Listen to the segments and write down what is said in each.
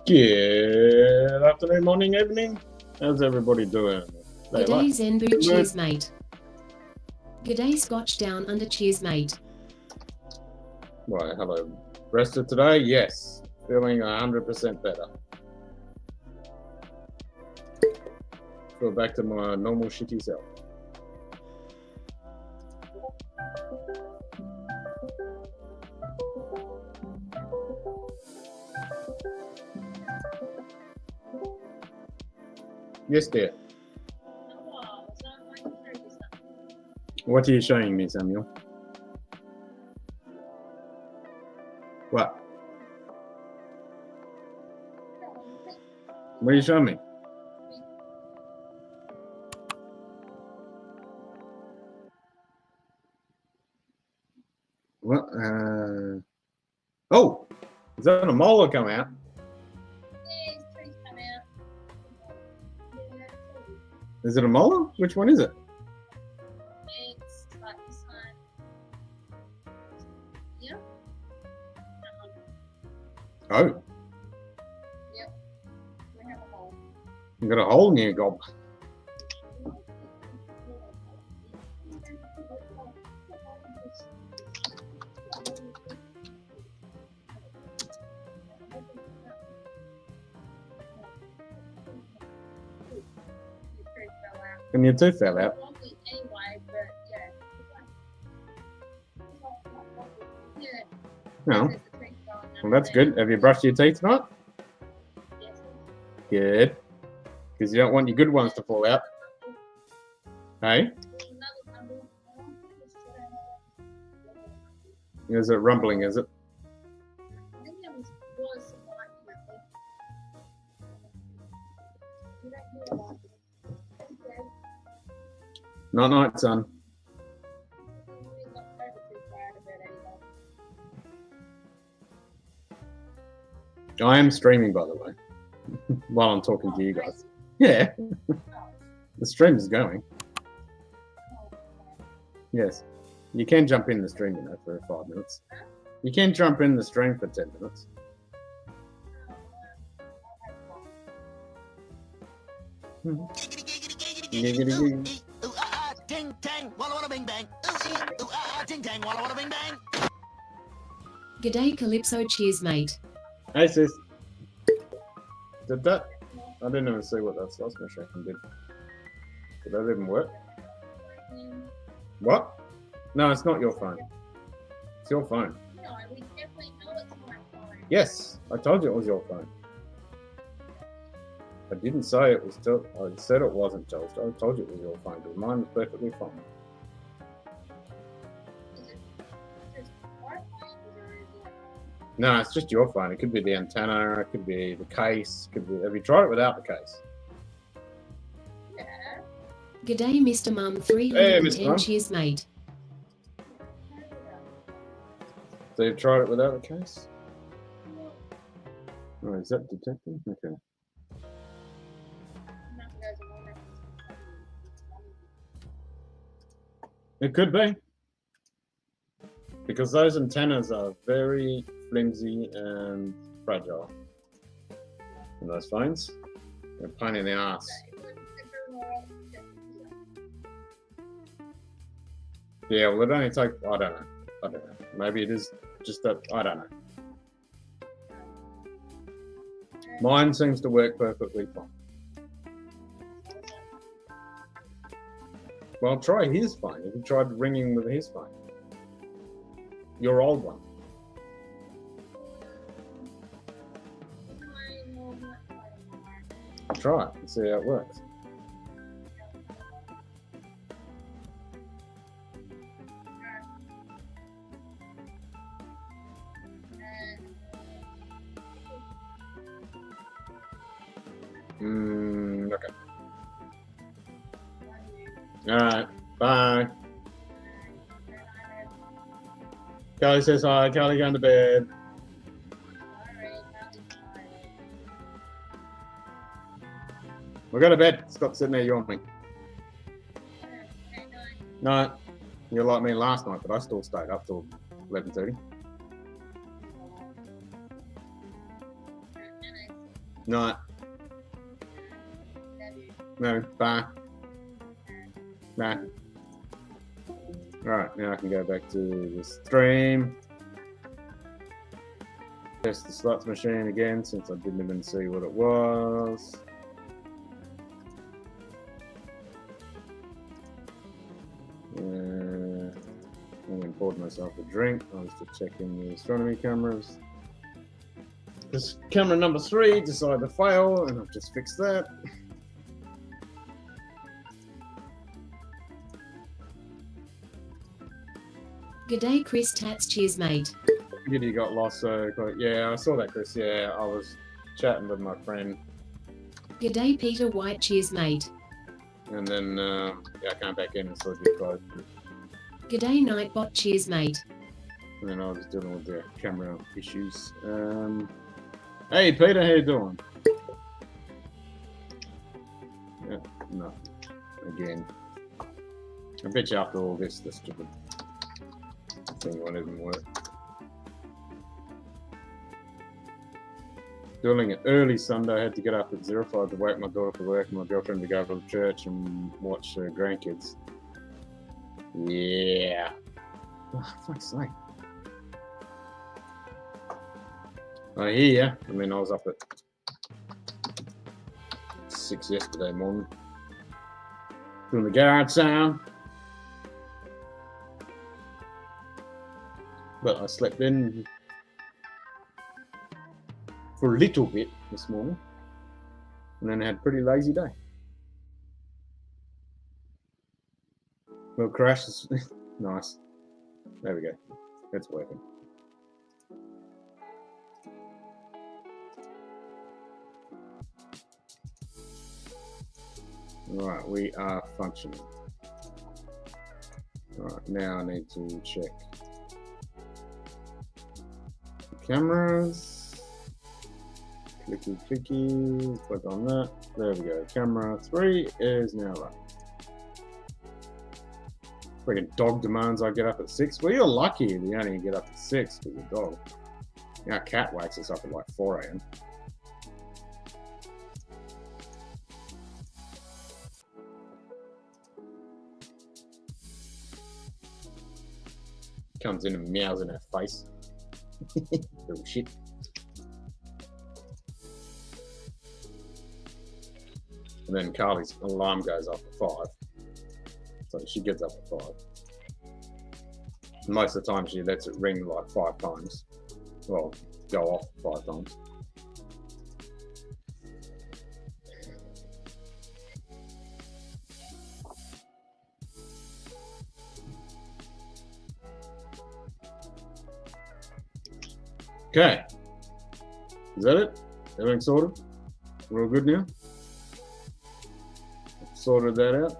Good afternoon, morning, evening. How's everybody doing? G'day Zenbu, cheers mate. G'day Scotch down under, cheers mate. Right, hello. Rested today? Yes. Feeling 100% better. Feel back to my normal shitty self. Yes, dear. What are you showing me, Samuel? What? What are you showing me? What? Oh! Is that a molar come out? Is it a molar? Which one is it? It's like this one. Yeah. Oh. Yep. We have a hole. You got a hole in your gob. And your tooth fell out. Anyway, but yeah. No. Well, that's good. Have you brushed your teeth tonight? Yes. Good. Because you don't want your good ones to fall out. Hey? Is it rumbling, is it? I think there was some light in it. Night night, son. I am streaming, by the way, while I'm talking to you guys. Yeah. The stream is going. Yes. You can jump in the stream, you know, for 5 minutes. You can jump in the stream for 10 minutes. Ting tang, walla walla bing bang. Ting tang, walla walla bing bang. G'day Calypso, cheers mate. Hey sis. Did that? I didn't even see what that sauce machine did. Did that even work? What? No, it's not your phone. It's your phone. No, we definitely know it's my phone. Yes, I told you it was your phone. I didn't say it was I said it wasn't toast. I told you it was your phone, because mine was perfectly fine. Is it just our phones or is it? No, it's just your phone. It could be the antenna, it could be the case, could be. Have you tried it without the case? Yeah. G'day Mr. Mum, 310 Mum. cheers mate. So you've tried it without the case? Oh, is that detecting? Okay. It could be. Because those antennas are very flimsy and fragile. And those phones, they're a pain in the ass. Yeah, well, it only take, I don't know. Maybe it is just that, I don't know. Mine seems to work perfectly fine. Well, try his phone. If you tried ringing with his phone. Your old one. Try it and see how it works. Okay. All right. Bye. Kelly says hi. Kelly going to bed. We'll go to bed. Scott's sitting there yawning. No, you're like me last night, but I still stayed up till 11:30. No. No. Bye. Bye. Alright, now I can go back to the stream. Test the slots machine again since I didn't even see what it was. I'm going to pour myself a drink. I was just checking the astronomy cameras. Because camera number 3 decided to fail, and I've just fixed that. G'day Chris Tats, cheers mate. You got lost, so yeah, I saw that, Chris. Yeah, I was chatting with my friend, G'day Peter White, cheers mate. and then yeah, I came back in and saw you closed. G'day Nightbot, cheers mate. And then I was dealing with the camera issues. Hey Peter, how you doing? Yeah, no, again. I bet you after all this, the stupid thing won't even work. Doing it early Sunday, I had to get up at 05 to wake my daughter for work and my girlfriend to go to church and watch her grandkids. Yeah. Oh, fuck's sake. I hear ya. I mean, I was up at 6 yesterday morning doing the garage sound. But I slept in for a little bit this morning and then I had a pretty lazy day. Little crash is nice. There we go. It's working. Alright, we are functioning. Alright, now I need to check the cameras. Clicky, clicky, click on that. There we go. Camera 3 is now running. Freaking dog demands I get up at 6. Well, you're lucky if you only get up at 6 with your dog. Our cat wakes us up at like 4 AM. Comes in and meows in our face. Little shit. And then Carly's alarm goes off at 5. So she gets up at 5. Most of the time she lets it ring like 5 times. Well, go off 5 times. Okay. Is that it? Everything sorted? We're all good now? Sorted that out.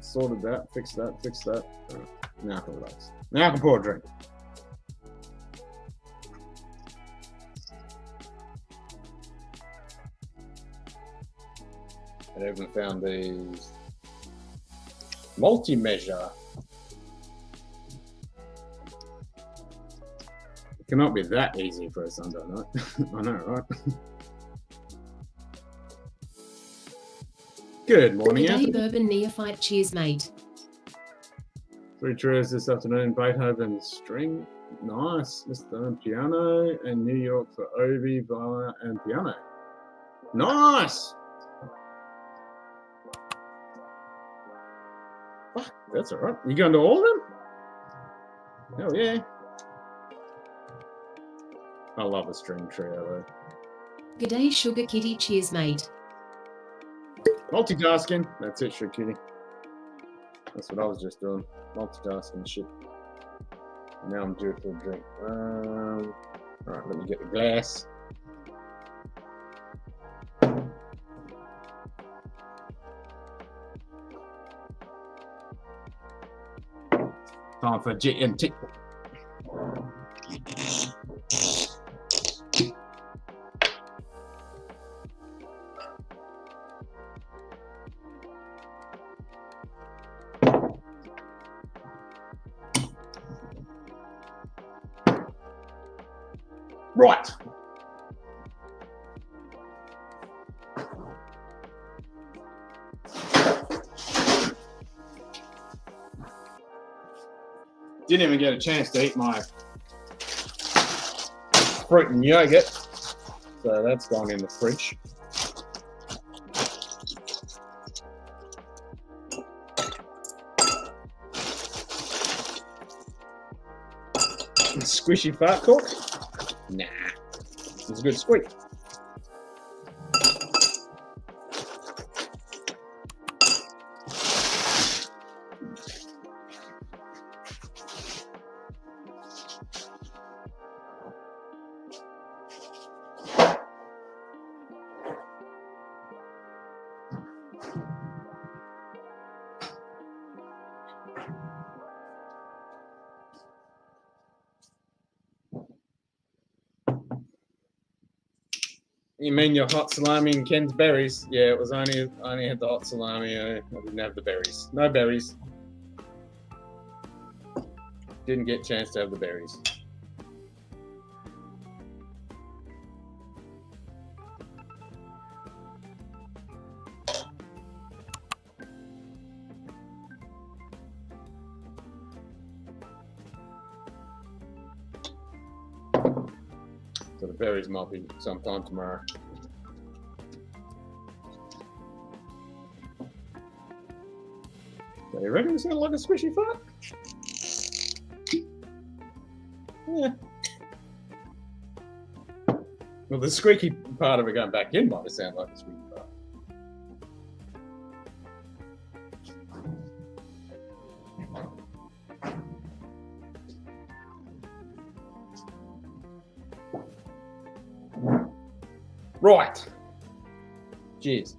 Sorted that, fixed that, fixed that. Right. Now I can relax. Now I can pour a drink. I haven't found these multi-measure. It cannot be that easy for a Sunday night. I know, right? Good morning, G'day Anthony. Bourbon Neophyte, cheers mate. 3 trios this afternoon. Beethoven string, nice. Mr. Piano and New York for Obi, viola, and piano. Nice. Fuck, that's all right. You going to all of them? Hell yeah. I love a string trio though. G'day Sugar Kitty, cheers mate. Multitasking. That's it, Sugar Kitty. That's what I was just doing. Multitasking shit. Now I'm due for a drink. Alright, let me get the glass. Time for GNT. Right. Didn't even get a chance to eat my fruit and yogurt, so that's gone in the fridge. Squishy fart cork? Nah, it's a good squeak. You mean your hot salami and Ken's berries? Yeah, it was I only had the hot salami. I didn't have the berries. No berries. Didn't get a chance to have the berries. So the berries might be sometime tomorrow. So you reckon it's gonna look like a squishy fart? Yeah. Well, the squeaky part of it going back in might sound like a squeaky fart. Right. Cheers.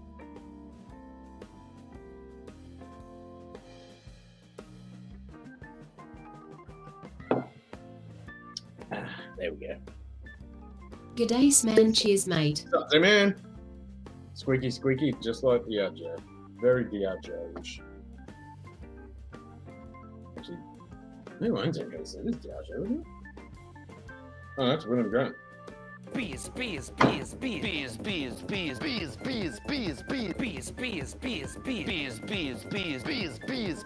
There we go. G'day, man. Cheers, mate. Hey, man. Squeaky, squeaky, just like Diageo. Very Diageo-ish. Actually, who owns it? It's Diageo, isn't it? Oh, that's William Grant. Bees, bees, bees, bees, bees, bees, bees, bees, bees, bees, bees, bees, bees, bees, bees, bees, bees, bees, bees.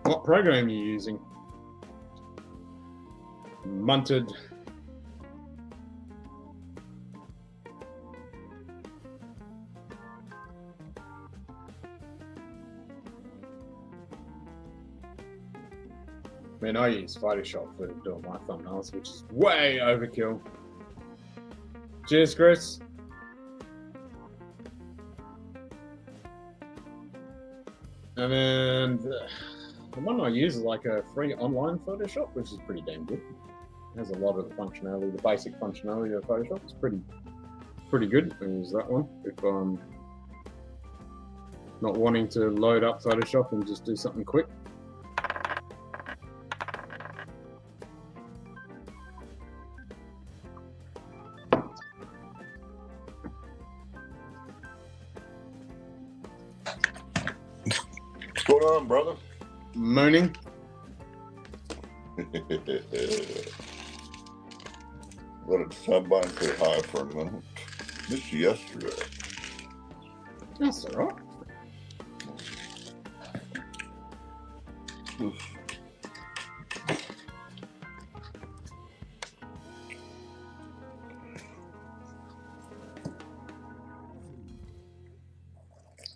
What program are you using? Munted. I mean, I use Photoshop for doing my thumbnails, which is way overkill. Cheers, Chris. And then the one I use is like a free online Photoshop, which is pretty damn good. It has a lot of the functionality, the basic functionality of Photoshop. It's pretty good. I use that one if I'm not wanting to load up Photoshop and just do something quick. What's going on, brother? Moaning. Let it stop by and say hi for a minute. Missed you yesterday. That's all right. Oof.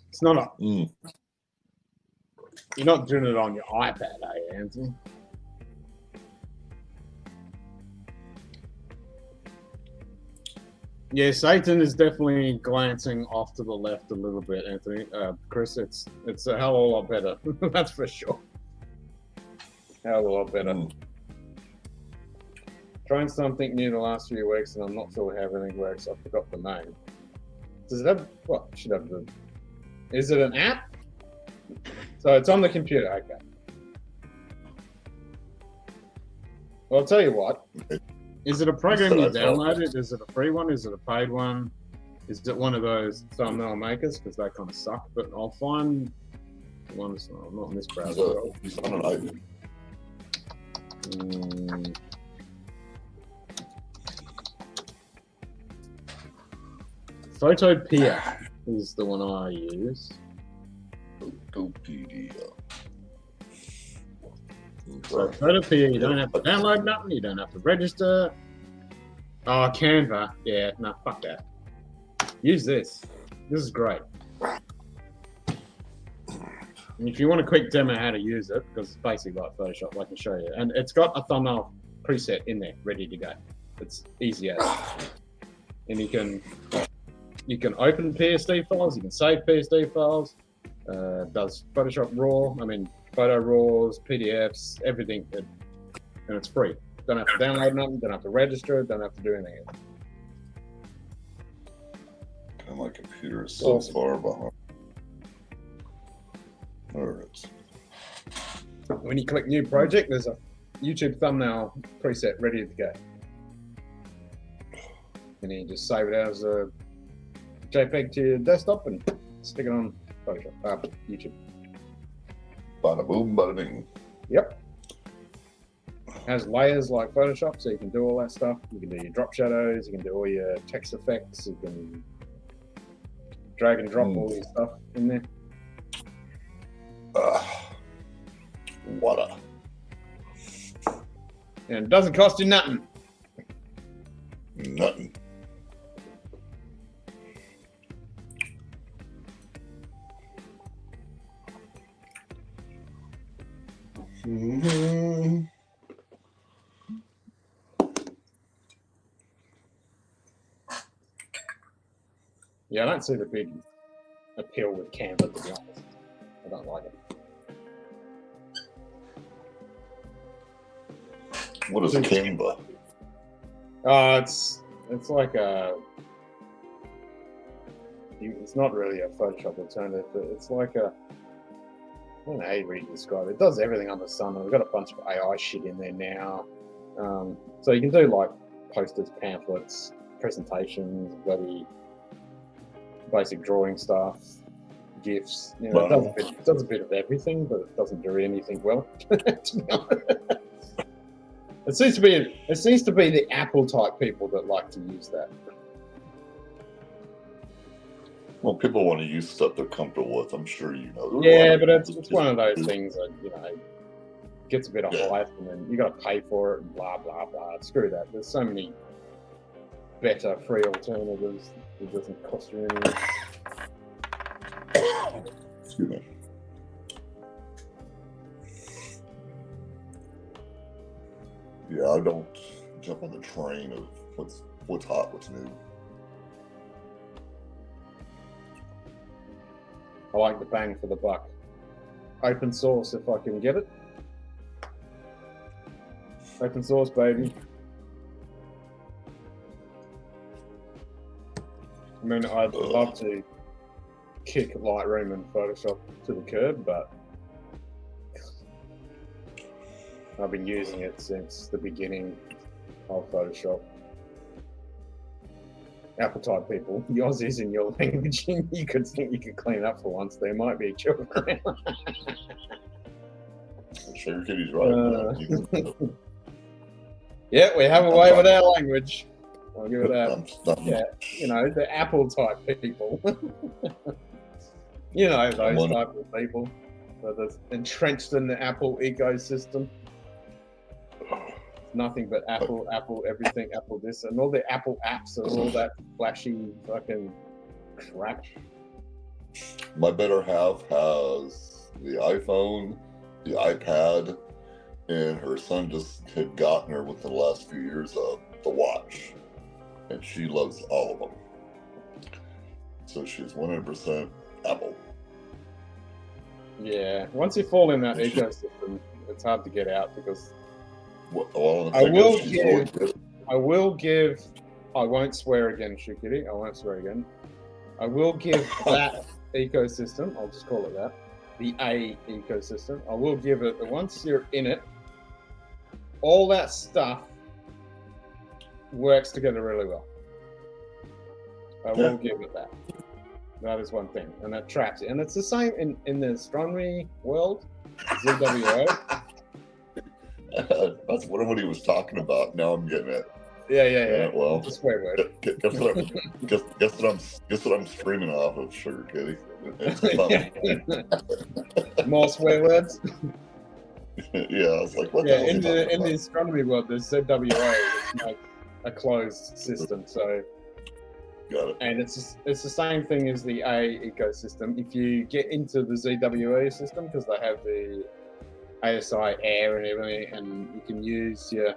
It's not a. You're not doing it on your iPad, are you, Anthony? Yeah, Satan is definitely glancing off to the left a little bit, Anthony. Chris, it's a hell of a lot better. That's for sure. Hell of a lot better. Trying something new the last few weeks, and I'm not sure how everything works. I forgot the name. Does it have what? Should have the. Is it an app? So it's on the computer. Okay. Well, I'll tell you what. Is it a program you downloaded? Is it a free one? Is it a paid one? Is it one of those thumbnail makers? Because they kind of suck. But I'll find one that's not in this browser. He's on an iPhone. Photopea is the one I use. Photopea. So Photopea, you don't have to download nothing, you don't have to register. Oh, Canva. Yeah, no, fuck that. Use this. This is great. And if you want a quick demo how to use it, because it's basically like Photoshop, I can show you. And it's got a thumbnail preset in there, ready to go. It's easy as. And you can open PSD files, you can save PSD files. Does Photoshop RAW, photo RAWs, PDFs, everything, and it's free. Don't have to download nothing, don't have to register, don't have to do anything else. And my computer is so Awesome. far behind. There it is. When you click new project, there's a YouTube thumbnail preset ready to go. And then you just save it as a JPEG to your desktop and stick it on Photoshop, YouTube. Bada boom, bada bing. Yep. Has layers like Photoshop, so you can do all that stuff. You can do your drop shadows, you can do all your text effects, you can drag and drop all your stuff in there. What a. And it doesn't cost you nothing. Nothing. Mm-hmm. Yeah, I don't see the big appeal with Canva, to be honest. I don't like it. What is Canva? It's like it's not really a Photoshop alternative, but it's like I don't know how you really describe it. It does everything under the sun. We've got a bunch of AI shit in there now. So you can do like posters, pamphlets, presentations, bloody basic drawing stuff, GIFs. You know, it does a bit of everything, but it doesn't do anything well. To be honest. It seems to be the Apple type people that like to use that. Well, people want to use stuff they're comfortable with. I'm sure you know. Yeah, but it's one of those things that, you know, gets a bit of hype and then you got to pay for it and blah, blah, blah. Screw that. There's so many better free alternatives. It doesn't cost you anything. Excuse me. Yeah, I don't jump on the train of what's hot, what's new. I like the bang for the buck. Open source if I can get it. Open source, baby. I mean, I'd love to kick Lightroom and Photoshop to the curb, but I've been using it since the beginning of Photoshop. Apple type people, yours is in your language, and you could think you could clean it up for once. There might be children around. Sugar Kitty's right. Yeah, we have a way with our language. I'll give it that. Yeah, you know, the Apple type people. You know, those type of people that are entrenched in the Apple ecosystem. Nothing but Apple, everything, Apple this, and all the Apple apps and all that flashy fucking crap. My better half has the iPhone, the iPad, and her son just had gotten her within the last few years the watch, and she loves all of them. So she's 100% Apple. Yeah, once you fall in that ecosystem, it's hard to get out because I won't swear again, Shukiri. I won't swear again. I will give that ecosystem, I'll just call it that, the A ecosystem, I will give it, once you're in it, all that stuff works together really well. I will give it that. That is one thing. And that traps it. And it's the same in the astronomy world, ZWO. That's what he was talking about. Now I'm getting it. Yeah. Well, it's a swear word. Guess what I'm streaming off of, Sugar Kitty. More swear words. Yeah, I was like, what the Yeah, hell is he in talking the about? astronomy world, there's ZWO, which like a closed system. So, Got it. and it's the same thing as the A ecosystem. If you get into the ZWO system, because they have the ASI Air and everything, and you can use your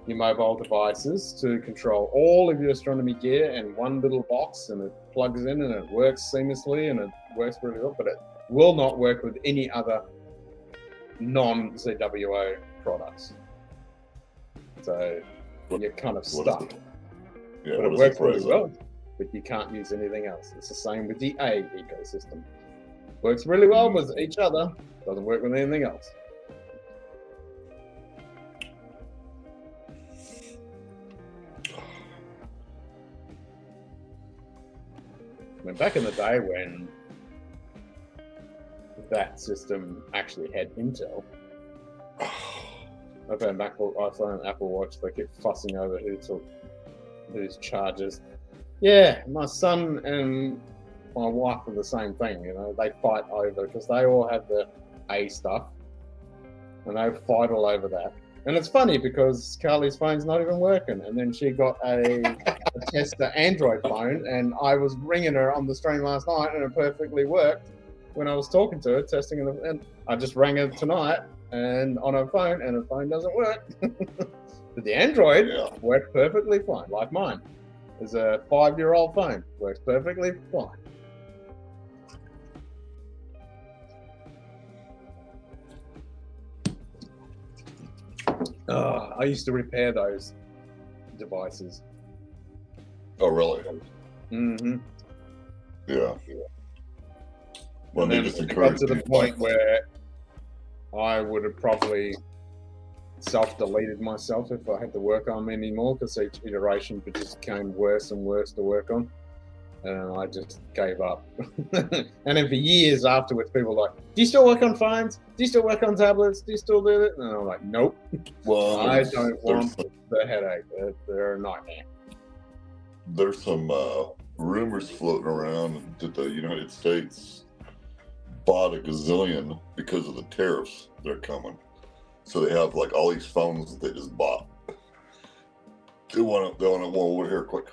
mobile devices to control all of your astronomy gear in one little box, and it plugs in and it works seamlessly and it works really well, but it will not work with any other non-ZWO products. So you're kind of What is stuck. it? Yeah, But what it is works the really price well, but you can't use anything else. It's the same with the A ecosystem. Works really well with each other, doesn't work with anything else. I mean, back in the day when that system actually had Intel, I've had an iPhone and Apple Watch, they kept fussing over whose chargers. Yeah, my son and my wife are the same thing, you know, they fight over, because they all have the A stuff, and they fight all over that. And it's funny because Carly's phone's not even working, and then she got a tester Android phone, and I was ringing her on the stream last night, and it perfectly worked when I was talking to her, testing it, and I just rang her tonight and on her phone, and her phone doesn't work. But the Android worked perfectly fine, like mine. It's a 5-year-old phone, works perfectly fine. I used to repair those devices. Oh, really? Mm-hmm. Yeah. Well, And they then just it got encourage to the people. point where I would have probably self-deleted myself if I had to work on them anymore, because each iteration just became worse and worse to work on. And I just gave up. And then for years afterwards, people were like, do you still work on phones? Do you still work on tablets? Do you still do it? And I'm like, nope. Well, I don't want the headache. They're a nightmare. There's some rumors floating around that the United States bought a gazillion because of the tariffs that are coming. So they have like all these phones that they just bought. They want to over here quick.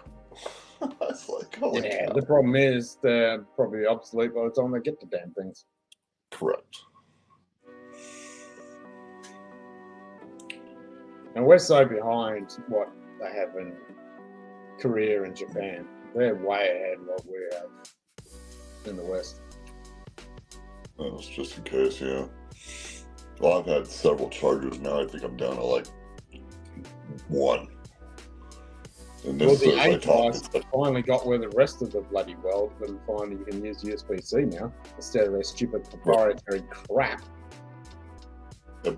It's like, holy cow. The problem is they're probably obsolete by the time they get the damn things. Correct. And we're so behind what they have in Korea and Japan. They're way ahead of what we have in the West. That's just in case, yeah. Well, I've had several chargers now. I think I'm down to like one. And Well, this the says I A talk. device finally got where the rest of the bloody world, but finally you can use USB-C now instead of their stupid proprietary crap. Yep.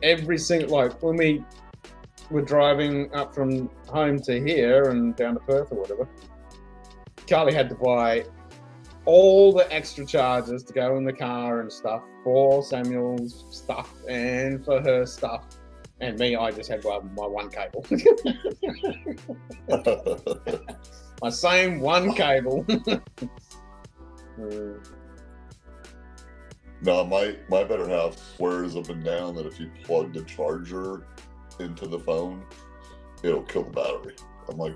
Every single, like when we were driving up from home to here and down to Perth or whatever, Carly had to buy all the extra chargers to go in the car and stuff for Samuel's stuff and for her stuff. And me, I just had my one cable. My same one cable. No, my better half swears up and down that if you plug the charger into the phone, it'll kill the battery. I'm like,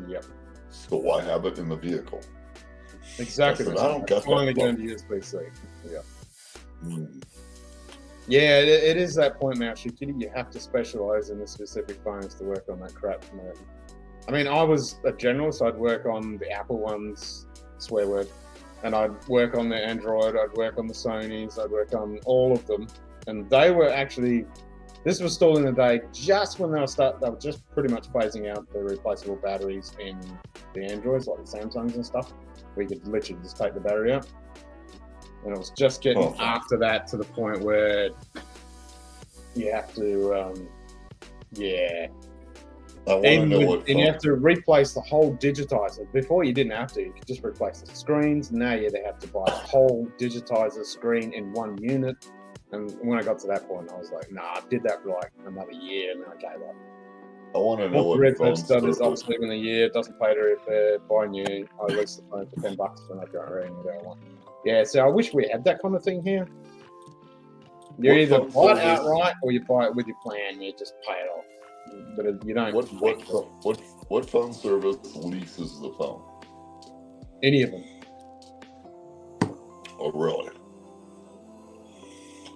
Yep. so why have it in the vehicle? Exactly. I said, I don't get finally that. going to USB-C. Yeah. Mm. Yeah, it is that point now, Shikiti. You have to specialize in the specific phones to work on that crap. I mean, I was a generalist. I'd work on the Apple ones, swear word, and I'd work on the Android. I'd work on the Sonys. I'd work on all of them, and they were actually. This was still in the day, just when they were just pretty much phasing out the replaceable batteries in the Androids, like the Samsungs and stuff. We could literally just take the battery out. And it was just getting after that to the point where you have to, I want to know what. And you have to replace the whole digitizer. Before you didn't have to; you could just replace the screens. Now you have to buy a whole digitizer screen in one unit. And when I got to that point, I was like, nah, I did that for like another year, and then I gave up. I want to know what repair phones stuff is they're- obsolete in a year. Doesn't pay to repair. Buy new. I lease the phone for $10 and I go around and go on. Yeah, so I wish we had that kind of thing here. You What either phone buy it service- outright or you buy it with your plan. You just pay it off, but you don't. What phone service leases the phone? Any of them. Oh, really?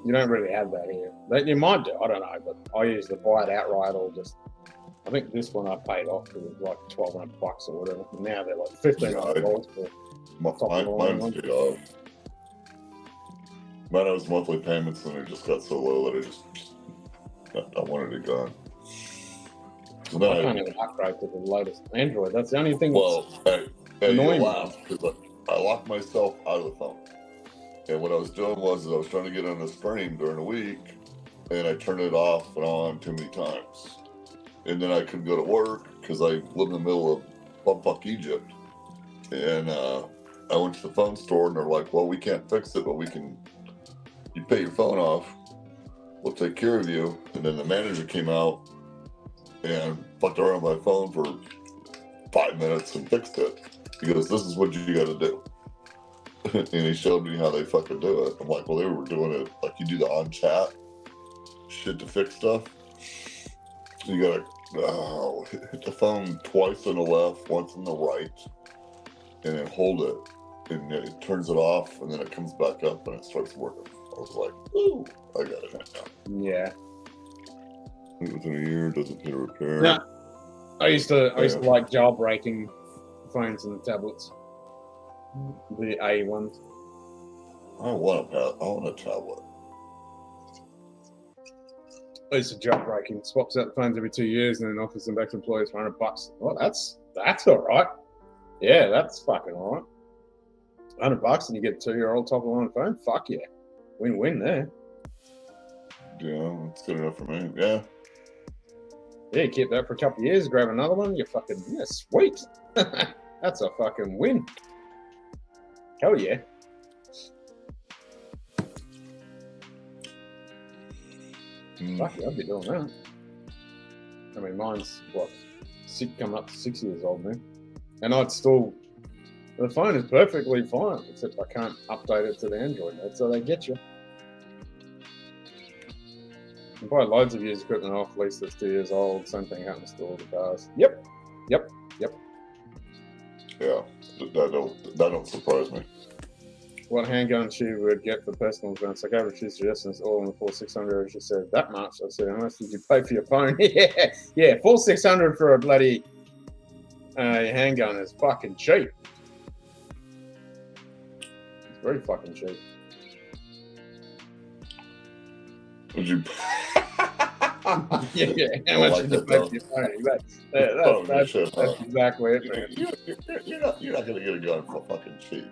You don't really have that here. You might do. I don't know, but I usually buy it outright or just. I think this one I paid off because it was like $1,200 or whatever. And now they're like $1,500 for. Mine's paid off. Mine has monthly payments, and it just got so low that I wanted it gone. So then I can't even upgrade to the latest Android. That's the only thing. Well, hey, you annoying laugh because I locked myself out of the phone. And what I was doing was I was trying to get on the stream during the week, and I turned it off and on too many times. And then I couldn't go to work because I live in the middle of bumfuck Egypt. And I went to the phone store, and they're like, well, we can't fix it, but you pay your phone off, we'll take care of you. And then the manager came out and fucked around my phone for 5 minutes and fixed it. He goes, this is what you got to do. And he showed me how they fucking do it. I'm like, well, they were doing it like you do the on chat shit to fix stuff. You gotta hit the phone twice on the left, once on the right, and then hold it. And it turns it off, and then it comes back up and it starts working. I was like, ooh, I got it now. Yeah. Within a year, doesn't need a repair. No. I used to like jailbreaking phones and tablets. The A ones. I want a tablet. I used to jailbreaking, swaps out the phones every 2 years and then offers them back to employees for $100. Well, that's all right. Yeah, that's fucking all right. $100 and you get a 2-year-old top of line phone? Fuck yeah. Win-win there. Yeah, that's good enough for me. Yeah. Yeah, you keep that for a couple of years, grab another one, you're fucking, yeah, sweet. That's a fucking win. Hell yeah. Fuck yeah, I'd be doing that. I mean, mine's, coming up to 6 years old now. And the phone is perfectly fine, except I can't update it to the Android. That's how they get you. You buy loads of used equipment off lease that's 2 years old. Same thing happens to all the cars. Yep. Yeah, that don't surprise me. What handgun she would get for personal events? I gave her two suggestions, all in the 4,600. She said, that much? I said, how much did you pay for your phone? yeah, 4,600 for a bloody handgun is fucking cheap. It's very fucking cheap. Would you? yeah. How much did you pay for your phone? That's exactly it, man. You're not gonna get a gun for fucking cheap.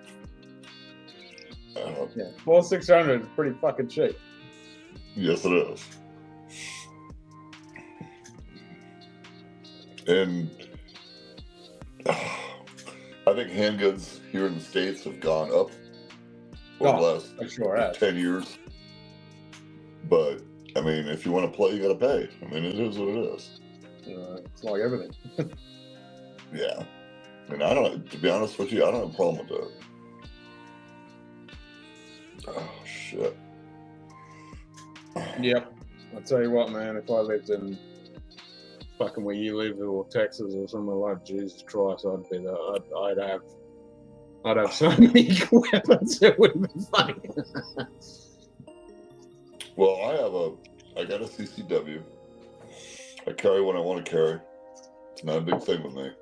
Yeah, 4,600 is pretty fucking cheap. Yes, it is. And I think handguns here in the States have gone up over the last 10 years. But, I mean, if you want to play, you got to pay. I mean, it is what it is. It's like everything. Yeah. I mean, to be honest with you, I don't have a problem with that. Oh, shit. Yep. I'll tell you what, man, if I lived in fucking where you live or Texas or somewhere like Jesus Christ, I'd be there. I'd have so many weapons, it would have been funny. Well, I got a CCW. I carry what I want to carry. It's not a big thing with me.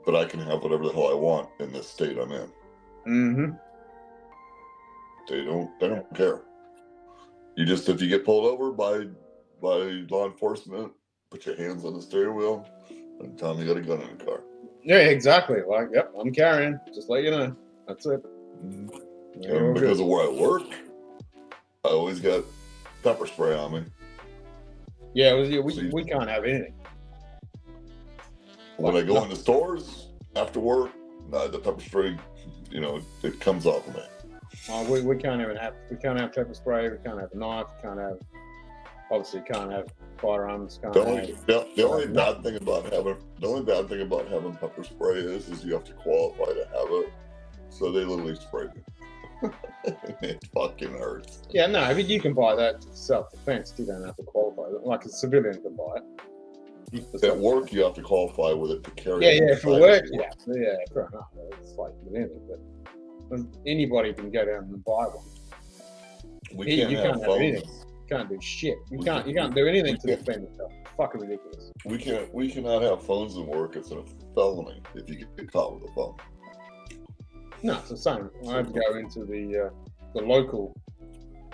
But I can have whatever the hell I want in this state I'm in. Mm-hmm. They don't care. You just, if you get pulled over by law enforcement, put your hands on the steering wheel and tell them you got a gun in the car. Yeah, exactly. Like, yep, I'm carrying. Just let you know. That's it. And because of where I work, I always got pepper spray on me. Yeah, we can't have anything. When I go into stores after work, the pepper spray, it comes off of me. We can't have pepper spray. We can't have a knife. We can't have, obviously, can't have firearms. The only bad thing about having pepper spray is you have to qualify to have it. So they literally spray you. It fucking hurts. Yeah, no, but you can buy that for self-defense. You don't have to qualify. Like a civilian can buy it. At work, you have to qualify with it to carry. Yeah, for work, yeah, fair enough. It's like with anything, but anybody can go down and buy one. We You can't can't have have anything. phones. You can't do shit. You We can't can't- do anything we to can't- defend yourself. Fucking ridiculous. We cannot have phones in work. It's a felony if you get caught with a phone. No, it's the same. I had to go into the local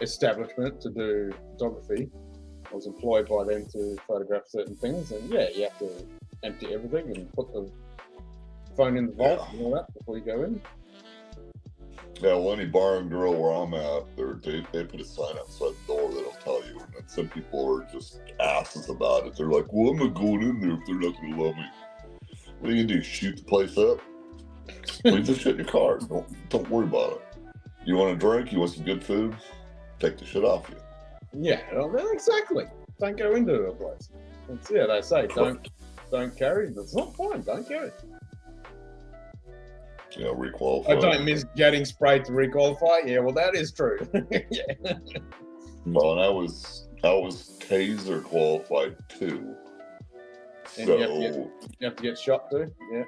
establishment to do photography. I was employed by them to photograph certain things, and yeah, you have to empty everything and put the phone in the vault and all that before you go in. Yeah, well, any bar and grill where I'm at, they put a sign outside the door that'll tell you. And some people are just asses about it. They're like, well, I'm not going in there if they're not going to love me. What are you going to do, shoot the place up? Leave the shit in your car. Don't worry about it. You want a drink? You want some good food? Take the shit off you. Yeah, exactly. Don't go into a place. They say don't carry. That's not fine. Don't carry. You know, requalify. I don't miss getting sprayed to requalify. Yeah, well, that is true. Yeah. Well, and I was taser qualified too. And So, you have to get shot too. Yeah.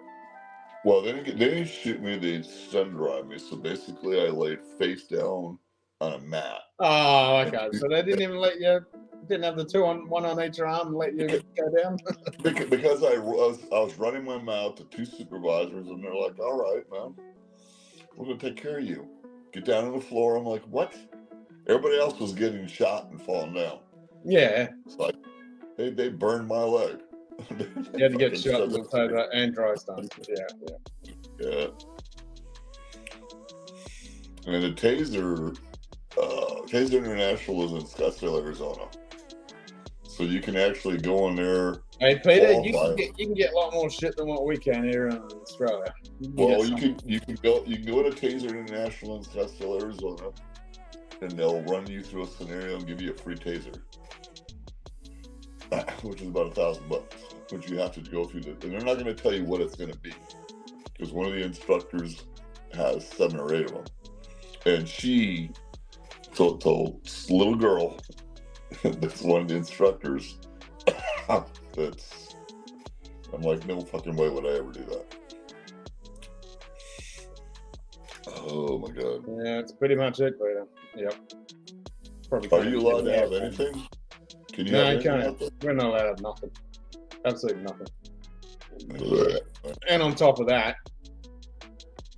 well, they didn't shoot me. They sun drive me. So basically, I laid face down on a mat. Oh, okay. So they didn't even let you. Didn't have the one on each arm and let you go down. Because I was running my mouth to two supervisors, and they're like, "All right, man, we're gonna take care of you. Get down on the floor." I'm like, "What?" Everybody else was getting shot and falling down. Yeah. So they burned my leg. You had to get shot with that and dry stun. Yeah. And the Taser International is in Scottsdale, Arizona. So you can actually go in there. Hey Peter, you qualify. can get a lot more shit than what we can here in Australia. Well, you can go to Taser International in Scottsdale, Arizona, and they'll run you through a scenario and give you a free taser, which is about $1,000. Which you have to go through and they're not going to tell you what it's going to be, because one of the instructors has 7 or 8 of them, and she told this little girl that's one of the instructors. I'm like, no fucking way would I ever do that. Oh my god. Yeah, it's pretty much it, Peter. Yep. Probably. Are you allowed to have anything? Can you No, have you can't. anything? We're not allowed to have nothing. Absolutely nothing. Ugh. And on top of that,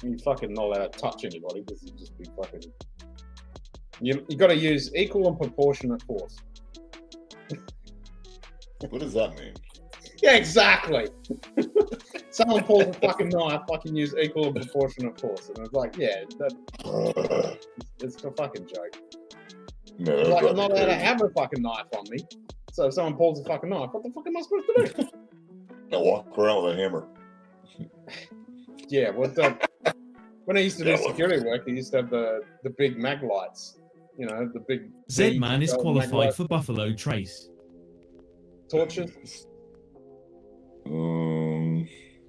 you fucking not allowed to touch anybody because you just be fucking. You got to use equal and proportionate force. What does that mean? Yeah, exactly. Someone pulls a fucking knife, fucking use equal and proportionate force, and it's like, yeah, it's a fucking joke. No, It's like, I'm not allowed to crazy. have a fucking knife on me. So if someone pulls a fucking knife, what the fuck am I supposed to do? I walk around with a hammer. Yeah, when I used to do Yeah, well- security work, I used to have the big mag lights. You know, the big Z-Man is mag qualified light for Buffalo Trace. torches.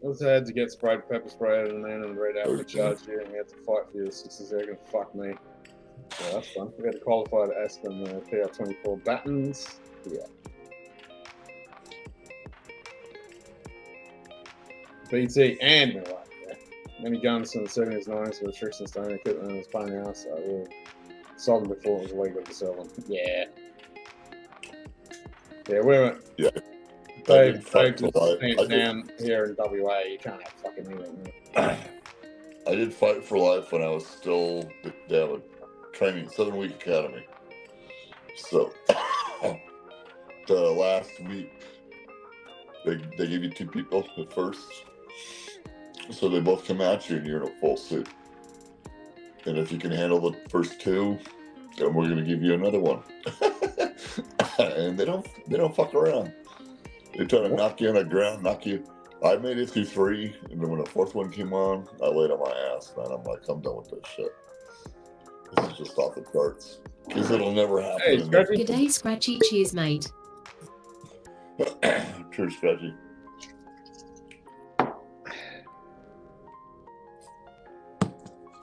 Also had to get sprayed, pepper sprayed, and then read out the charge you, and we had to fight for your 60 seconds. Fuck me. Yeah, that's fun. We had to qualify to Aspen PR24 battens. Yeah. BT and Miller. Yeah. Many guns from the 70s, 90s with tricks and stone equipment in his pain house. So we sold them before it was legal to sell them. Yeah. Yeah, we were. Yeah. They did fight just for life. stamped down here in WA. You can't have fucking anything. I did fight for life when I was still they have a training 7-week academy. So the last week they give you 2 people at first, so they both come at you and you're in a full suit. And if you can handle the first 2, then we're gonna give you another one. And they don't fuck around. They try to knock you on the ground, knock you. I made it through 3, and then when the 4th one came on, I laid on my ass, man. I'm like, I'm done with this shit. This is just off the charts. Because it'll never happen. Hey, Scratchy. G'day, Scratchy. Cheers, mate. True, Scratchy.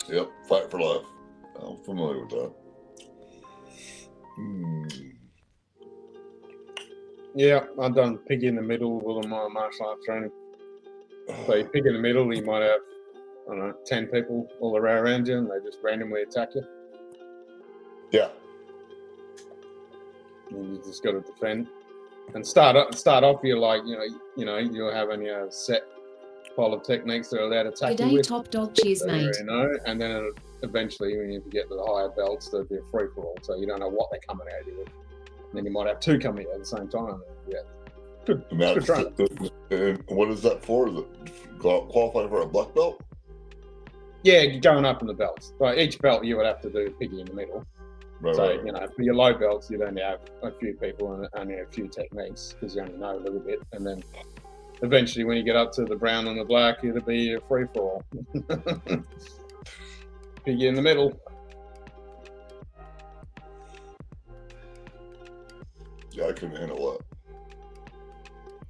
Yep, fight for life. I'm familiar with that. Yeah, I've done pig in the middle with all my martial arts training. So you pig in the middle, you might have, I don't know, 10 people all around you, and they just randomly attack you. Yeah. And you just got to defend. And start off, you're like, you're having a set pile of techniques that are allowed to attack you G'day, with. top dog. Cheers, So, mate. and then eventually, when you get to the higher belts, there'll be a free for all. So you don't know what they're coming at you with. And then you might have 2 coming at the same time. Yeah, good. And Good training. and what is that for? Is it qualifying for a black belt? Yeah, you're going up in the belts. But each belt you would have to do piggy in the middle. Right, So, right. for your low belts, you'd only have a few people and only a few techniques because you only know a little bit. And then eventually, when you get up to the brown and the black, it'll be a free for all. Piggy in the middle. Yeah, I couldn't handle that.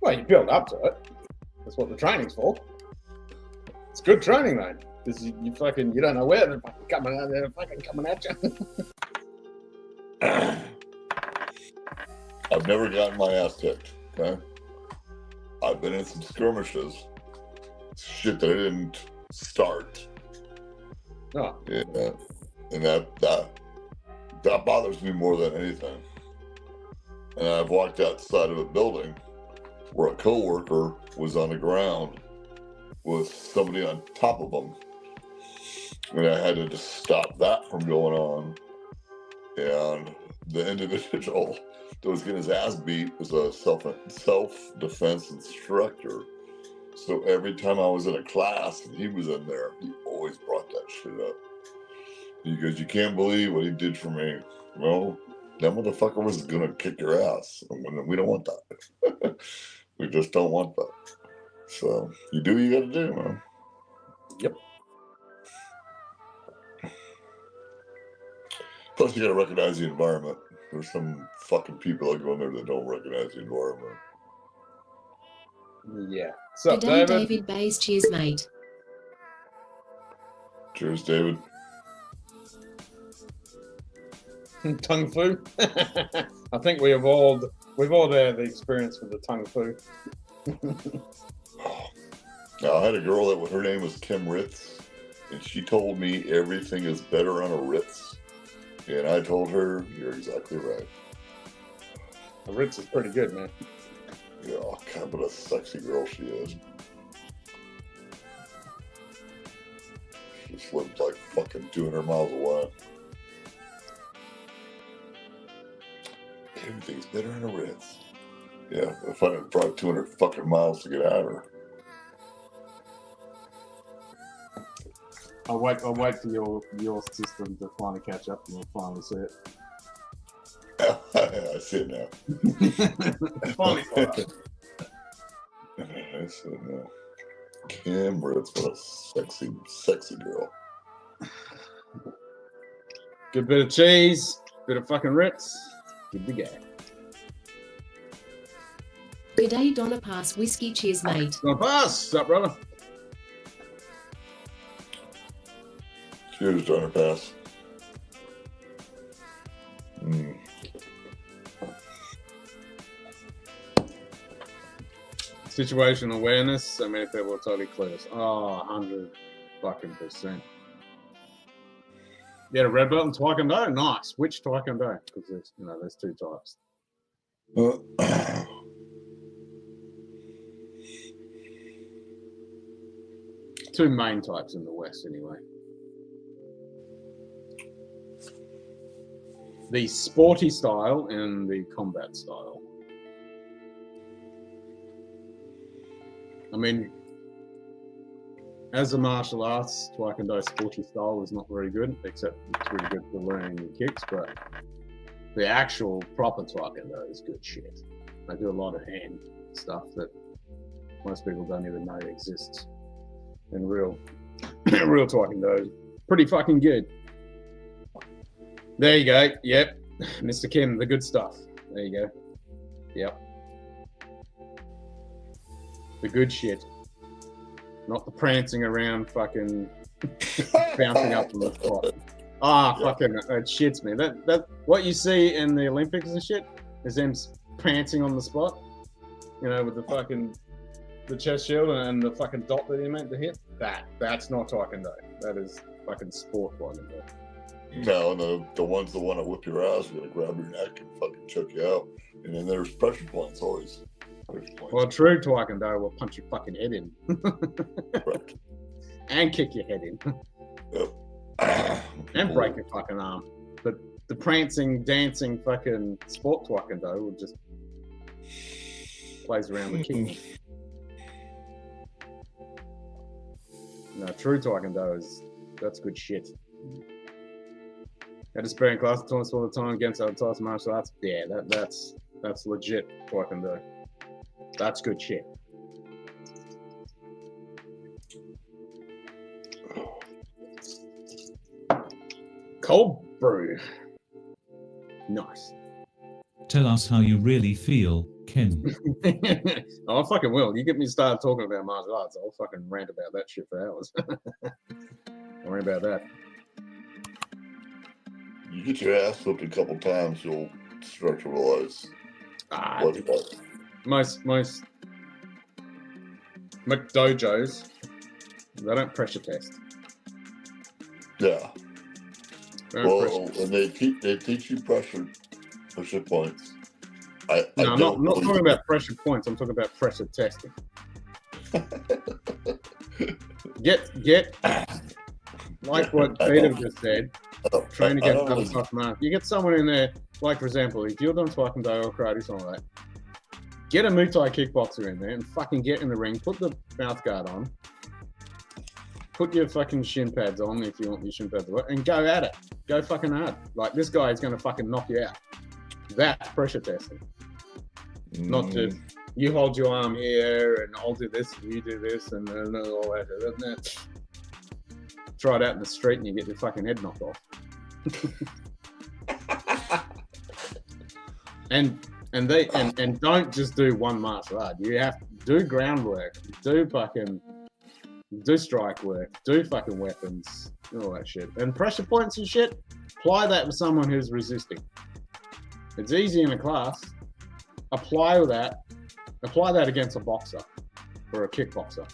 Well, you build up to it. That's what the training's for. It's good training, though. Because you don't know where they're fucking coming out. They're fucking coming at you. I've never gotten my ass kicked. Okay, I've been in some skirmishes. Shit that I didn't start. Oh, Yeah, and that bothers me more than anything. And I've walked outside of a building where a coworker was on the ground with somebody on top of them, and I had to just stop that from going on. And the individual that was getting his ass beat was a self-defense instructor. So every time I was in a class and he was in there, he always brought that shit up. Because you can't believe what he did for me. Well, that motherfucker was gonna kick your ass. And we don't want that. We just don't want that. So you do what you gotta do, man. Yep. Plus, you gotta recognize the environment. There's some fucking people that go in there that don't recognize the environment. Yeah. So, G'day, David Bays. Cheers, mate. Cheers, David. Tung fu. I think we've all had the experience with the tung fu. Now, I had a girl her name was Kim Ritz, and she told me everything is better on a Ritz. And I told her, you're exactly right. The Ritz is pretty good, man. Yeah, God, what a sexy girl she is. She lives like fucking 200 miles away. Everything's better in a Ritz. Yeah, if I didn't drive 200 fucking miles to get at her. I'll wait for your system to finally catch up and you'll finally see it. I see it now. Finally. I see it now. Kim Ritz, what a sexy, sexy girl. Good bit of cheese, bit of fucking Ritz. Good to go. G'day, Donna Pass. Whiskey. Cheers, mate. Gonna pass. What's up, brother? Cheers, Donner Pass. Situational awareness. So many people are totally clueless. Oh, 100%. Yeah, red belt and taekwondo. Nice. Which taekwondo? Because there's 2 types. Two main types in the West, anyway. The sporty style and the combat style. I mean, as a martial arts, taekwondo sporty style is not very good, except it's really good for learning your kicks, but the actual proper taekwondo is good shit. I do a lot of hand stuff that most people don't even know exists. And real taekwondo, pretty fucking good. There you go. Yep, Mr. Kim, the good stuff. There you go. Yep, the good shit, not the prancing around, fucking bouncing up from the spot. Ah, Yeah. fucking, it shits me. That what you see in the Olympics and shit is them prancing on the spot. You know, with the chest shield and the fucking dot that he meant to hit. That's not taekwondo. That is fucking sport taekwondo. No, the ones that want to whip your ass are gonna grab your neck and fucking choke you out. And then there's pressure points always. Pressure points. Well, true taekwondo will punch your fucking head in. Right. And kick your head in. Yep. And break your fucking arm. But the prancing, dancing fucking sport taekwondo will just plays around with kicking. No, true taekwondo that's good shit. I just in class tournaments all the time against other types of martial arts. Yeah, that's legit taekwondo. That's good shit. Cold brew. Nice. Tell us how you really feel, Ken. Oh, I fucking will. You get me started talking about martial arts, I'll fucking rant about that shit for hours. Don't worry about that. You get your ass whooped a couple times, you'll start to realize what's what. Most dojos, they don't pressure test. Yeah. They don't pressure Well, test. and they teach you pressure points. No, I'm not talking about pressure points. I'm talking about pressure testing. Get like what Peter just said. Train against other tough mark. You get someone in there, like for example, if you're doing taekwondo or karate, something like that. Get a Muay Thai kickboxer in there and fucking get in the ring. Put the mouth guard on. Put your fucking shin pads on if you want your shin pads to work, and go at it. Go fucking hard. Like this guy is going to fucking knock you out. That's pressure testing. Not just you hold your arm here and I'll do this and you do this and all that. Try it out in the street and you get your fucking head knocked off. and don't just do one martial art. You have to do groundwork, do strike work, do fucking weapons, all that shit. And pressure points and shit, apply that with someone who's resisting. It's easy in a class. Apply that against a boxer or a kickboxer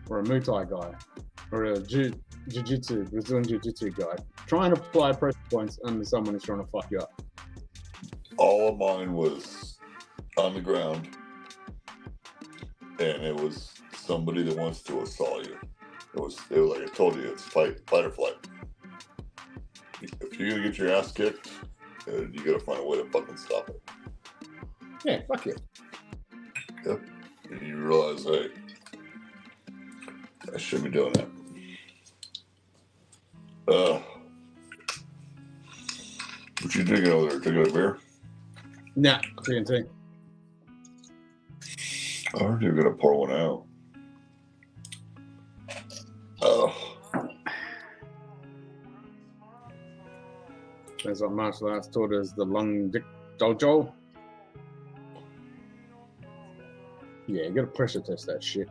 or a Muay Thai guy or a jiu-jitsu, Brazilian jiu-jitsu guy. Try and apply pressure points under someone who's trying to fuck you up. All of mine was on the ground, and it was somebody that wants to assault you. It was like I told you, it's fight or flight. If you're gonna get your ass kicked, you gotta find a way to fucking stop it. Yeah, fuck it. Yep. And you realize, hey, I shouldn't be doing that. What you drinking over there? Drinking a beer? Nah, TNT. I heard you were gonna pour one out. That's what martial arts taught us, the Lung Dick Dojo. Yeah, you gotta pressure test that shit.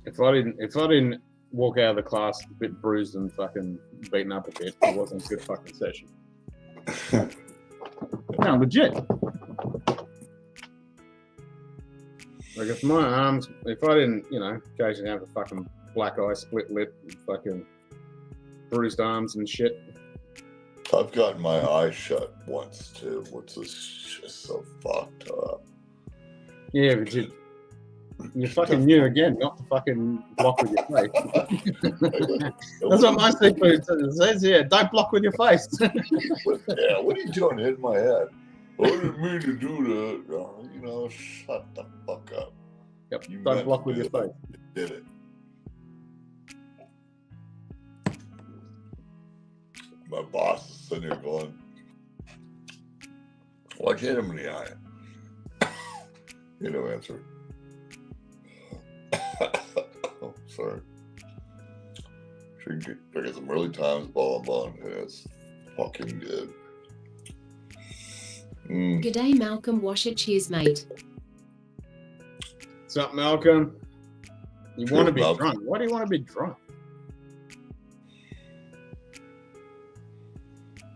If I didn't walk out of the class a bit bruised and fucking beaten up a bit, it wasn't a good fucking session. No, legit. Like if my arms, if I didn't, occasionally have a fucking black eye, split lip, fucking bruised arms and shit. I've gotten my eye shut once too, which is just so fucked up. Yeah, but you fucking knew again not to fucking block with your face. That's what my seafood says here. Don't block with your face. Yeah, what are you doing hitting my head? I didn't mean to do that. Shut the fuck up. Yep, don't block with your face. You did it. My boss is sitting there going, why'd you hit him in the eye? You no answer. Oh, sorry. Drinking some early times, ball and bun, and it's fucking good. G'day Malcolm Washer, cheers mate. What's up, Malcolm? You want to be Malcolm. drunk? Why do you want to be drunk?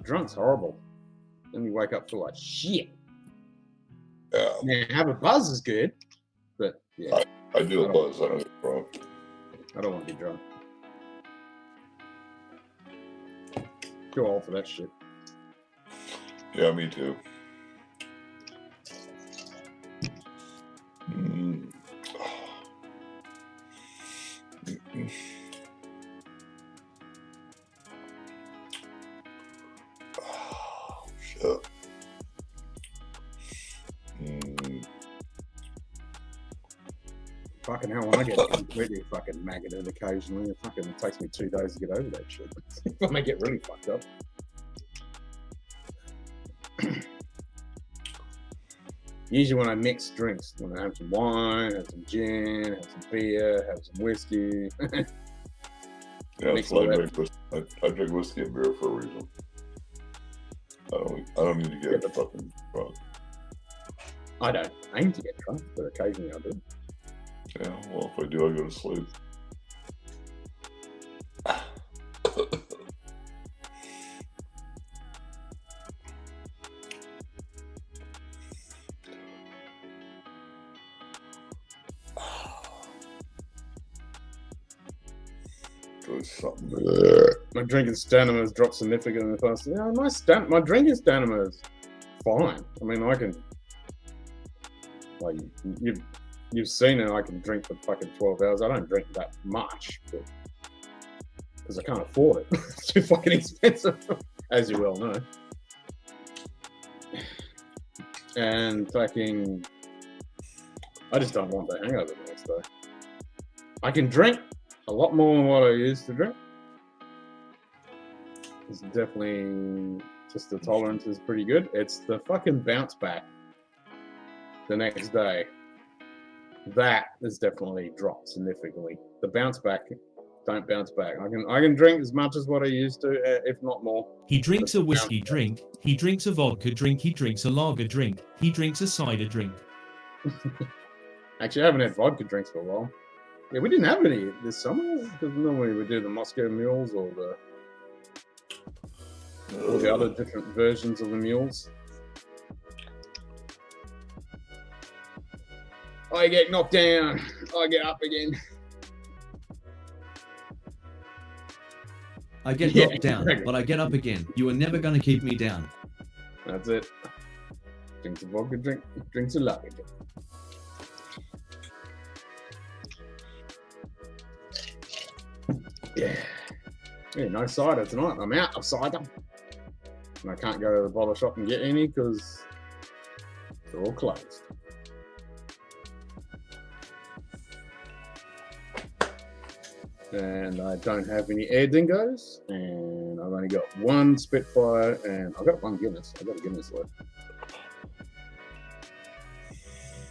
Drunk's horrible. Then you wake up feel like shit. Yeah, Yeah, have a buzz is good, but yeah, I do a buzz. I don't get drunk. I don't want to be drunk. Too old for that shit. Yeah, me too. Mm. Oh, shit. Fucking hell, when I get completely fucking maggoted occasionally, it takes me 2 days to get over that shit. When I get really fucked up. Usually when I mix drinks, when I have some wine, have some gin, have some beer, have some whiskey. Yeah, that's why I drink whiskey and beer for a reason. I don't need to get fucking drunk. I don't aim to get drunk, but occasionally I do. Yeah, well, if I do, I go to sleep. Something. My drinking stamina has dropped significantly in the past. Yeah, my drinking stamina is fine. I mean, I can, like, you've seen it. I can drink for fucking 12 hours. I don't drink that much, because I can't afford it. It's too fucking expensive, as you well know. And fucking, I just don't want the hangover the next day. I can drink a lot more than what I used to drink. It's definitely just the tolerance is pretty good. It's the fucking bounce back the next day. That has definitely dropped significantly. The bounce back, don't bounce back. I can drink as much as what I used to, if not more. He drinks a whiskey drink, he drinks a vodka drink, he drinks a lager drink, he drinks a cider drink. Actually, I haven't had vodka drinks for a while. Yeah, we didn't have any this summer, because normally we do the Moscow mules or all the other different versions of the mules. I get knocked down, I get up again. I get knocked down, but I get up again. You are never going to keep me down. That's it. Drinks a vodka drink, drinks a lager drink. Yeah. Yeah, no cider tonight. I'm out of cider. And I can't go to the bottle shop and get any because they're all closed. And I don't have any air dingoes, and I've only got one Spitfire, and I've got one Guinness. I've got a Guinness left.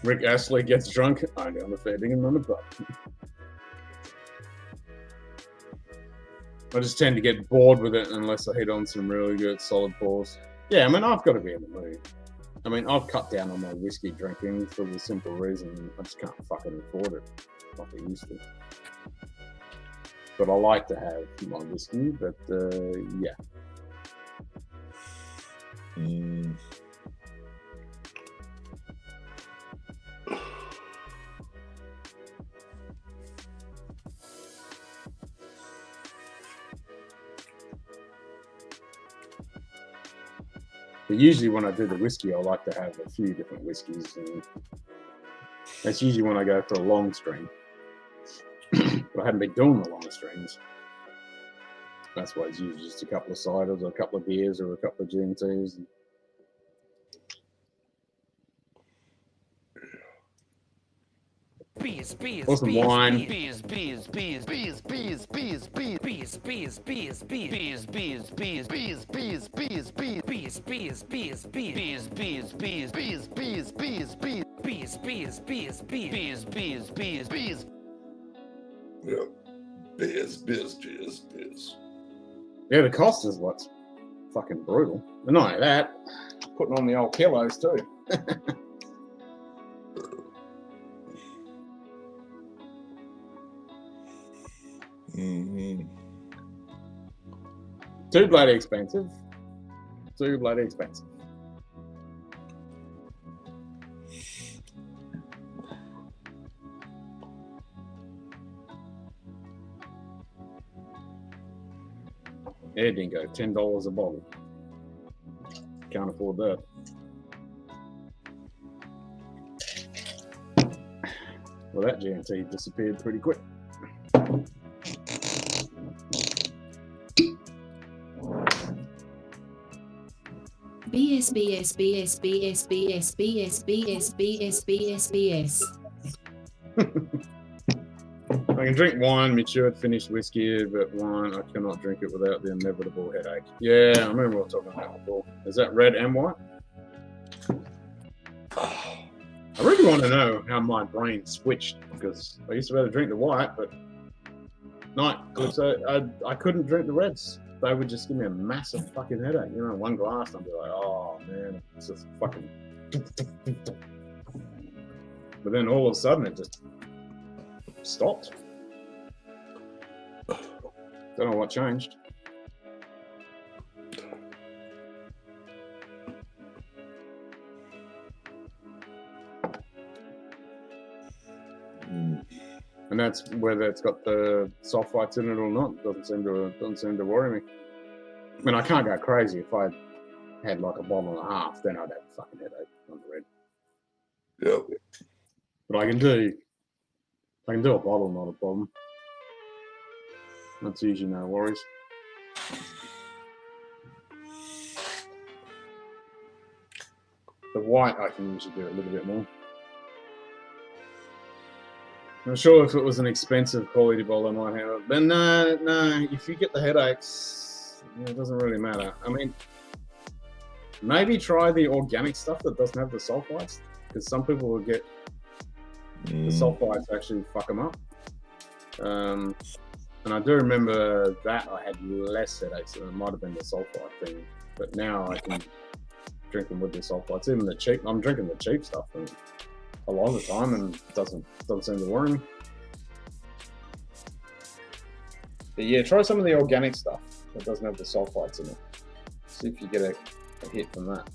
Rick Astley gets drunk, only on the fair dinkum on the butt. I just tend to get bored with it unless I hit on some really good solid pours. Yeah, I mean, I've got to be in the mood. I mean, I've cut down on my whiskey drinking for the simple reason I just can't fucking afford it like I used to. But I like to have my whiskey, but yeah. But usually when I do the whiskey, I like to have a few different whiskeys, and that's usually when I go for a long string. But I haven't been doing the long strings. That's why it's usually just a couple of ciders, or a couple of beers, or a couple of GMTs. Or some wine. Yeah. Biz. Yeah, the cost is what's fucking brutal. But not like that. putting on the old kilos too. Mm-hmm. Too bloody expensive. Too bloody expensive. Yeah, dingo, $10 a bottle. Can't afford that. Well, that GMT disappeared pretty quick. BS BS BS BS BS BS BS BS BS BS. I can drink wine, matured, finished whiskey, but wine, I cannot drink it without the inevitable headache. Yeah, I remember we were talking about that before. Is that red and white? I really want to know how my brain switched, because I used to be able to drink the white, but night clips, I couldn't drink the reds. They would just give me a massive fucking headache. You know, one glass, I'd be like, oh man, it's just fucking. But then all of a sudden, it just stopped. Don't know what changed. And that's whether it's got the sulfites in it or not. Doesn't seem to worry me. I mean, I can't go crazy. If I had like a bottle and a half, then I'd have a fucking headache on the red. Yep. But I can do a bottle, not a problem. That's usually no worries. The white I can usually do a little bit more. I'm sure if it was an expensive quality bottle, I might have it. But no, if you get the headaches, it doesn't really matter. I mean, maybe try the organic stuff that doesn't have the sulfites, because some people will get the sulfites actually fuck them up. And I do remember that I had less headaches, and it might have been the sulfite thing. But now I can drink them with the sulfites, even the cheap. I'm drinking the cheap stuff and a lot of the time, and it doesn't seem to worry me. But yeah, try some of the organic stuff that doesn't have the sulfites in it. See if you get a hit from that.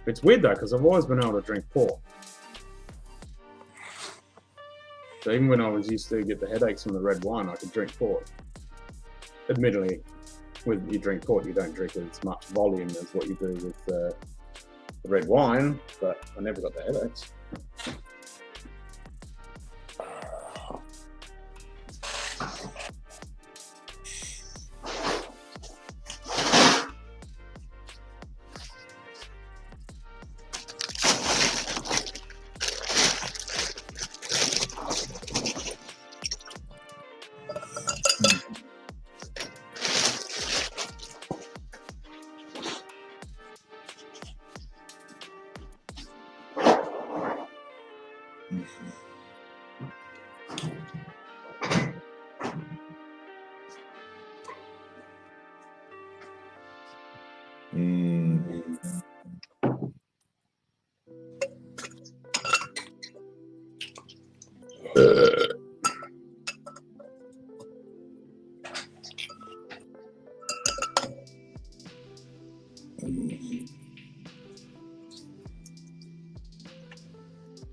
It's weird though, because I've always been able to drink port. So even when I was used to get the headaches from the red wine, I could drink port. Admittedly, when you drink port, you don't drink as much volume as what you do with the red wine, but I never got the headaches.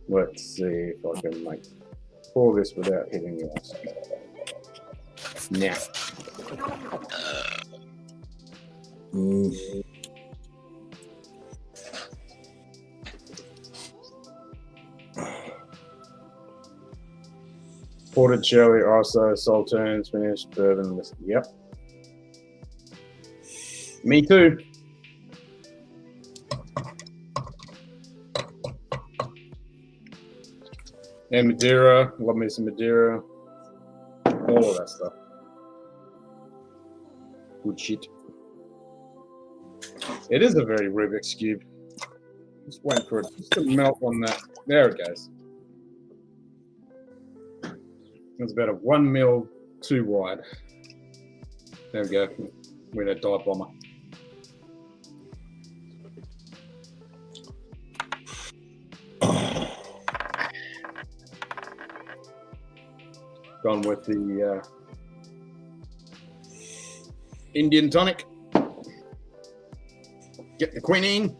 Let's see if I can pour this without hitting the ice. Now. Ported cherry, also saltines, finished bourbon whiskey. Yep. Me too. And Madeira, love me some Madeira. All of that stuff. Good shit. It is a very Rubik's Cube. Just wait for it to melt on that. There it goes. It's about a 1 ml too wide. There we go. We're a dive bomber. Gone with the Indian tonic. Get the quinine.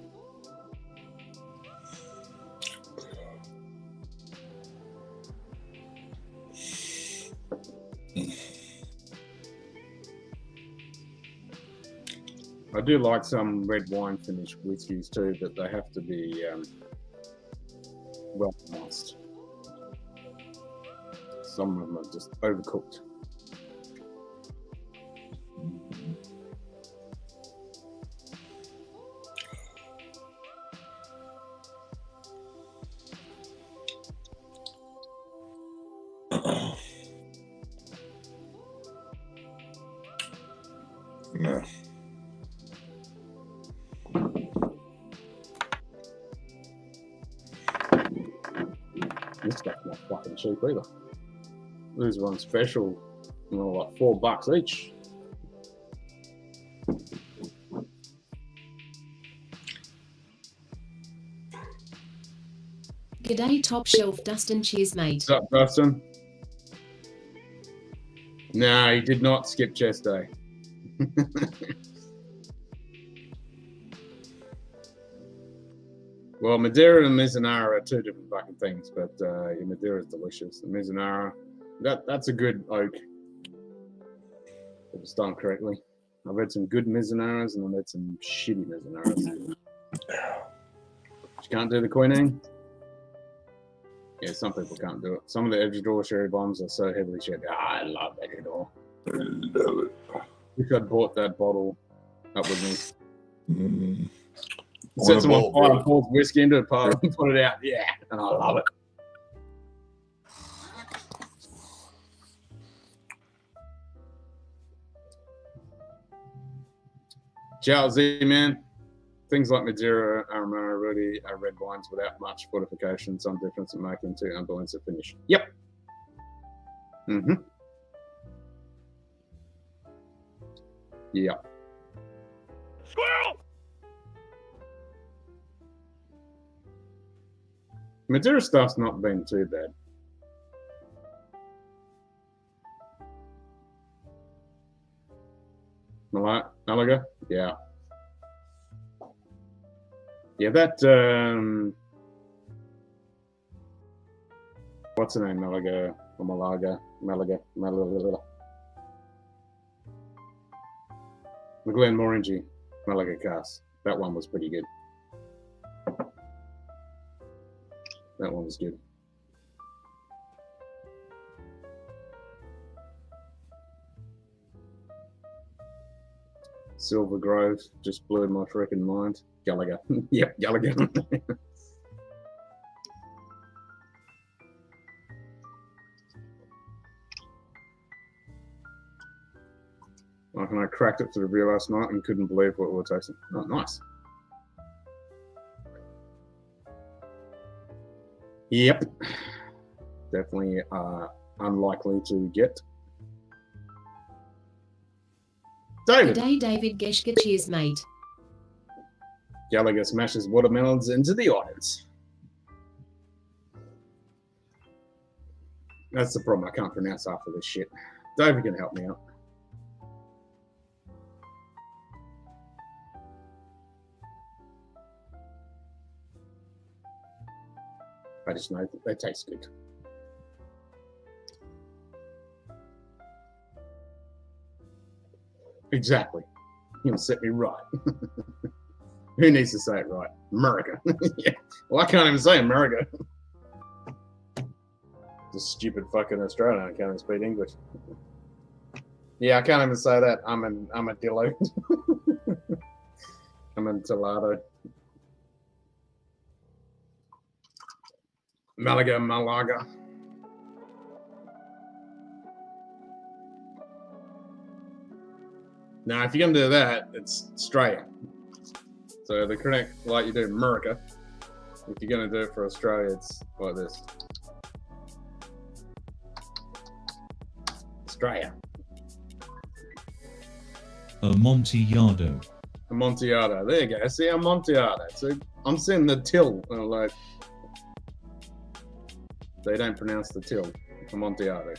I do like some red wine finished whiskies too, but they have to be well balanced. Some of them are just overcooked. No. This stuff's not fucking cheap either. These ones special, you know, like $4 each. G'day top shelf Dustin, cheers mate. What's up, Dustin? No, he did not skip chest day. Well, Madeira and Mizunara are two different fucking things, but Madeira is delicious. The Mizunara, that's a good oak. If it's done correctly. I've had some good Mizunaras and I've had some shitty Mizunaras. You can't do the quinine? Yeah, some people can't do it. Some of the Edgador sherry bombs are so heavily sherry. I love Edgador. I love it. Wish I'd bought that bottle up with me. Mm. Set some on fire, poured whiskey into it, put it out. Yeah, and I love it. Ciao, Z, man. Things like Madeira, Aromatherapy are red wines without much fortification. Some difference in making to unbalance the finish. Yep. Mm-hmm. Yeah. Squirrel! Madeira stuff's not been too bad. Malaga? Yeah. Yeah, that, what's the name? Malaga, or Malaga. The Glenmorangie Malaga cast. That one was pretty good. That one was good. Silver Grove just blew my freaking mind. Gallagher. Yep, Gallagher. I cracked it for the beer last night and couldn't believe what we were tasting. Oh, nice. Yep. Definitely unlikely to get. David. G'day David Geshka, cheers mate. Gallagher smashes watermelons into the audience. That's the problem. I can't pronounce half of this shit. David can help me out. I just know that they taste good. Exactly. He'll set me right. Who needs to say it right? America. Yeah. Well, I can't even say America. Just stupid fucking Australian. I can't even speak English. Yeah, I can't even say that. I'm a dillo. I'm a Tolado. Malaga. Now, if you're going to do that, it's Australia. So the correct, like you do America, if you're going to do it for Australia, it's like this. Australia. Amontillado. Amontillado. There you go. See, Amontillado. So I'm seeing the till. Like, they don't pronounce the till. Amontillado.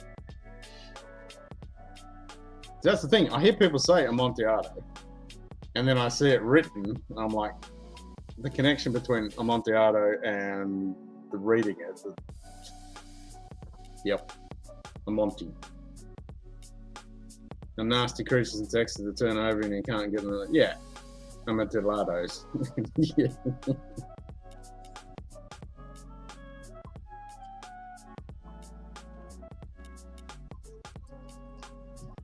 That's the thing. I hear people say Amontillado, and then I see it written. And I'm like, the connection between Amontillado and the reading it. Yep. Amonti. A nasty creatures and texts to turn over and you can't get them. Yeah. Amontillados. Yeah.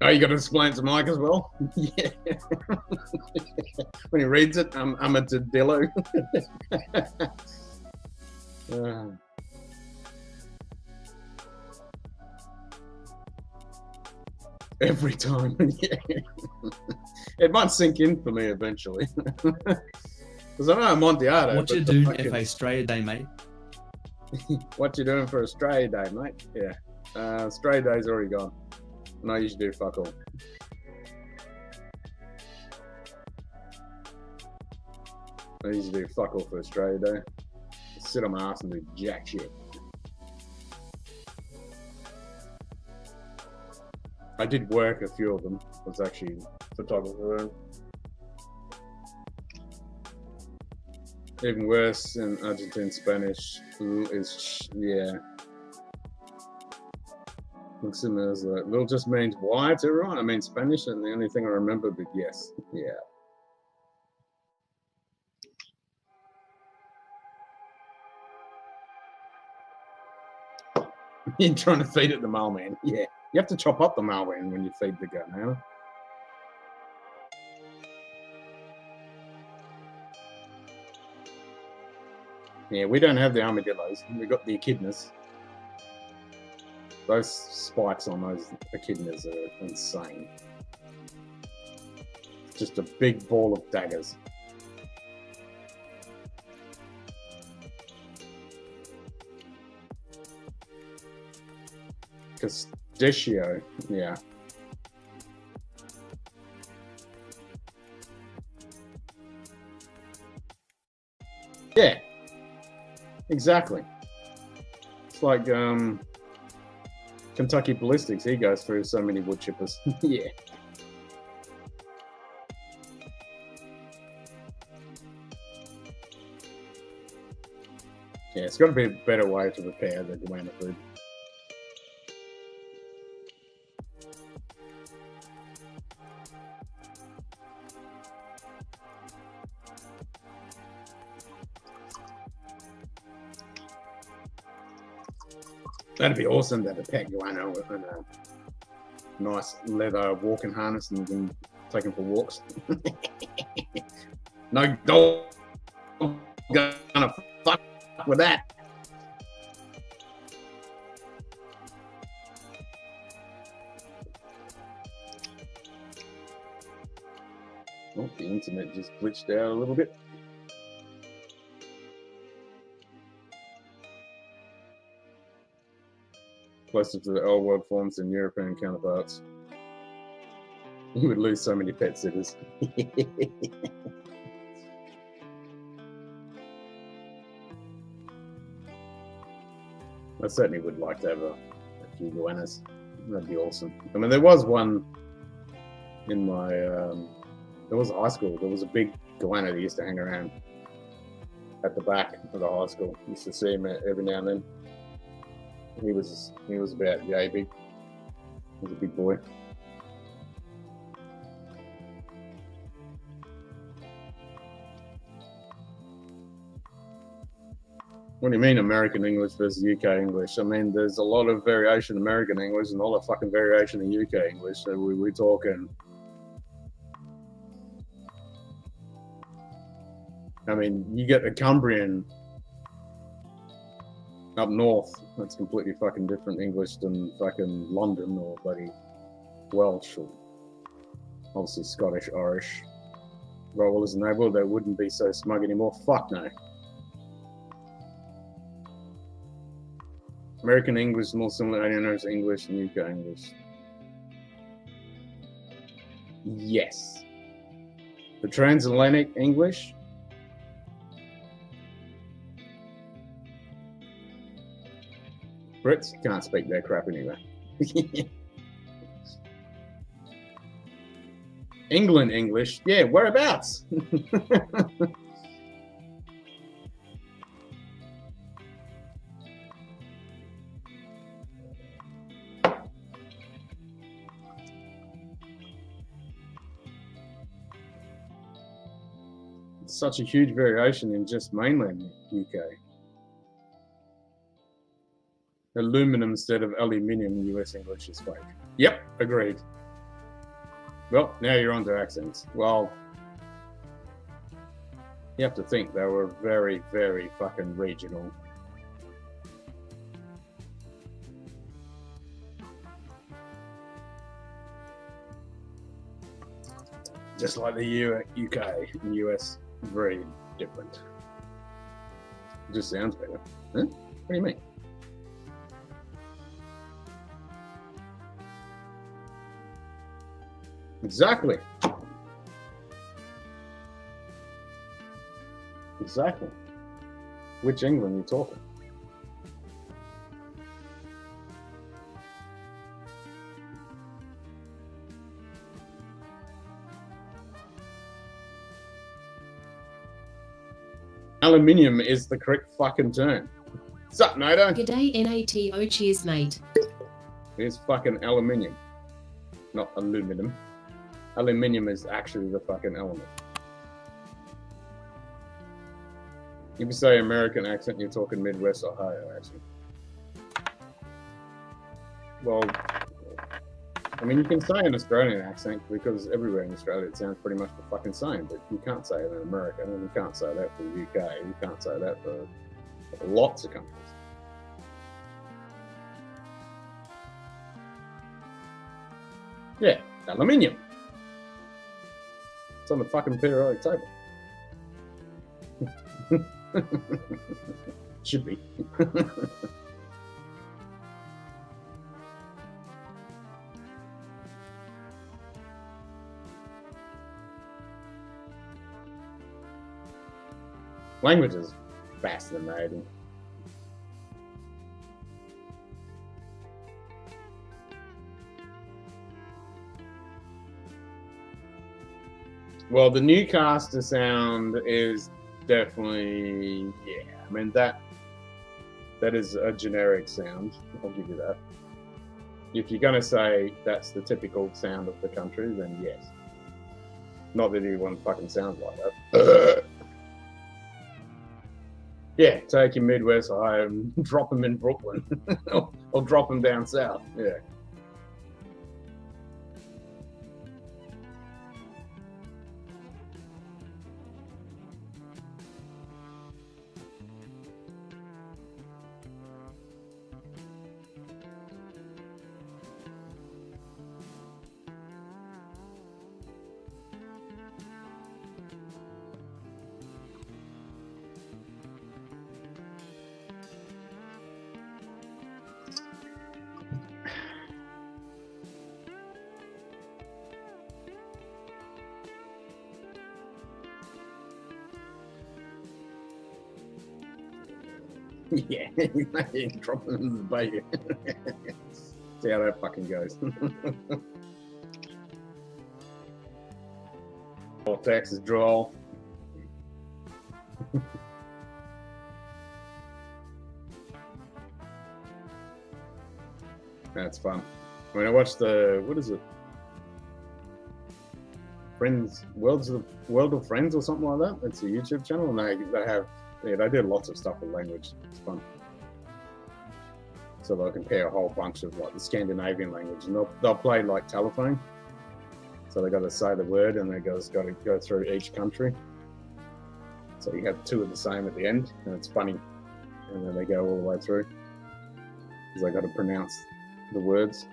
Oh, you got to explain it to Mike as well? Yeah. When he reads it, Amontillado. Every time, yeah. It might sink in for me eventually. Because I know Amontillado. What you do if Australia Day, mate? What you doing for Australia Day, mate? Yeah. Australia Day's already gone. And I usually do fuck all. I usually do fuck all for Australia Day. Sit on my ass and do jack shit. I did work a few of them. I was actually photographer. Even worse in Argentine Spanish is, yeah. Looks at me as like, little just means why to everyone. I mean Spanish, and the only thing I remember, but yes, yeah. You're trying to feed it the mailman, yeah. You have to chop up the mailman when you feed the gun, huh? Yeah, we don't have the armadillos. We've got the echidnas. Those spikes on those echidnas are insane. Just a big ball of daggers. Casticio, yeah. Yeah, exactly. It's like Kentucky Ballistics, he goes through so many wood chippers. Yeah. Yeah, it's got to be a better way to repair the guana food. That'd be awesome to have a pet guano and a nice leather walking harness and you can take them for walks. No dog gonna fuck with that. Oh, the internet just glitched out a little bit. Closer to the old world forms than European counterparts. You would lose so many pet sitters. I certainly would like to have a few iguanas. That'd be awesome. I mean, there was one in my, there was a high school. There was a big iguana that used to hang around at the back of the high school. Used to see him every now and then. He was about yay big. He was a big boy. What do you mean American English versus UK English? I mean, there's a lot of variation in American English and a lot of fucking variation in UK English. So we're talking. I mean, you get a Cumbrian up north, that's completely fucking different English than fucking London or bloody Welsh or obviously Scottish, Irish. Right, well, as a neighbour, they wouldn't be so smug anymore. Fuck no. American English is more similar to English and UK English. Yes. The transatlantic English. Brits can't speak their crap anyway. England English. Yeah, whereabouts? Such a huge variation in just mainland UK. Aluminum instead of aluminium, US English is fake. Yep, agreed. Well, now you're on to accents. Well, you have to think they were very, very fucking regional. Just like the UK and US, very different. It just sounds better. Huh? What do you mean? Exactly. Exactly. Which England are you talking? Aluminium is the correct fucking term. What's up, Nato? G'day NATO, cheers mate. It's fucking aluminium, not aluminum. Aluminium is actually the fucking element. If you say American accent, you're talking Midwest Ohio accent. Well, I mean, you can say an Australian accent because everywhere in Australia it sounds pretty much the fucking same, but you can't say it in America, and you can't say that for the UK, you can't say that for lots of countries. Yeah, aluminium. It's on the fucking periodic table. Should be. Language is fascinating. Well, the Newcaster sound is definitely, yeah. I mean that is a generic sound. I'll give you that. If you're gonna say that's the typical sound of the country, then yes. Not that anyone fucking sounds like that. Yeah, take your Midwest Ohio and drop them in Brooklyn, or drop them down south. Yeah. Yeah, drop them in the bay. See how that fucking goes. Or Texas drawl. That's fun. I mean, I watched what is it? Friends, World of Friends or something like that. It's a YouTube channel, and they do lots of stuff with language. It's fun. So they'll compare a whole bunch of like the Scandinavian language, and they'll play like telephone. So they got to say the word, and they got to go through each country. So you have two of the same at the end, and it's funny. And then they go all the way through because they got to pronounce the words.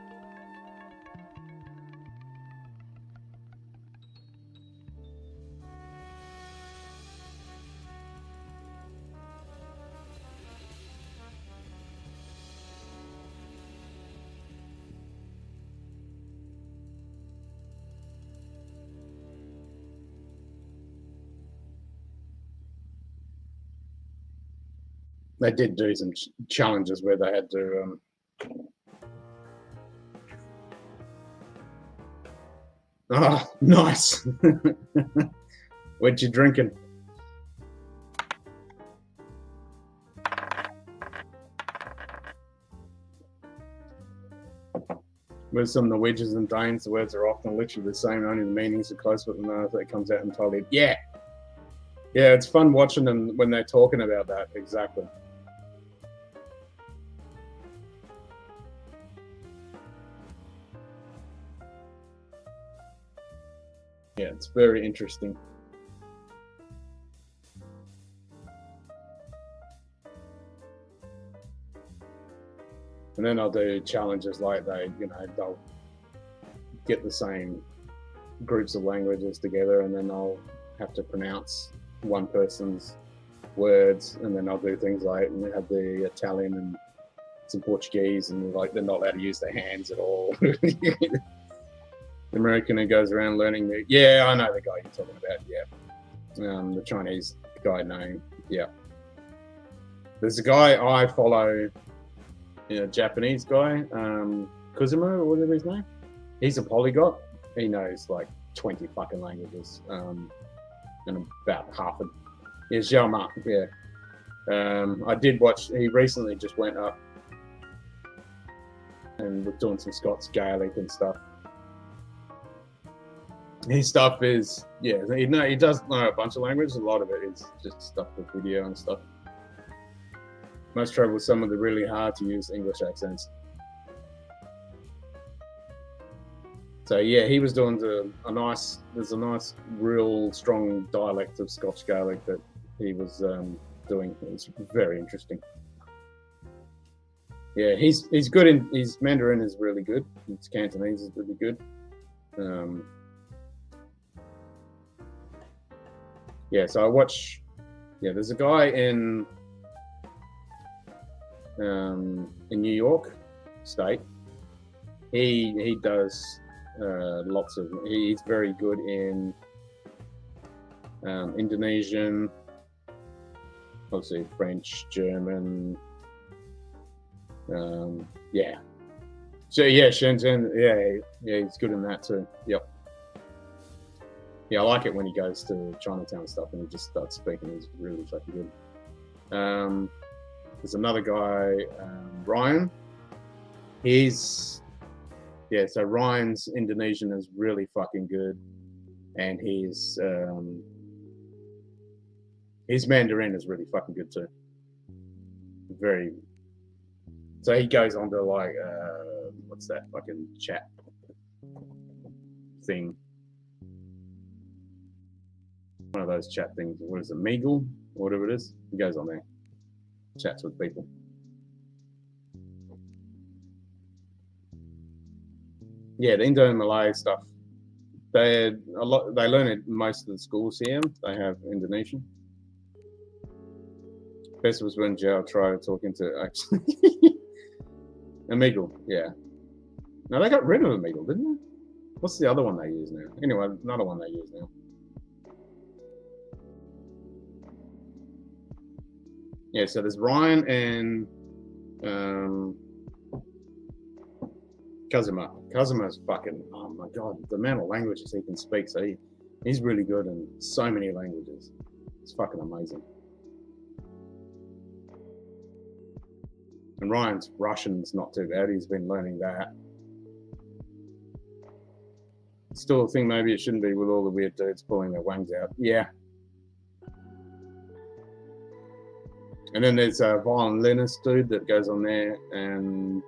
They did do some challenges where they had to. Oh, nice. What you drinking? With some Norwegians and Danes, the words are often literally the same, only the meanings are close, but it comes out entirely. Yeah. Yeah, it's fun watching them when they're talking about that. Exactly. Yeah, it's very interesting. And then I'll do challenges like they'll get the same groups of languages together, and then I'll have to pronounce one person's words, and then I'll do things like have the Italian and some Portuguese, and like they're not allowed to use their hands at all. The American who goes around learning yeah, I know the guy you're talking about. Yeah, the Chinese guy name. Yeah, there's a guy I follow. Japanese guy, Kuzuma, or whatever his name. He's a polyglot. He knows like 20 fucking languages, and about half of. Yeah, Xiaoma. Yeah. I did watch. He recently just went up and was doing some Scots Gaelic and stuff. His stuff is he does know a bunch of languages. A lot of it is just stuff with video and stuff. Most trouble with some of the really hard to use English accents. So yeah, he was doing there's a nice, real strong dialect of Scotch Gaelic that he was doing. It's very interesting. Yeah, he's good his Mandarin is really good. His Cantonese is really good. Yeah, so I watch. Yeah, there's a guy in New York State. He does lots of. He's very good in Indonesian, obviously French, German. Yeah. So yeah, Shenzhen. Yeah, he's good in that too. Yep. Yeah, I like it when he goes to Chinatown and stuff and he just starts speaking. He's really fucking good. There's another guy, Ryan. So Ryan's Indonesian is really fucking good, and his Mandarin is really fucking good too. So he goes on to like, what's that fucking chat thing? One of those chat things. What is it, Meagle or whatever it is? He goes on there, chats with people. Yeah, the Indo and Malay stuff. They learn it in most of the schools here. They have Indonesian. Best was when Joe tried talking to actually Amigal. Yeah. No, they got rid of Amigal, didn't they? What's the other one they use now? Anyway, another one they use now. Yeah, so there's Ryan and Kazuma. Kazuma's fucking, oh my god, the amount of languages he can speak. So he's really good in so many languages. It's fucking amazing. And Ryan's Russian's not too bad. He's been learning that. Still a thing maybe it shouldn't be with all the weird dudes pulling their wangs out. Yeah. And then there's a violinist dude that goes on there, and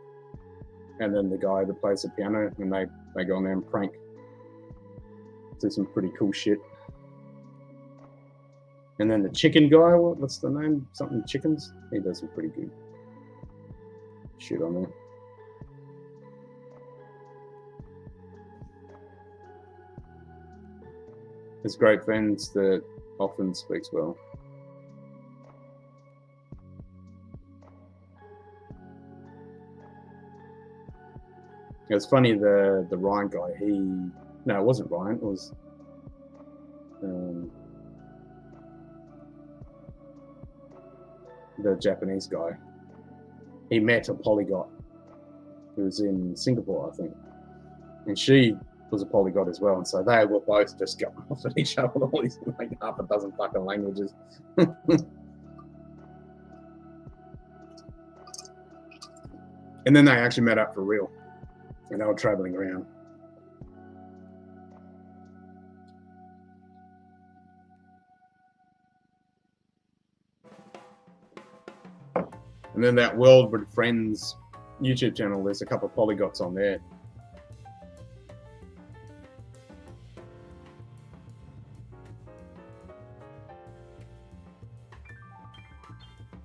then the guy that plays the piano, and they go on there and prank. Do some pretty cool shit. And then the chicken guy, what's the name? Something chickens? He does some pretty good shit on there. There's great friends that often speaks well. It's funny, the Ryan guy, no, it wasn't Ryan, it was the Japanese guy, he met a polyglot who was in Singapore, I think. And she was a polyglot as well. And so they were both just going off at each other with all these like half a dozen fucking languages. And then they actually met up for real. And they were traveling around. And then that World with Friends YouTube channel, there's a couple of polyglots on there.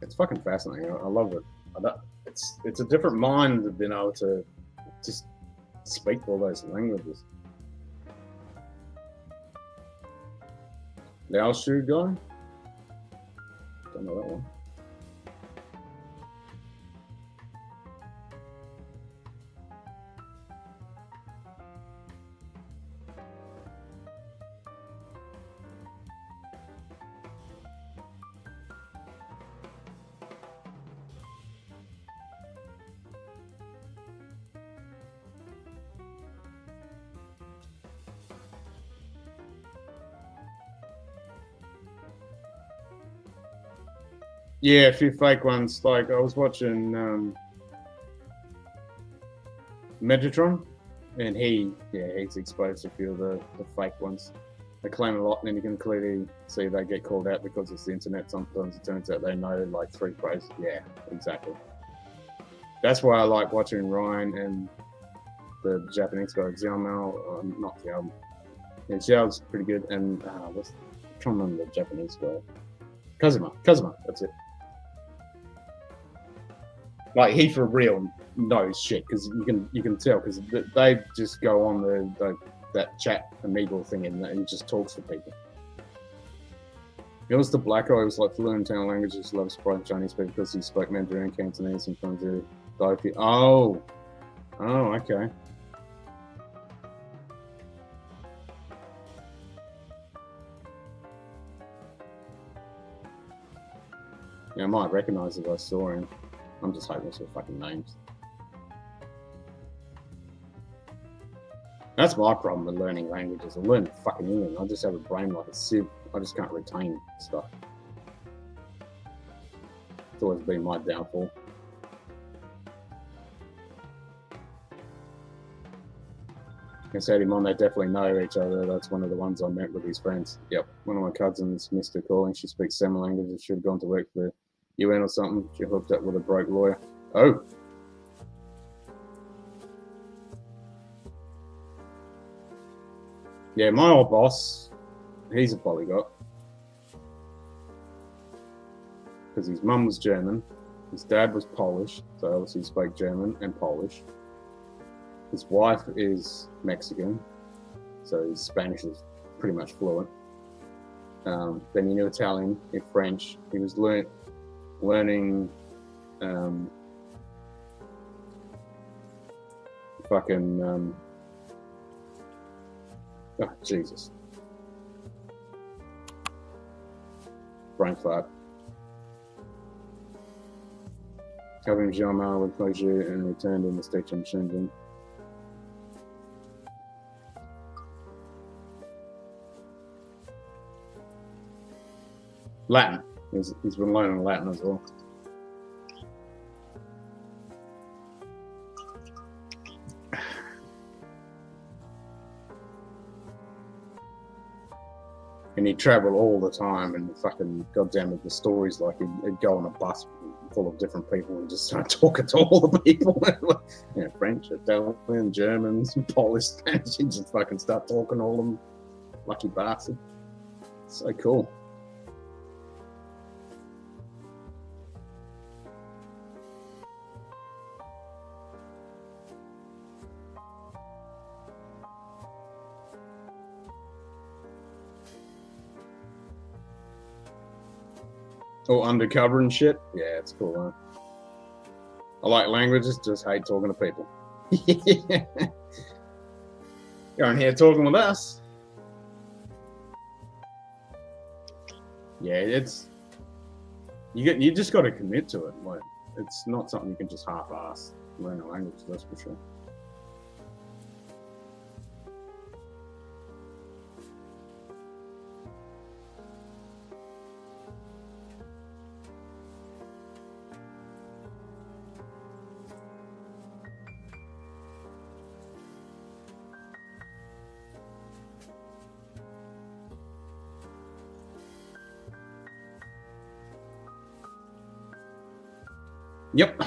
It's fucking fascinating. I love it. It's a different mind of being able to just speak all those languages. Lao Shu guy? Don't know that one. Yeah, a few fake ones. Like I was watching Metatron, and he's exposed a few of the fake ones. They claim a lot, and then you can clearly see they get called out because it's the internet. Sometimes it turns out they know like 3 phrases. Yeah, exactly. That's why I like watching Ryan and the Japanese guy, Xiaomao. Not Xiao. Yeah, Xiao's pretty good, and I'm trying to remember the Japanese guy. Kazuma, that's it. Like he for real knows shit because you can tell because they just go on that chat amiibo thing and just talks to people. It was the black guy who was like fluent in 10 languages, loves surprising Chinese people because he spoke Mandarin, Cantonese, and French. Oh, okay. Yeah, I might recognize if I saw him. I'm just hopeless with fucking names. That's my problem with learning languages. I learn fucking English. I just have a brain like a sieve. I just can't retain stuff. It's always been my downfall. I said him on, they definitely know each other. That's one of the ones I met with his friends. Yep, one of my cousins missed her calling. She speaks 7 languages. Should have gone to work for UN or something. She hooked up with a broke lawyer. Oh. Yeah, my old boss, he's a polyglot. Because his mum was German. His dad was Polish, so obviously he spoke German and Polish. His wife is Mexican, so his Spanish is pretty much fluent. Then he knew Italian and French. He was learning oh, Jesus. Brain fart. Covering Xiaomao with pleasure and returned in the station Shenzhen. Latin. He's been learning Latin as well. And he'd travel all the time, and fucking goddamn it, the stories like he'd go on a bus full of different people and just start talking to all the people. You know, French, Italian, Germans, Polish, Spanish. He'd just fucking start talking to all of them. Lucky bastard. So cool. Oh, undercover and shit? Yeah, it's cool, huh? I like languages, just hate talking to people. You're in here talking with us. Yeah, You just got to commit to it. Like, it's not something you can just half-ass learn a language. That's for sure. Yep.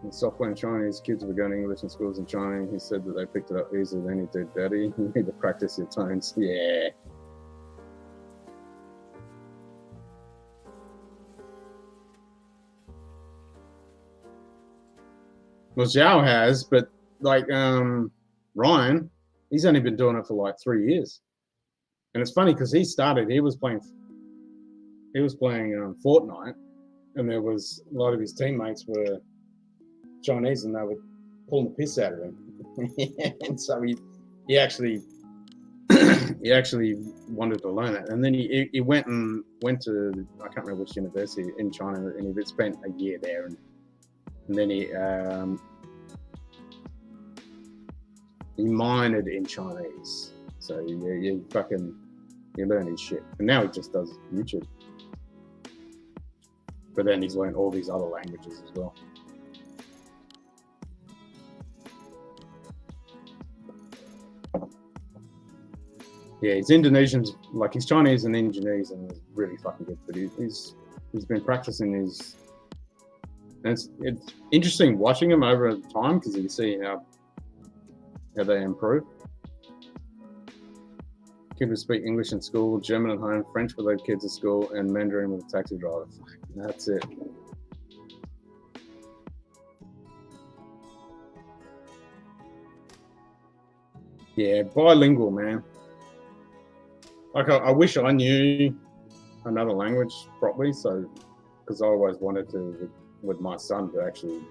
In software in Chinese, kids were going to English in schools in China. He said that they picked it up easier than he did, Daddy. You need to practice your tones. Yeah. Well, Zhao has, but like Ryan, he's only been doing it for like 3 years. And it's funny because he was playing Fortnite, and there was a lot of his teammates were Chinese, and they were pulling the piss out of him. And so he actually wanted to learn it, and then he went to, I can't remember which university in China, and he spent a year there, and then he minored in Chinese. So you learn his shit, and now he just does YouTube. But then he's learned all these other languages as well. Yeah, he's Indonesian's, like he's Chinese and Indonesian, and he's really fucking good. But he's been practicing his, and it's interesting watching him over time because you can see how they improve. Kids would speak English in school, German at home, French with their kids at school, and Mandarin with a taxi driver. That's it. Yeah, bilingual, man. Like, I wish I knew another language properly, so, because I always wanted to, with my son, to actually,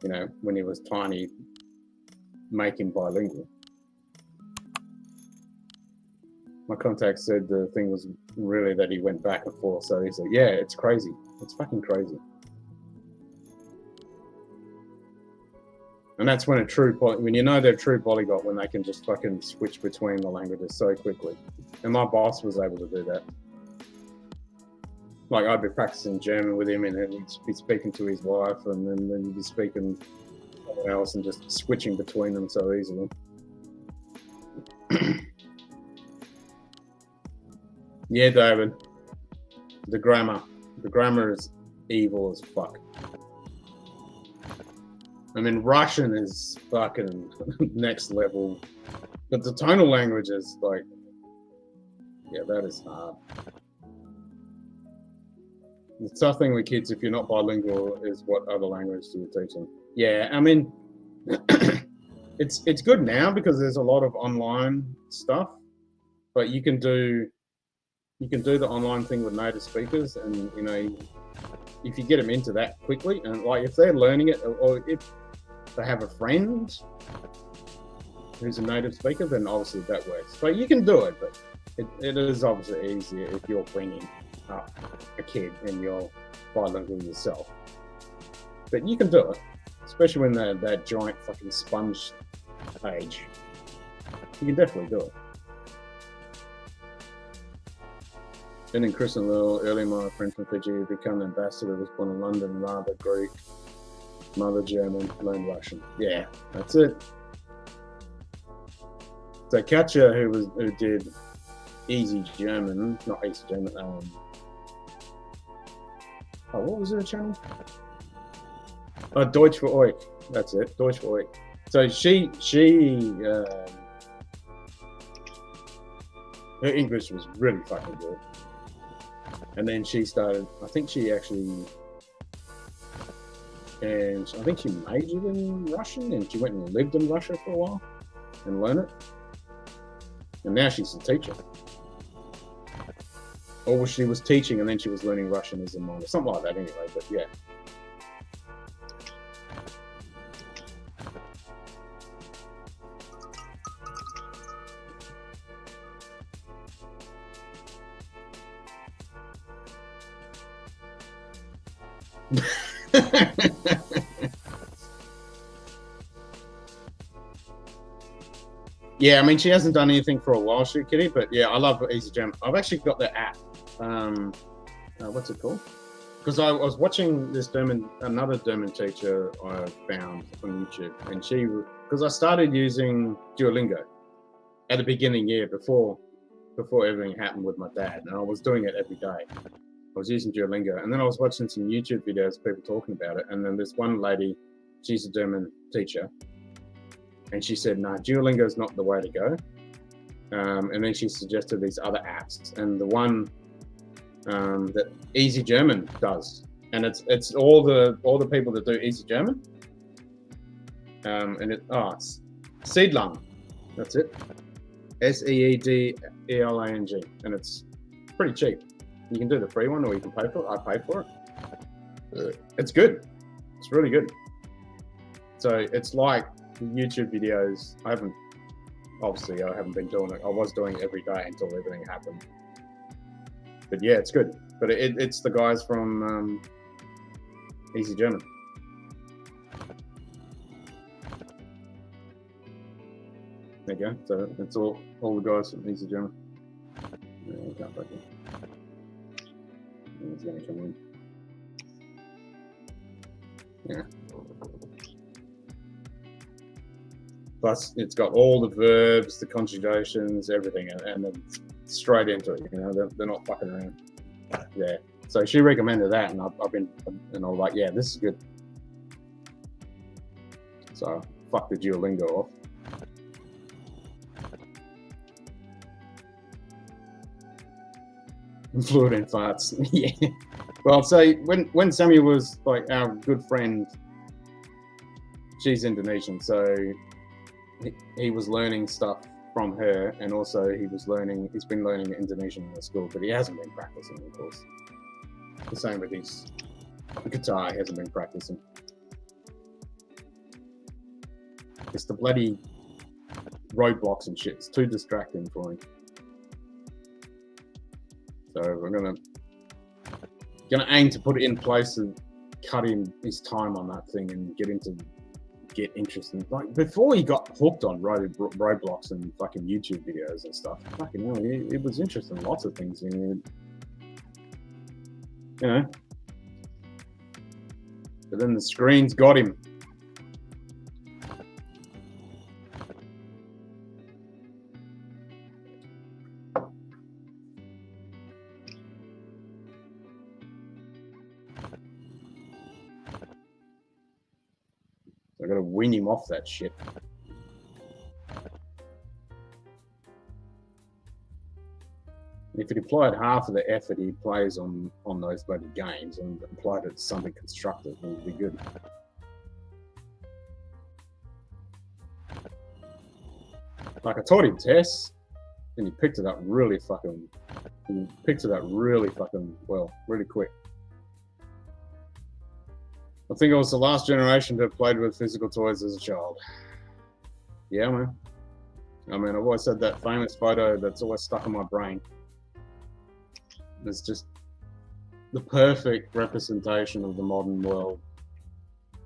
you know, when he was tiny, make him bilingual. My contact said the thing was really that he went back and forth. So he said, yeah, it's crazy. It's fucking crazy. And that's when when you know they're a true polyglot, when they can just fucking switch between the languages so quickly. And my boss was able to do that. Like, I'd be practicing German with him, and then he'd be speaking to his wife, and then he'd be speaking someone else, and just switching between them so easily. Yeah, David. The grammar is evil as fuck. I mean, Russian is fucking next level, but the tonal language is like, yeah, that is hard. The tough thing with kids, if you're not bilingual, is what other language do you teach them? Yeah, I mean, it's good now because there's a lot of online stuff, but you can do the online thing with native speakers, and you know, if you get them into that quickly, and like if they're learning it, or if they have a friend who's a native speaker, then obviously that works. But you can do it, but it is obviously easier if you're bringing up a kid and you're bilingual yourself. But you can do it, especially when they're that giant fucking sponge age. You can definitely do it. Then in Chris and Lil, early my friend from Fiji became an ambassador, was born in London, rather Greek, mother German, learned Russian. Yeah, that's it. So Katja, who did easy German, not easy German, what was her channel? Oh, Deutsch für euch. That's it, Deutsch für euch. So she her English was really fucking good. And then she started, I think she majored in Russian, and she went and lived in Russia for a while and learned it. And now she's a teacher. Or she was teaching and then she was learning Russian as a minor, something like that anyway, but yeah. Yeah, I mean, she hasn't done anything for a while, Shoot Kitty, but yeah, I love Easy German. I've actually got the app. What's it called? Because I was watching this another German teacher I found on YouTube, and because I started using Duolingo at the beginning, before everything happened with my dad, and I was doing it every day. I was using Duolingo, and then I was watching some YouTube videos of people talking about it, and then this one lady, she's a German teacher, and she said, no, Duolingo is not the way to go. And then she suggested these other apps, and the one that Easy German does, and it's all the people that do Easy German, and it's Seedlang, that's it, Seedlang, and it's pretty cheap. You can do the free one, or you can pay for it. I paid for it. It's good. It's really good. So it's like YouTube videos. I haven't been doing it. I was doing it every day until everything happened. But yeah, it's good. But it's the guys from Easy German. There you go. So it's all the guys from Easy German. Yeah, I can't break it. He's going to come in. Yeah. Plus, it's got all the verbs, the conjugations, everything, and then straight into it. You know, they're not fucking around. Yeah. So she recommended that, and I've been, and I was like, yeah, this is good. So fuck the Duolingo off. Fluid in farts. Yeah. Well, so when Samuel was like our good friend, she's Indonesian, so he was learning stuff from her, and also he's been learning Indonesian in the school, but he hasn't been practicing, of course. The same with his guitar, he hasn't been practicing. It's the bloody roadblocks and shit. It's too distracting for him. So we're gonna aim to put it in place and cut in his time on that thing and get him to get interested. Like before he got hooked on roadblocks and fucking YouTube videos and stuff. Fucking hell, he was interested in lots of things. You know. But then the screens got him. I gotta wean him off that shit. If he applied half of the effort he plays on those bloody games and applied it to something constructive, it would be good. Like I taught him Tess, and he picked it up really fucking well, really quick. I think I was the last generation to have played with physical toys as a child. Yeah, man. I mean, I've always had that famous photo that's always stuck in my brain. It's just the perfect representation of the modern world.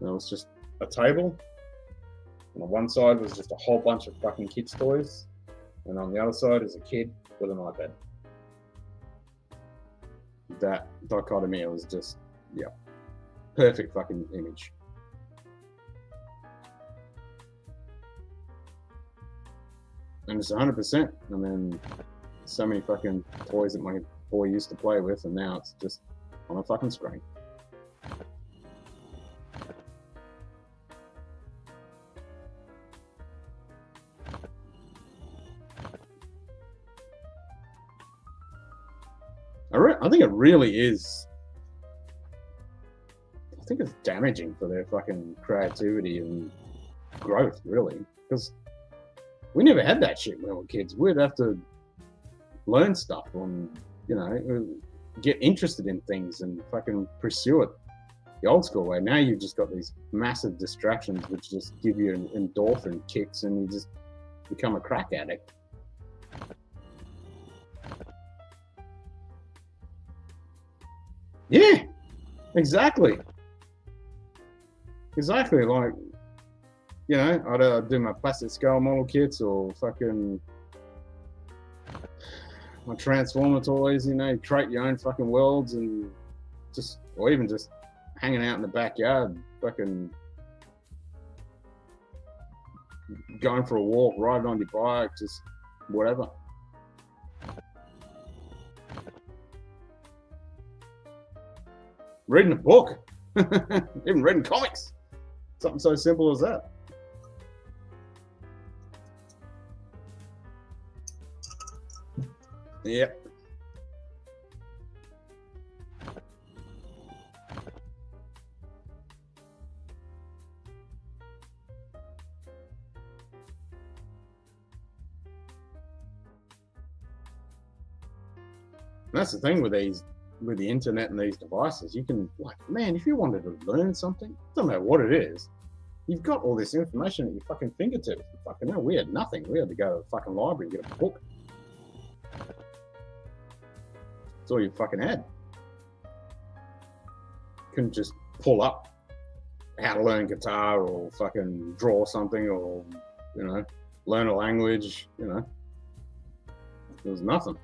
It was just a table, and on one side was just a whole bunch of fucking kids' toys, and on the other side is a kid with an iPad. That dichotomy was just, yeah. Perfect fucking image. And it's 100%. I mean, so many fucking toys that my boy used to play with, and now it's just on a fucking screen. I think it really is. I think it's damaging for their fucking creativity and growth, really, because we never had that shit when we were kids. We'd have to learn stuff and, you know, get interested in things and fucking pursue it the old school way. Now you've just got these massive distractions which just give you endorphin kicks, and you just become a crack addict. Yeah, exactly. Exactly, like, you know, I'd do my plastic skull model kits or fucking my Transformer toys, you know, create your own fucking worlds and just, or even just hanging out in the backyard, fucking going for a walk, riding on your bike, just whatever. Reading a book, even reading comics. Something so simple as that. Yep. That's the thing with these, with the internet and these devices. You can, like, man, if you wanted to learn something, doesn't matter what it is, you've got all this information at your fucking fingertips. Fucking hell, we had nothing. We had to go to the fucking library and get a book. That's all you fucking had. Couldn't just pull up how to learn guitar or fucking draw something or, you know, learn a language, you know. There was nothing.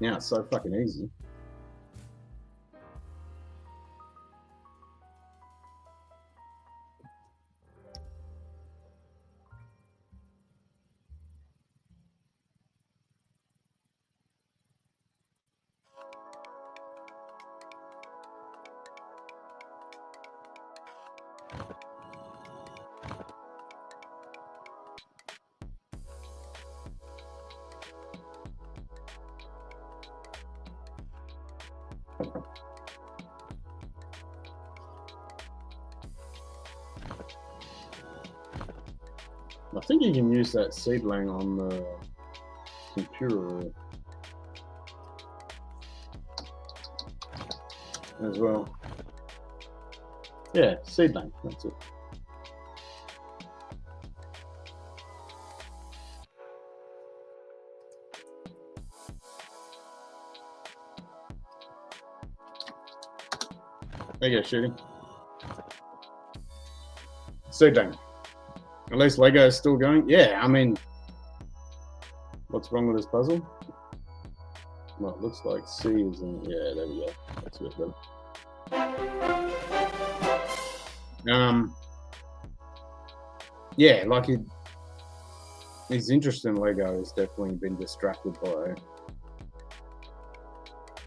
Now it's so fucking easy. I think you can use that seedling on the computer as well. Yeah, seedling, that's it. There you go, shooting. Seedling. At least Lego is still going. Yeah, I mean, what's wrong with this puzzle? Well, it looks like C is in. Yeah, there we go. That's a bit better. Yeah, like his interest in Lego has definitely been distracted by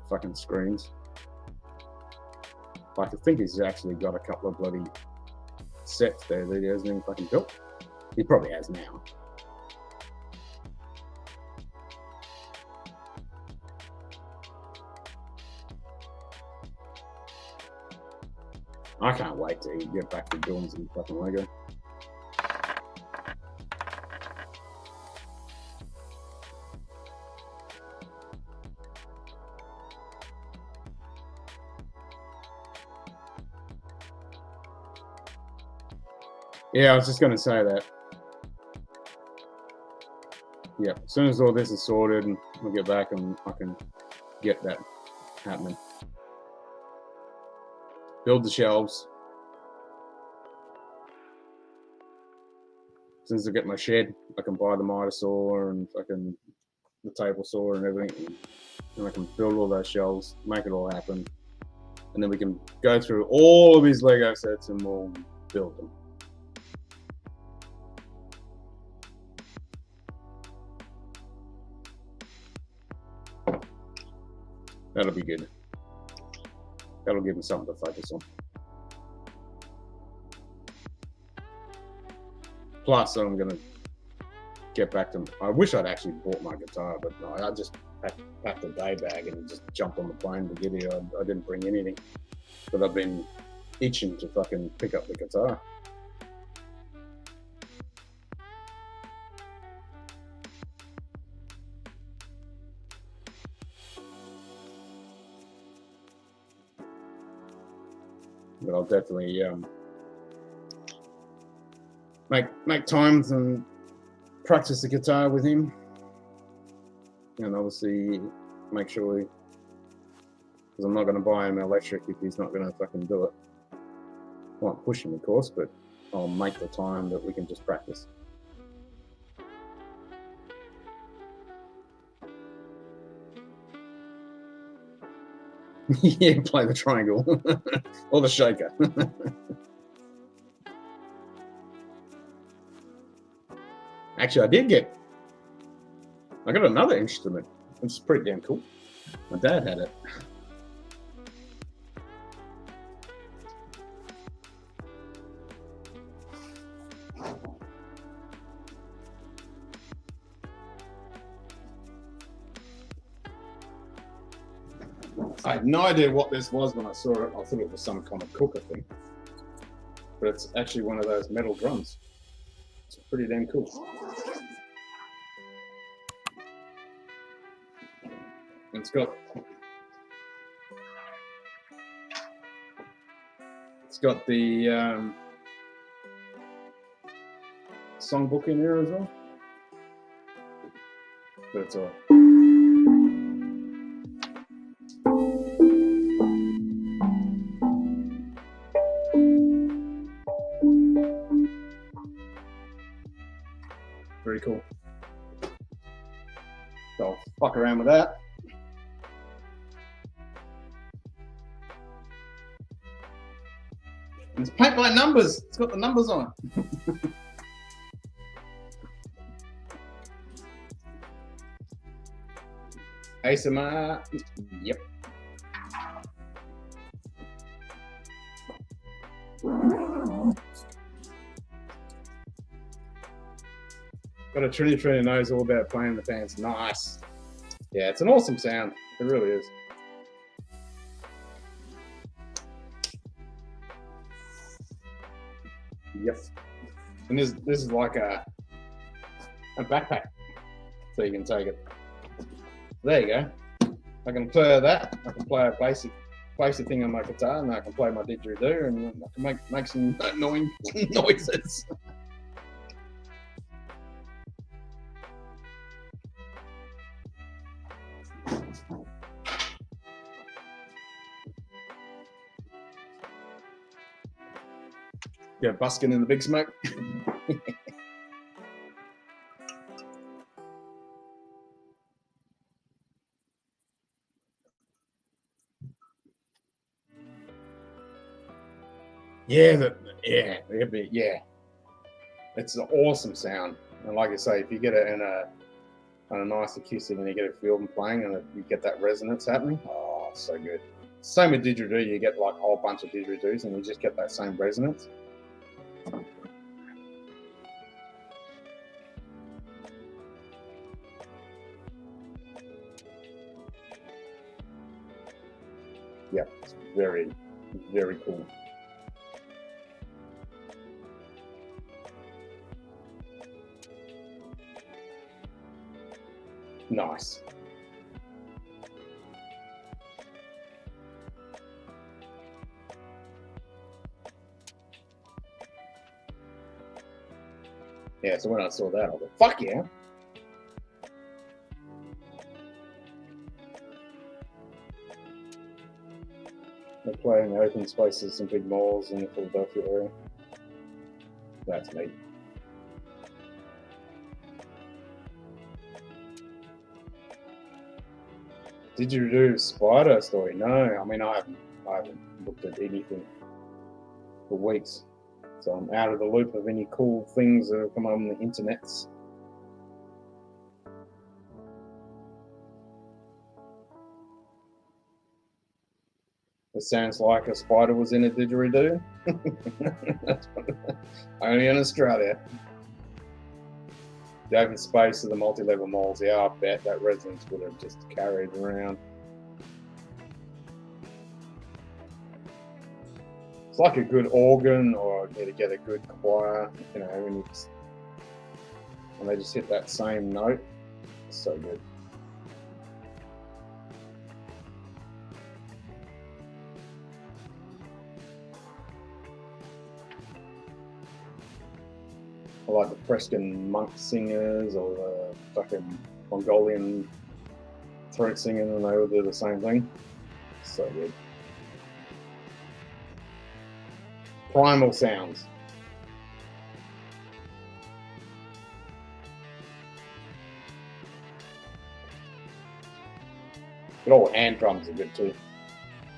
fucking screens. Like, I think he's actually got a couple of bloody sets there that he hasn't even fucking built. He probably has now. I can't wait to get back to doing some fucking Lego. Yeah, I was just going to say that. Yeah, as soon as all this is sorted and we'll get back and I can get that happening. Build the shelves. As soon as I get my shed, I can buy the miter saw and fucking the table saw and everything. And I can build all those shelves, make it all happen. And then we can go through all of his Lego sets and we'll build them. That'll be good. That'll give me something to focus on. Plus, I'm gonna get back to. I wish I'd actually bought my guitar, but no, I just packed a day bag and just jumped on the plane to get here. I didn't bring anything, but I've been itching to fucking pick up the guitar. But I'll definitely make times and practice the guitar with him, and obviously make sure because I'm not going to buy him electric if he's not going to fucking do it. Won't push him, of course, but I'll make the time that we can just practice. Yeah, play the triangle or the shaker. Actually, I got another instrument, which is pretty damn cool. My dad had it. I had no idea what this was when I saw it. I thought it was some kind of cooker thing. But it's actually one of those metal drums. It's pretty damn cool. And it's got the songbook in there as well. But it's all. Very cool. So I'll fuck around with that. And it's paint by numbers. It's got the numbers on it. ASMR. Yep. Got a Trini who knows all about playing the fans. Nice. Yeah, it's an awesome sound. It really is. Yep. And this is like a backpack, so you can take it. There you go. I can play that. I can play a basic thing on my guitar, and I can play my didgeridoo, and I can make some annoying noises. Go busking in the big smoke. Yeah, it's an awesome sound. And like I say, if you get it on a nice acoustic and you get it filled and playing, and you get that resonance happening, oh, it's so good. Same with didgeridoo, you get like a whole bunch of didgeridoos and you just get that same resonance. Yeah, it's very, very cool. Nice. Yeah, so when I saw that, I was like, fuck yeah. They play in the open spaces and big malls in the Philadelphia area. That's neat. Did you do a spider story? No, I mean I haven't looked at anything for weeks, so I'm out of the loop of any cool things that have come on the internets. It sounds like a spider was in a didgeridoo. Only in Australia. The open space of the multi-level malls, yeah, I bet that resonance would have just carried around. It's like a good organ, or you get a good choir, you know, and they just hit that same note. It's so good. I like the Frescan monk singers or the fucking Mongolian throat singing, and they all do the same thing. So good. primal sounds. But all hand drums are good too.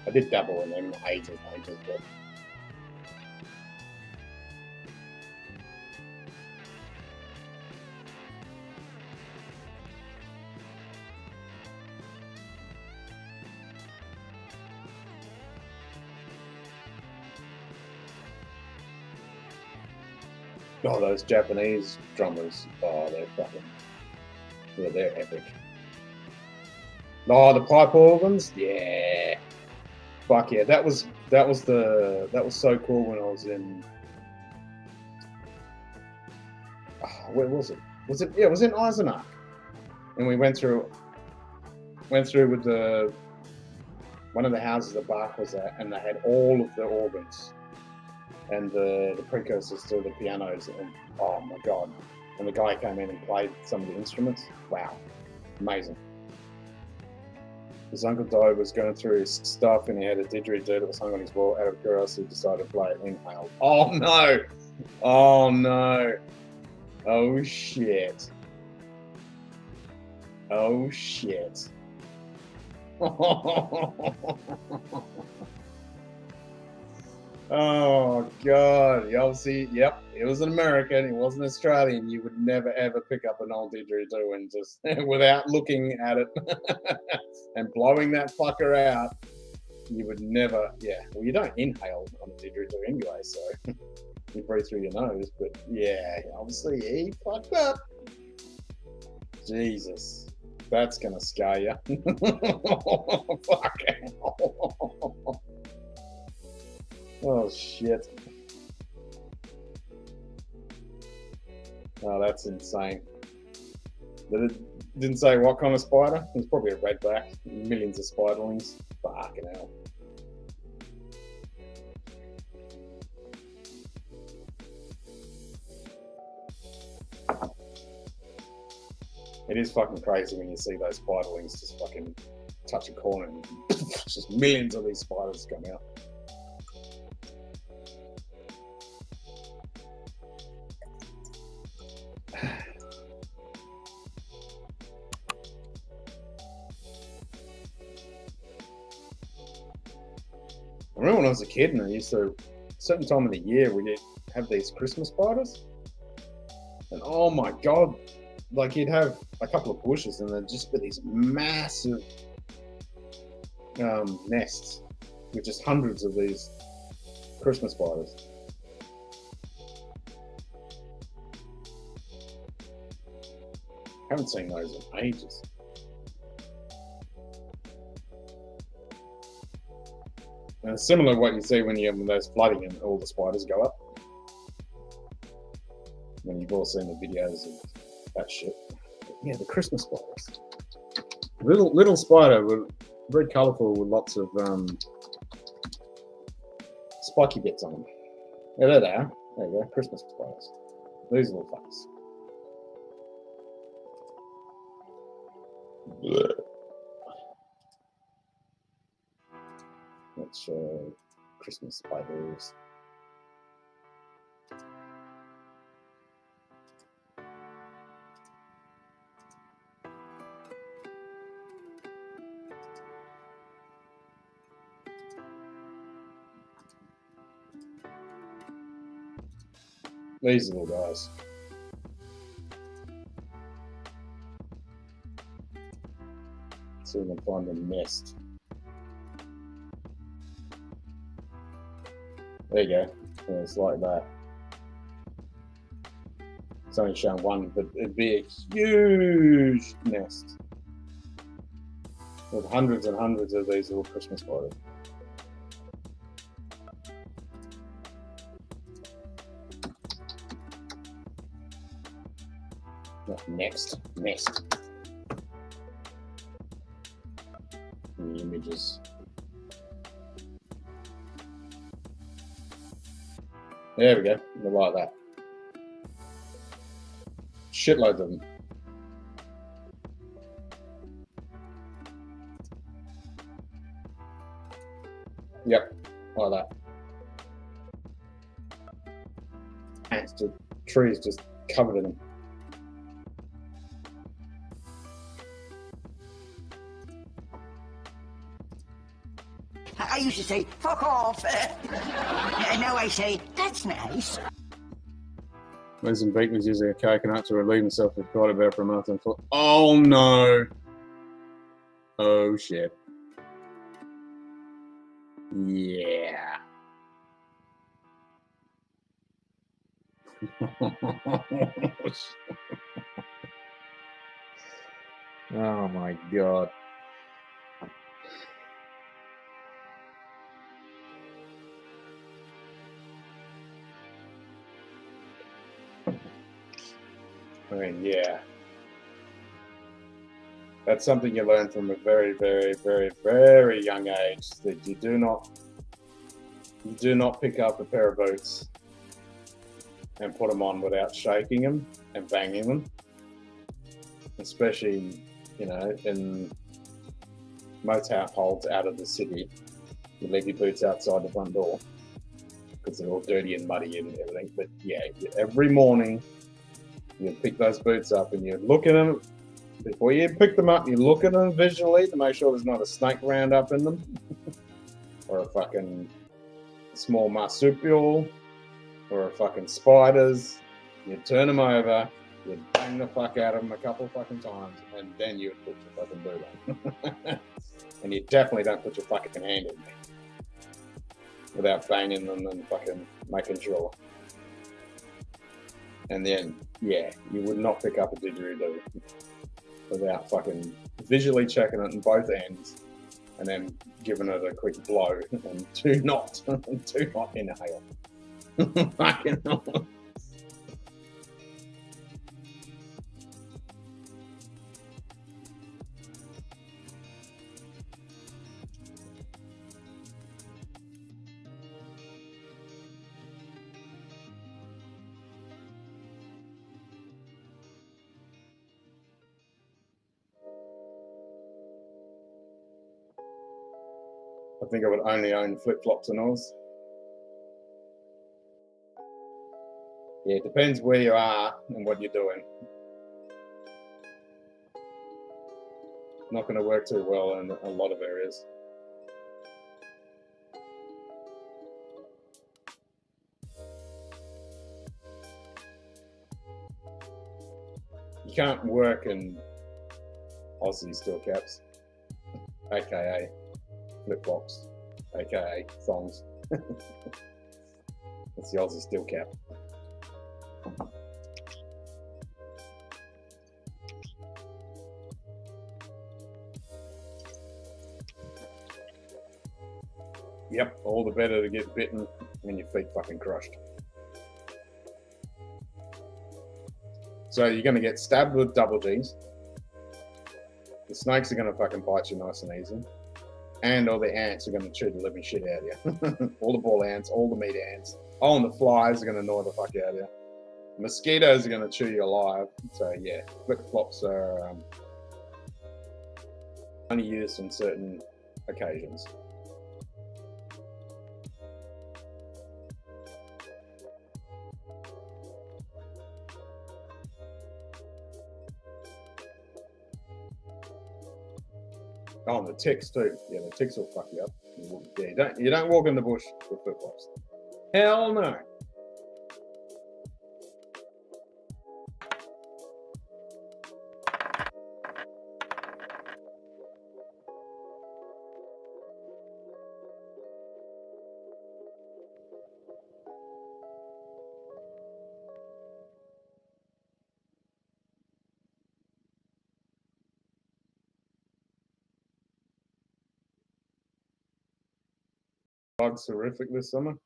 I did dabble in them ages ago. Oh, those Japanese drummers. Oh, they're fucking. Yeah, they're epic. Oh, the pipe organs. Yeah. Fuck yeah. That was so cool when I was in. Oh, where was it? Yeah, it was in Eisenach, and we went through with the one of the houses that Bach was at, and they had all of the organs and the precursors to the pianos, and oh my god! And the guy came in and played some of the instruments. Wow, amazing. His uncle Doe was going through his stuff, and he had a didgeridoo that was hung on his wall. Out of curiosity, decided to play it. Inhaled. Oh no! Oh no! Oh shit! Oh shit! Oh god! Y'all see? Yep, it was an American. It wasn't Australian. You would never ever pick up an old didgeridoo and just without looking at it and blowing that fucker out. You would never. Yeah. Well, you don't inhale on a didgeridoo anyway, so you breathe through your nose. But yeah, obviously he fucked up. Jesus. That's gonna scare you. Fuck. Oh shit. Oh, that's insane. But it didn't say what kind of spider. It was probably a redback. Millions of spiderlings. Fucking hell. It is fucking crazy when you see those spiderlings just fucking touch a corner and just millions of these spiders come out. I remember when I was a kid and I used to, a certain time of the year, we'd have these Christmas spiders. And oh my God, like you'd have a couple of bushes and there'd just be these massive nests with just hundreds of these Christmas spiders. Haven't seen those in ages. And it's similar to what you see when you have those flooding and all the spiders go up. When you've all seen the videos of that shit. But yeah, the Christmas spiders. Little spider, with very colourful with lots of spiky bits on them. Yeah, there they are. There you go, Christmas spiders. These little fuckers. Yeah. Let's show Christmas spiders. These little guys. See if we can find the nest. There you go. Yeah, it's like that. It's only shown one, but it'd be a huge nest with hundreds and hundreds of these little Christmas spiders. Next nest. And the images. There we go. They're like that. Shitloads of them. Yep, like that. ants, just trees just covered in them. I used to say, fuck off. And now I say, that's nice. Mozambique was using a coconut to relieve himself of quite about for a month and thought, oh no. Oh shit. Yeah. Oh my god. I mean, yeah. That's something you learn from a very, very, very, very young age, that you do not pick up a pair of boots and put them on without shaking them and banging them. Especially, you know, in most households out of the city, you leave your boots outside the front door because they're all dirty and muddy and everything. But yeah, every morning you pick those boots up and you look at them. Before you pick them up, you look at them visually to make sure there's not a snake round up in them or a fucking small marsupial or a fucking spiders. You turn them over, you bang the fuck out of them a couple fucking times, and then you put your fucking boot on. And you definitely don't put your fucking hand in there without banging them and fucking making sure. And then, yeah, you would not pick up a didgeridoo without fucking visually checking it in both ends and then giving it a quick blow and do not inhale. Fucking I think I would only own flip-flops and alls. Yeah, it depends where you are and what you're doing. Not going to work too well in a lot of areas. You can't work in Aussie steel caps, aka flip-flops, aka thongs. That's the Aussie steel cap. Yep, all the better to get bitten and your feet fucking crushed. So you're going to get stabbed with double Gs. The snakes are going to fucking bite you nice and easy. And all the ants are going to chew the living shit out of you. All the ball ants, all the meat ants. Oh, and the flies are going to annoy the fuck out of you. Mosquitoes are going to chew you alive. So yeah, flip-flops are only used in certain occasions. Oh, and the ticks too. Yeah, the ticks will fuck you up. Yeah, you don't walk in the bush with flip-flops. Hell no. Bugs horrific this summer.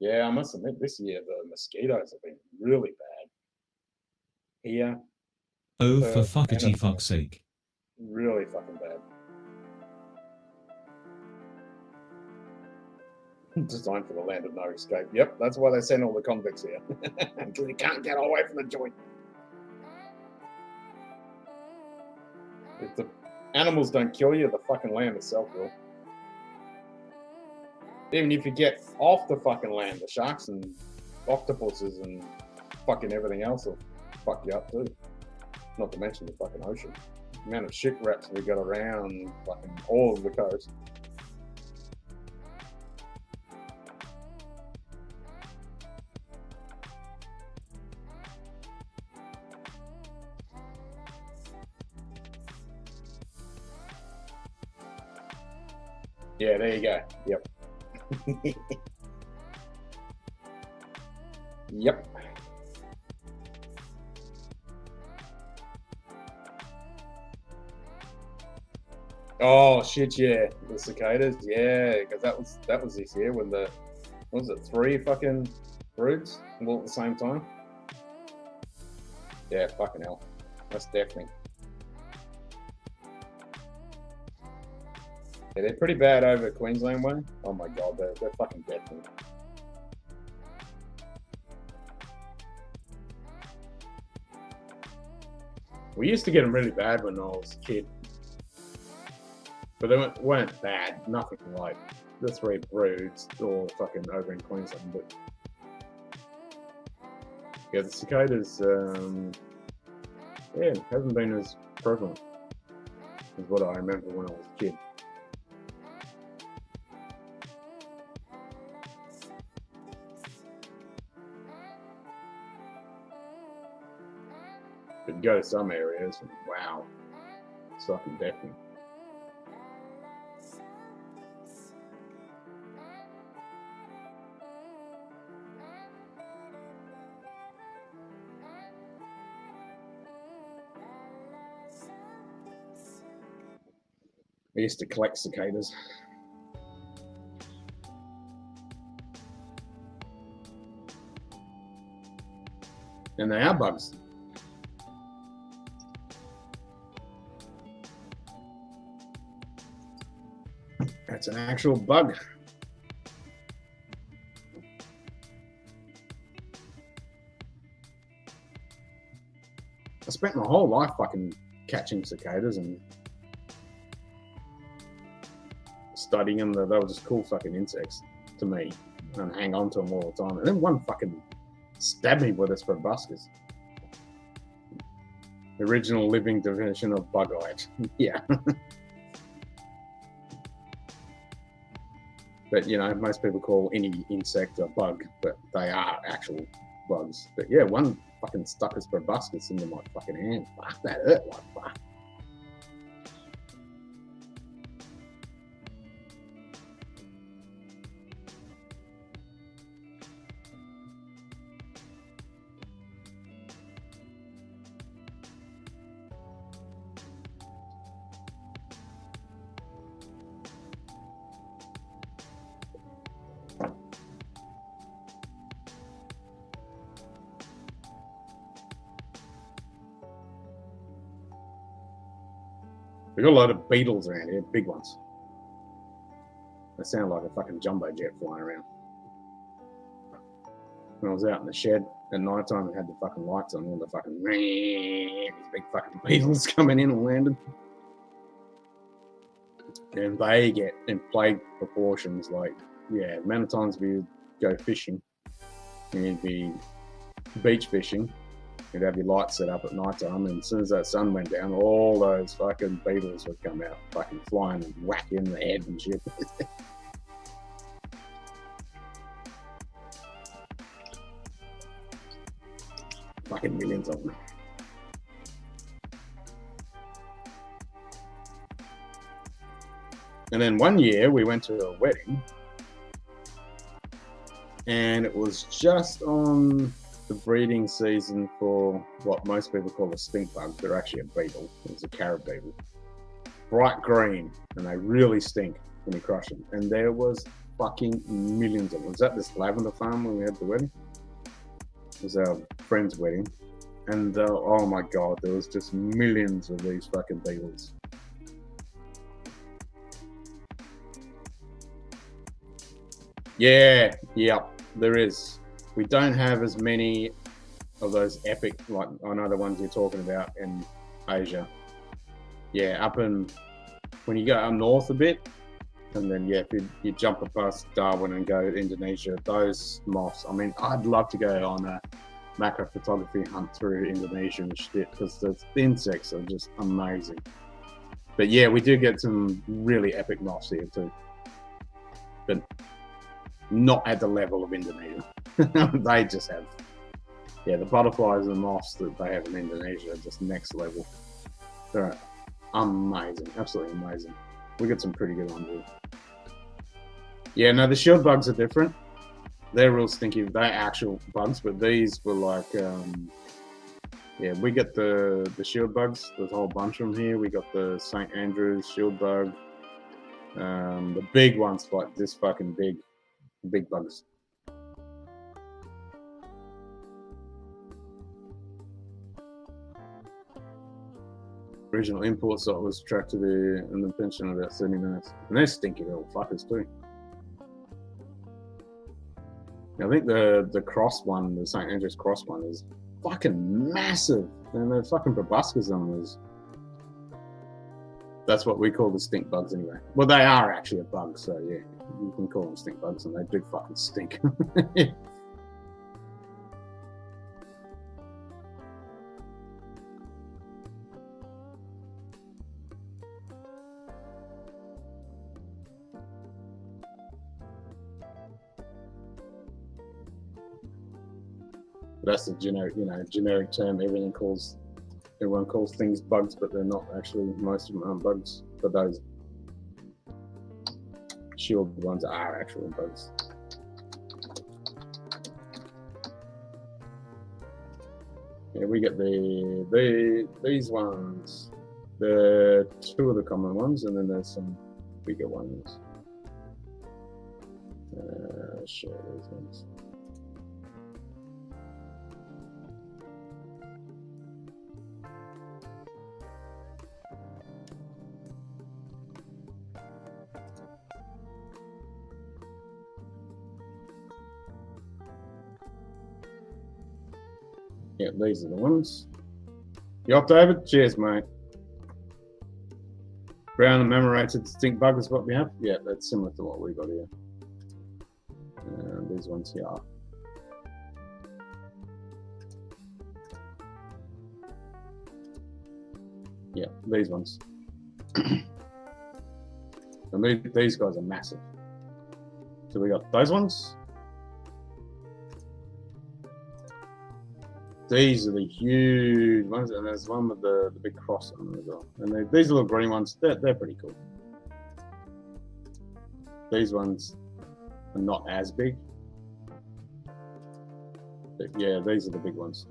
Yeah, I must admit this year the mosquitoes have been really bad. Here. Oh, for fuckity fuck's sake. Really fucking bad. Designed for the land of no escape. Yep, that's why they send all the convicts here. Because you can't get away from the joint. If the animals don't kill you, the fucking land itself will. Even if you get off the fucking land, the sharks and octopuses and fucking everything else will fuck you up too. Not to mention the fucking ocean. The amount of shit wraps we got around fucking all of the coast. Yeah, there you go. Yep. Yep. Oh shit! Yeah, the cicadas. Yeah, because that was this year when the what was it 3 fucking broods all at the same time. Yeah, fucking hell. That's deafening. Yeah, they're pretty bad over Queensland way. Oh my god, they're fucking deafening. We used to get them really bad when I was a kid. But they weren't bad, nothing like the 3 broods or fucking over in Queensland. But yeah, the cicadas, yeah, hasn't been as prevalent as what I remember when I was a kid. But you go to some areas and wow, it's fucking deafening. I used to collect cicadas. And they are bugs. That's an actual bug. I spent my whole life fucking catching cicadas and studying them. They were just cool fucking insects to me, and hang on to them all the time. And then one fucking stabbed me with a proboscis. The original living definition of bug-eyed. Yeah. But you know, most people call any insect a bug, but they are actual bugs. But yeah, one fucking stuck his proboscis into my fucking hand. Fuck, that hurt like fuck. We got a lot of beetles around here, big ones. They sound like a fucking jumbo jet flying around. When I was out in the shed at night time and had the fucking lights on, all the fucking these big fucking beetles coming in and landing. And they get in plague proportions. Like, yeah, the amount of times we go fishing, and you'd be beach fishing. You'd have your lights set up at night time, and as soon as that sun went down, all those fucking beetles would come out, fucking flying and whack you in the head and shit. Fucking millions of them. And then one year we went to a wedding, and it was just on the breeding season for what most people call a stink bug. They're actually a beetle. It's a carrot beetle. Bright green, and they really stink when you crush them. And there was fucking millions of them. Was at this lavender farm when we had the wedding? It was our friend's wedding. And oh my god, there was just millions of these fucking beetles. Yeah, there is. We don't have as many of those epic, like I know the ones you're talking about in Asia. Yeah, up in, when you go up north a bit, And then yeah, if you jump past Darwin and go to Indonesia, those moths. I mean, I'd love to go on a macro photography hunt through Indonesia and shit because the insects are just amazing. But yeah, we do get some really epic moths here too, but not at the level of Indonesia. They just have, yeah, the butterflies and moths that they have in Indonesia are just next level. They're amazing, absolutely amazing. We got some pretty good ones here. Yeah, no, the shield bugs are different. They're real stinky. They're actual bugs, but these were like, yeah, we get the shield bugs. There's a whole bunch of them here. We got the St. Andrews shield bug. The big ones, like this fucking big bugs. Original import site was tracked to an attention in about 30 minutes. And they're stinky little fuckers too. I think the cross one, the St. Andrews cross one, is fucking massive. And the fucking proboscis on them is. That's what we call the stink bugs anyway. Well, they are actually a bug, so yeah, you can call them stink bugs, and they do fucking stink. That's the generic, generic term. Everyone calls things bugs, but they're not actually. Most of them aren't bugs, but those shield ones are actual bugs. Yeah, we get these ones. The two of the common ones, and then there's some bigger ones. Share these ones. Yeah, these are the ones. You up, David? Cheers, mate. Brown and marmorated stink bug is what we have. Yeah, that's similar to what we got here. These ones here. Yeah, these ones. And these guys are massive. So we got those ones. These are the huge ones, and there's one with the big cross on them as well. And these little green ones, they're pretty cool. These ones are not as big. But yeah, these are the big ones.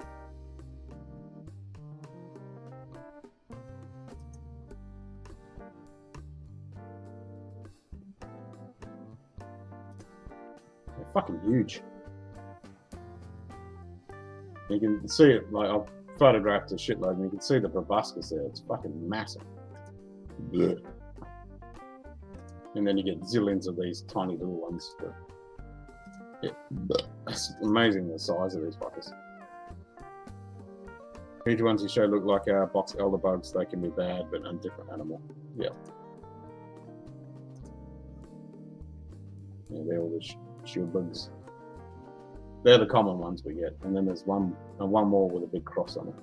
They're fucking huge. You can see it, like I've photographed a shitload, and you can see the proboscis there. It's fucking massive. Yeah. And then you get zillions of these tiny little ones. But yeah, it's amazing the size of these fuckers. Each ones you show look like box elder bugs. They can be bad, but a different animal. Yeah. Yeah, they're all the shield bugs. They're the common ones we get, and then there's one more with a big cross on it.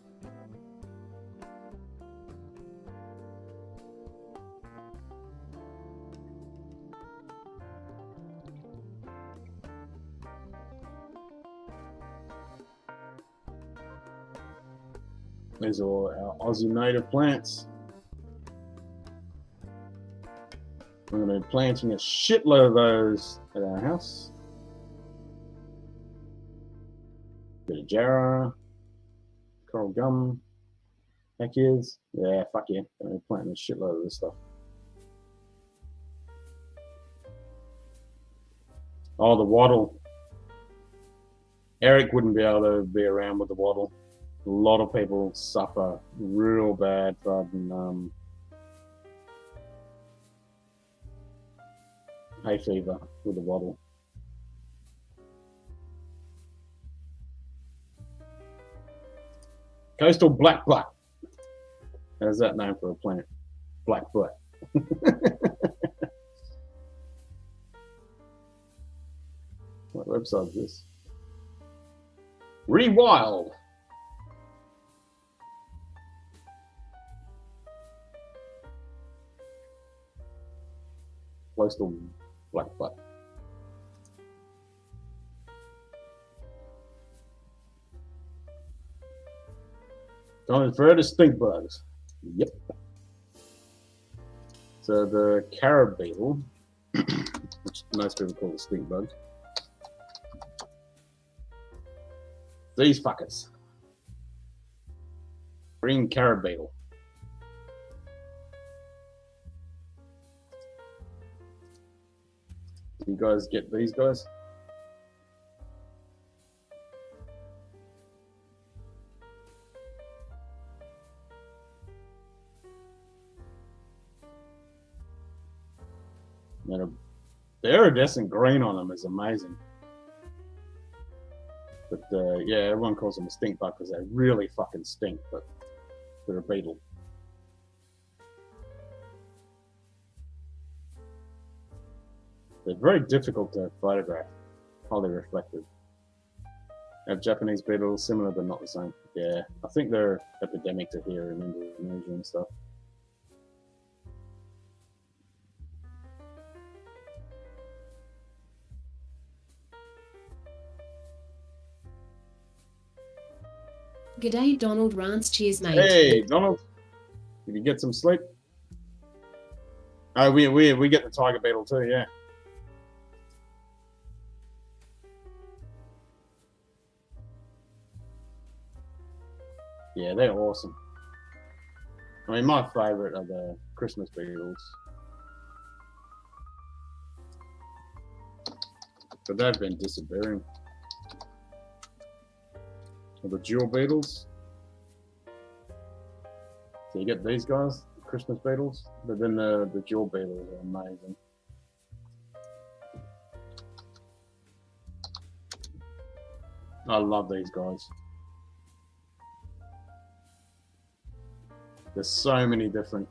These are all our Aussie native plants. I'm going to be planting a shitload of those at our house. Bit of jarrah, coral gum, heck yes. Yeah, fuck yeah. I'm going to be planting a shitload of this stuff. Oh, the wattle. Eric wouldn't be able to be around with the wattle. A lot of people suffer real bad from hay fever with the wattle. Coastal black butt. How's that name for a plant? Black butt. website's this? Rewild. Postal black butt. Time for the stink bugs. Yep. So the carrot beetle, which most people call the stink bug. These fuckers. Green carrot beetle. You guys get these guys? The iridescent green on them is amazing. But yeah, everyone calls them a stink bug because they really fucking stink, but they're a beetle. They're very difficult to photograph, highly reflective. Have Japanese beetles, similar but not the same. Yeah, I think they're epidemic to here in Indonesia and stuff. G'day Donald Rance, cheers mate. Hey, Donald. Did you get some sleep? Oh, we get the tiger beetle too, yeah. Yeah, they're awesome. I mean, my favorite are the Christmas beetles. But they've been disappearing. Or the jewel beetles. So you get these guys, the Christmas beetles, but then the jewel beetles are amazing. I love these guys. There's so many different.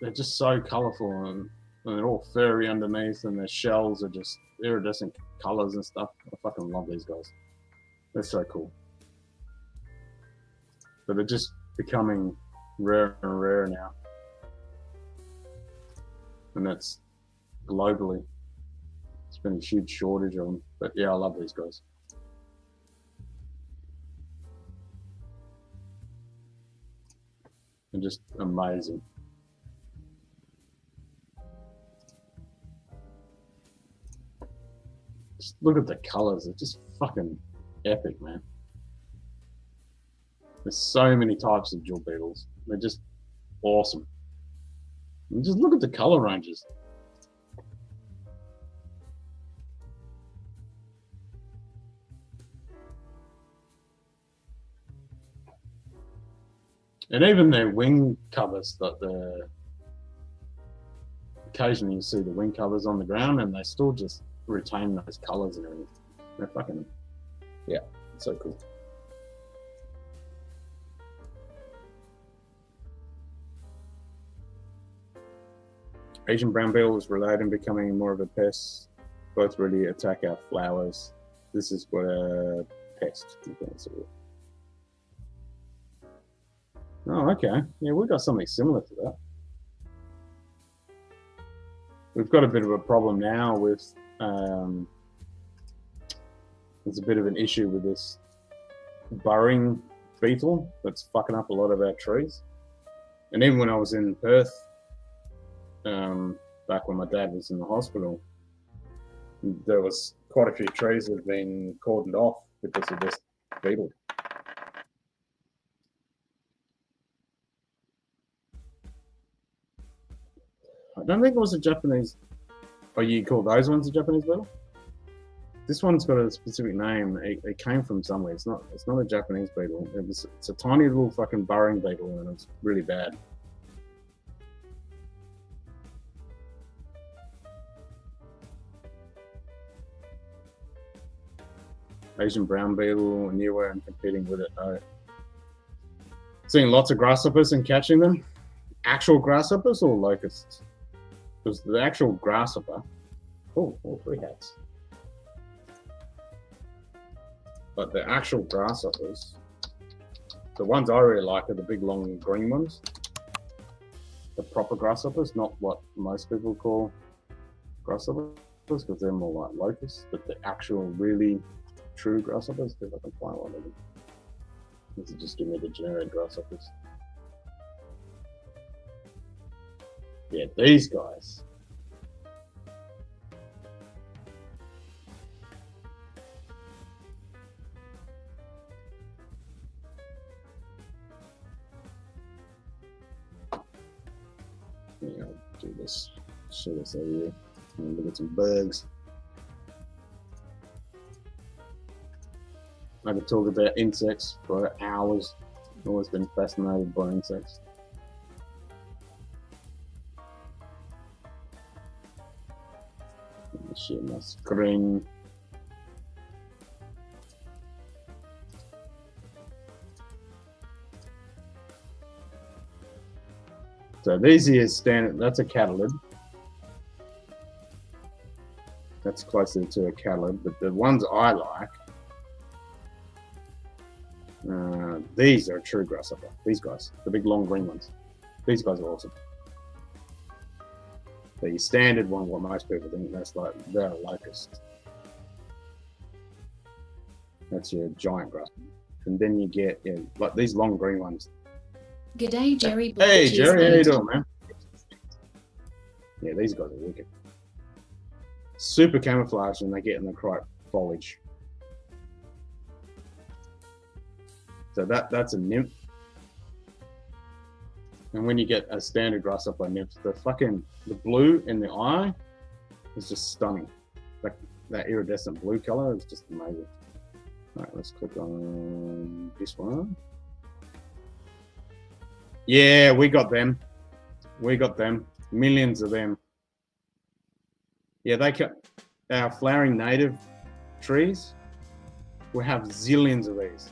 They're just so colourful and they're all furry underneath, and their shells are just iridescent colours and stuff. I fucking love these guys. They're so cool. But they're just becoming rarer and rarer now. And that's globally. There's been a huge shortage of them. But yeah, I love these guys. They're just amazing. Just look at the colors. They're just fucking epic, man. There's so many types of jewel beetles. They're just awesome. And just look at the color ranges. And even their wing covers, that occasionally you see the wing covers on the ground and they still just retain those colors and everything. They're fucking, yeah, so cool. Asian brown beetle is related in becoming more of a pest. Both really attack our flowers. This is what a pest. Oh, okay. Yeah, we've got something similar to that. We've got a bit of a problem now with, there's a bit of an issue with this burrowing beetle that's fucking up a lot of our trees. And even when I was in Perth, back when my dad was in the hospital, there was quite a few trees that had been cordoned off because of this beetle. I don't think it was a Japanese. Oh, you call those ones a Japanese beetle? This one's got a specific name. It came from somewhere. It's not a Japanese beetle. It's a tiny little fucking burrowing beetle, and it's really bad. Asian brown beetle, a new way I'm competing with it. Seeing lots of grasshoppers and catching them. Actual grasshoppers or locusts? Because the actual grasshopper. Oh, 3 hats. But the actual grasshoppers, the ones I really like are the big long green ones. The proper grasshoppers, not what most people call grasshoppers, because they're more like locusts, but the actual really true grasshoppers, if I can find one of them. This is just give me the generic grasshoppers. Yeah, these guys. Yeah, I'll do this. Show this over here. And look at some bugs. I could talk about insects for hours. I've always been fascinated by insects. Let me share my screen. So these here standard, that's a catalid. That's closer to a catalid, but the ones I like, these are a true grasshopper. These guys, the big long green ones. These guys are awesome. The standard one, what most people think, that's like, they're a locust. That's your giant grasshopper. And then you get, yeah, like these long green ones. G'day, Jerry. Hey, Cheese Jerry, how you mate. doing, man? Yeah, these guys are wicked. Super camouflage, and they get in the correct foliage. So that's a nymph. And when you get a standard grasshopper nymph, the blue in the eye is just stunning. Like that iridescent blue color is just amazing. All right, let's click on this one. Yeah, we got them. We got them. Millions of them. Yeah, our flowering native trees will have zillions of these.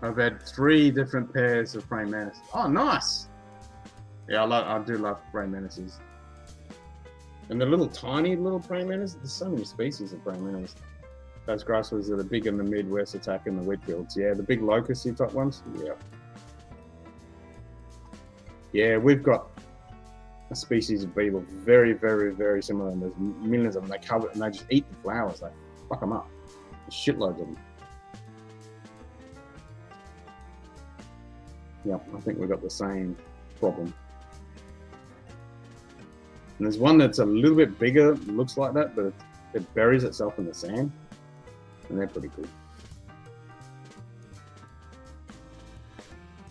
I've had 3 different pairs of praying mantises. Oh, nice. Yeah, I do love praying mantises. And the tiny little praying mantises, there's so many species of praying mantises. Those grasshoppers that are big in the Midwest attacking the wheat fields. Yeah, the big locusty type ones. Yeah. Yeah, we've got a species of beetle very, very, very similar. And there's millions of them. They cover and they just eat the flowers. They fuck them up. There's shitloads of them. Yeah, I think we've got the same problem. And there's one that's a little bit bigger, looks like that, but it buries itself in the sand. And they're pretty cool.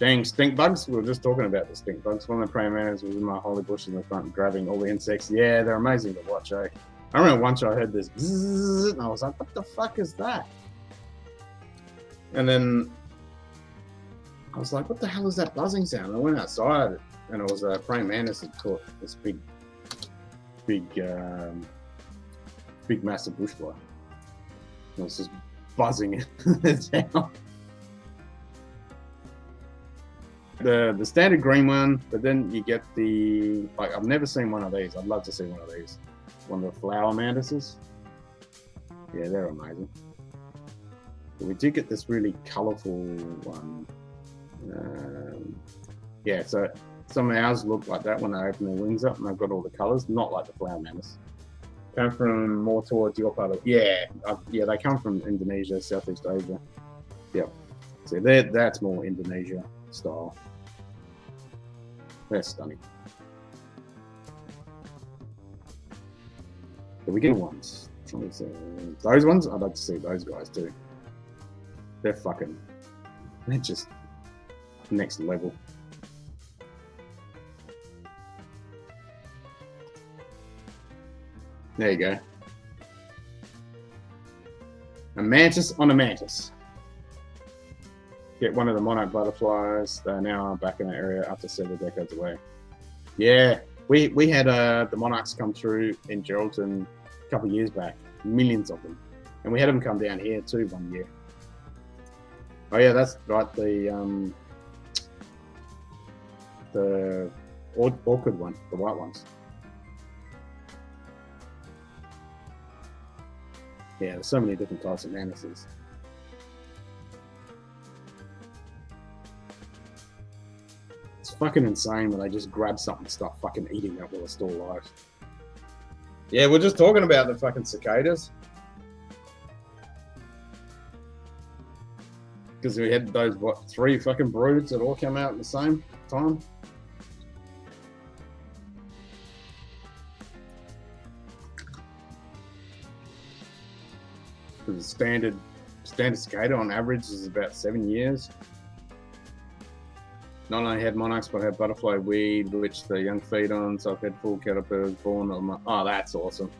Dang, stink bugs. We were just talking about the stink bugs. One of the praying mantises was in my holly bush in the front grabbing all the insects. Yeah, they're amazing to watch, eh? I remember once I heard this bzzz, and I was like, what the fuck is that? And then I was like, what the hell is that buzzing sound? I went outside and it was a praying mantis that caught this big massive bushfly. It was just buzzing down. The standard green one, but then you get like I've never seen one of these. I'd love to see one of these. One of the flower mantises. Yeah, they're amazing. But we do get this really colourful one. Yeah, so some of ours look like that when they open their wings up and they've got all the colours, not like the flower mantis. Come from more towards your part of yeah, they come from Indonesia, Southeast Asia. Yeah, so that's more Indonesia style. They're stunning. But we get ones. Those ones, I'd like to see those guys too. They're just next level. There you go. A mantis on a mantis. Get one of the monarch butterflies. They're now back in the area after several decades away. Yeah, we had the monarchs come through in Geraldton a couple of years back. Millions of them. And we had them come down here too one year. Oh yeah, that's right. The orchid one, the white ones. Yeah, there's so many different types of manises. It's fucking insane when they just grab something and start fucking eating it while it's still alive. Yeah, we're just talking about the fucking cicadas. Because we had those, what, 3 fucking broods that all come out at the same time? The standard cicada on average is about 7 years. Not only had monarchs, but I had butterfly weed, which the young feed on. So I've had full caterpillars born on my. Oh, that's awesome.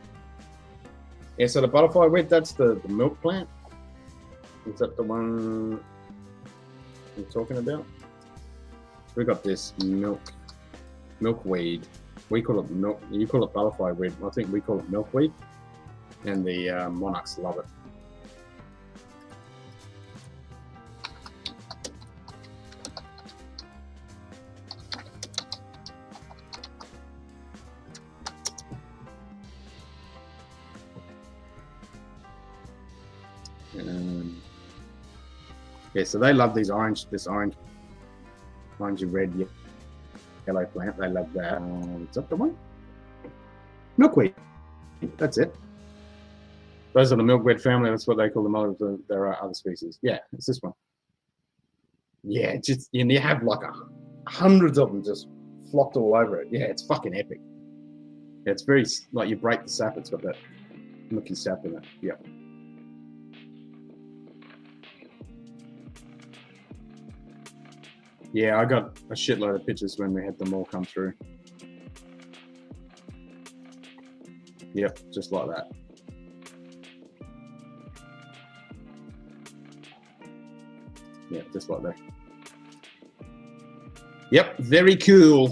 Yeah, so the butterfly weed, that's the milk plant. Is that the one I'm talking about? We got this milkweed. We call it milk. You call it butterfly weed. I think we call it milkweed, and the monarchs love it. Yeah, so they love this orangey red, yellow plant. They love that. Is that the one? Milkweed. That's it. Those are the milkweed family. That's what they call them. There are other species. Yeah, it's this one. Yeah, just and you have like hundreds of them just flocked all over it. Yeah, it's fucking epic. Yeah, it's very like you break the sap. It's got that milky sap in it. Yeah. Yeah, I got a shitload of pictures when we had them all come through. Yep, just like that. Yeah, just like that. Yep, very cool.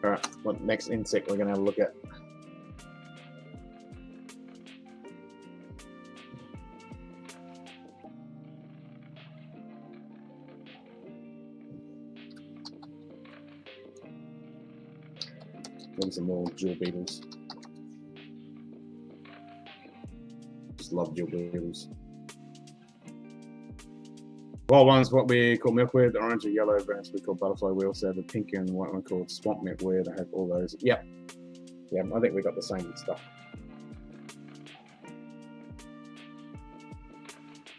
All right, what next insect we're gonna have a look at? Some more jewel beetles. Just love jewel beetles. Wild ones, what we call milkweed, the orange and yellow branch we call butterfly. We also have the pink and white one called swamp milkweed. I have all those. Yep. Yeah, I think we got the same stuff.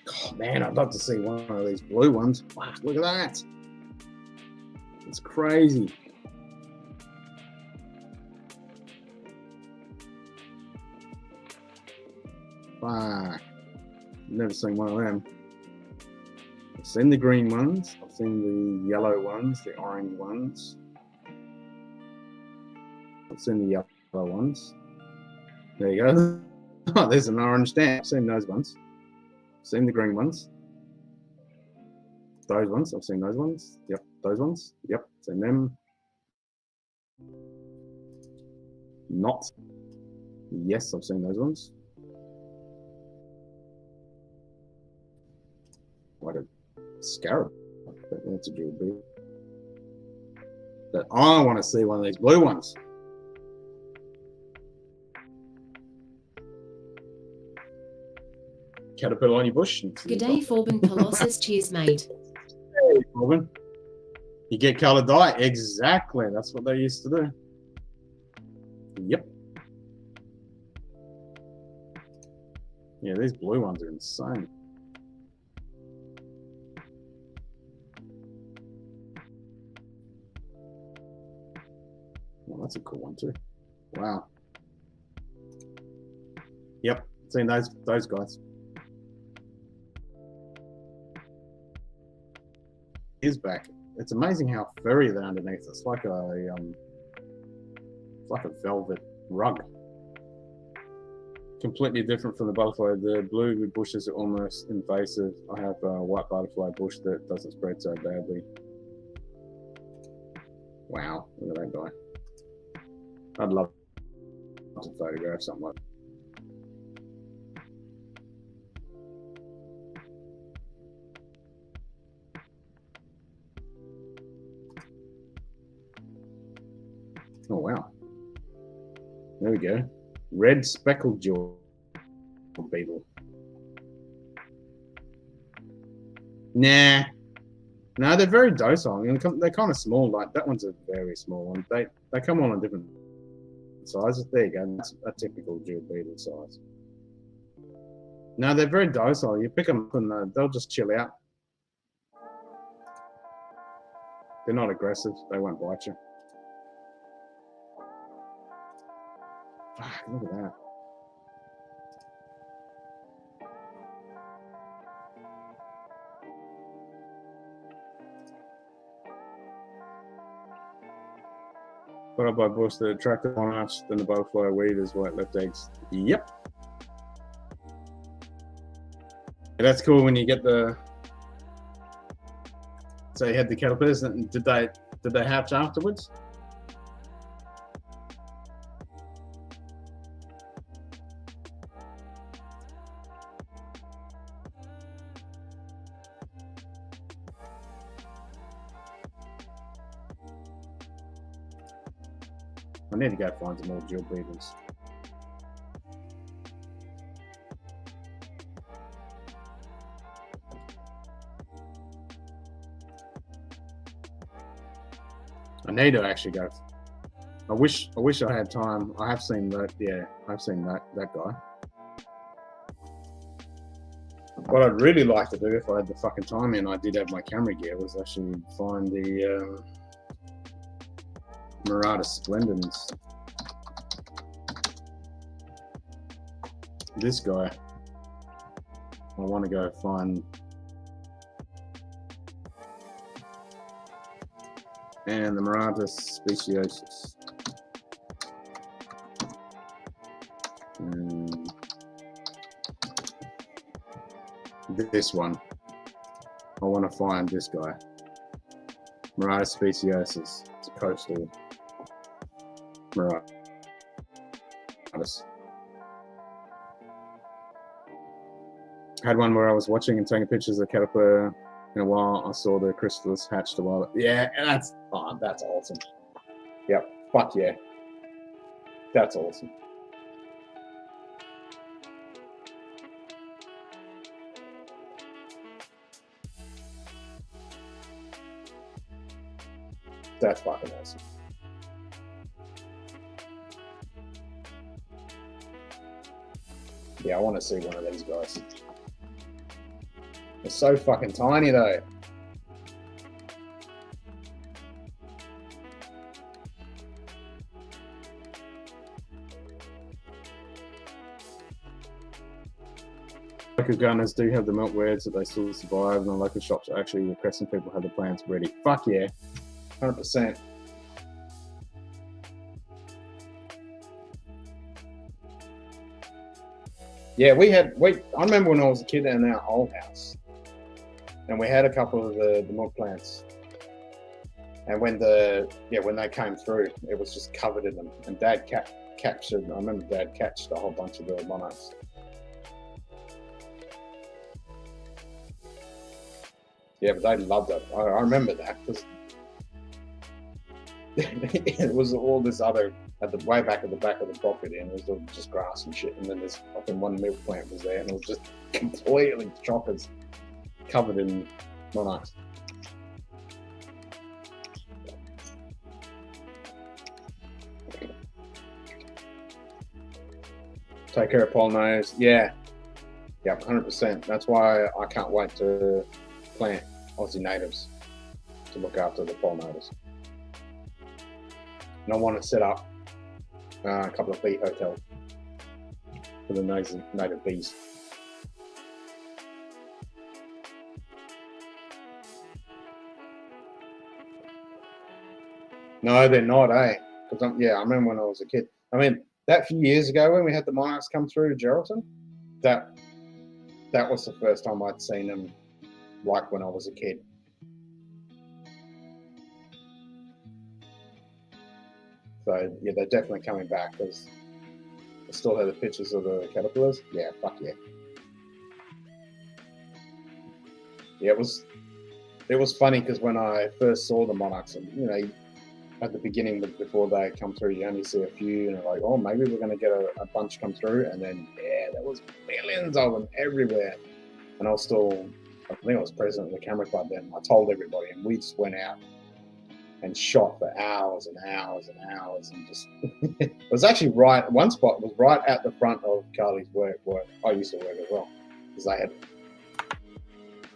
Oh man, I'd love to see one of these blue ones. Wow, look at that. It's crazy. Fuck. Never seen one of them. I've seen the green ones, I've seen the yellow ones, the orange ones. I've seen the yellow ones. There you go. Oh, there's an orange stamp. I've seen those ones. I've seen the green ones. Those ones, I've seen those ones. Yep, those ones. Yep, seen them. Not. Yes, I've seen those ones. What a scarab. That's a jewel beetle. But I want to see one of these blue ones. Caterpillar on your bush. G'day, Forbin Colossus. Cheers, mate. Hey, Forbin. You get coloured dye. Exactly. That's what they used to do. Yep. Yeah, these blue ones are insane. Well, that's a cool one too. Wow. Yep, seen those guys. Is back. It's amazing how furry they're underneath. It's like a velvet rug. Completely different from the butterfly. The blue bushes are almost invasive. I have a white butterfly bush that doesn't spread so badly. Wow, look at that guy. I'd love to photograph something like that. Oh wow. There we go. Red speckled jaw beetle. Nah. No, they're very docile. I mean, they're kind of small. Like that one's a very small one. They come on different sizes. There you go. That's a typical jewel beetle size. No, they're very docile. You pick them up and they'll just chill out. They're not aggressive. They won't bite you. Fuck, look at that. Put up by bush that attracted one arch, then the butterfly weavers white left eggs. Yep. That's cool when you get the. So you had the caterpillars, and did they hatch afterwards? I need to go find some more jewel beetles. I need to actually go. I wish I had time. I have seen that. Yeah, I've seen that guy. What I'd really like to do if I had the fucking time and I did have my camera gear was actually find the Murata Splendens. This guy. I want to go find. And the Murata Speciosus. This one. I want to find this guy. Murata Speciosus. It's a coastal Muratus. Had one where I was watching and taking pictures of the caterpillar. In a while, I saw the chrysalis hatched a while. Yeah, that's awesome. Yep, fuck yeah. That's awesome. That's fucking awesome. Yeah, I want to see one of these guys. They're so fucking tiny though. Local gunners do have the milkweeds that they still survive, and the local shops are actually requesting people have the plants ready. Fuck yeah, 100%. Yeah, I remember when I was a kid in our old house, and we had a couple of the milk plants. And when they came through, it was just covered in them. And Dad captured. I remember Dad catched a whole bunch of the monarchs. Yeah, but they loved it. I remember that because it was all this other way back at the back of the property, and it was all just grass and shit. And then this fucking one milk plant was there, and it was just completely chockers, covered in monarchs. Take care of pollinators. Yeah, 100%. That's why I can't wait to plant Aussie natives to look after the pollinators. And I want to set up a couple of bee hotels for the native bees. No, they're not, eh? Because I remember when I was a kid. I mean, that few years ago when we had the monarchs come through to Geraldton, that was the first time I'd seen them, like when I was a kid. So yeah, they're definitely coming back because I still have the pictures of the caterpillars. Yeah, fuck yeah. Yeah, it was funny because when I first saw the monarchs, and at the beginning, before they come through, you only see a few, and you're like, oh, maybe we're going to get a bunch come through, and then there was millions of them everywhere. And I was still, I think I was president of the camera club then. I told everybody, and we just went out and shot for hours and hours and hours, and just it was actually one spot was right at the front of Carly's work where I used to work as well, because they had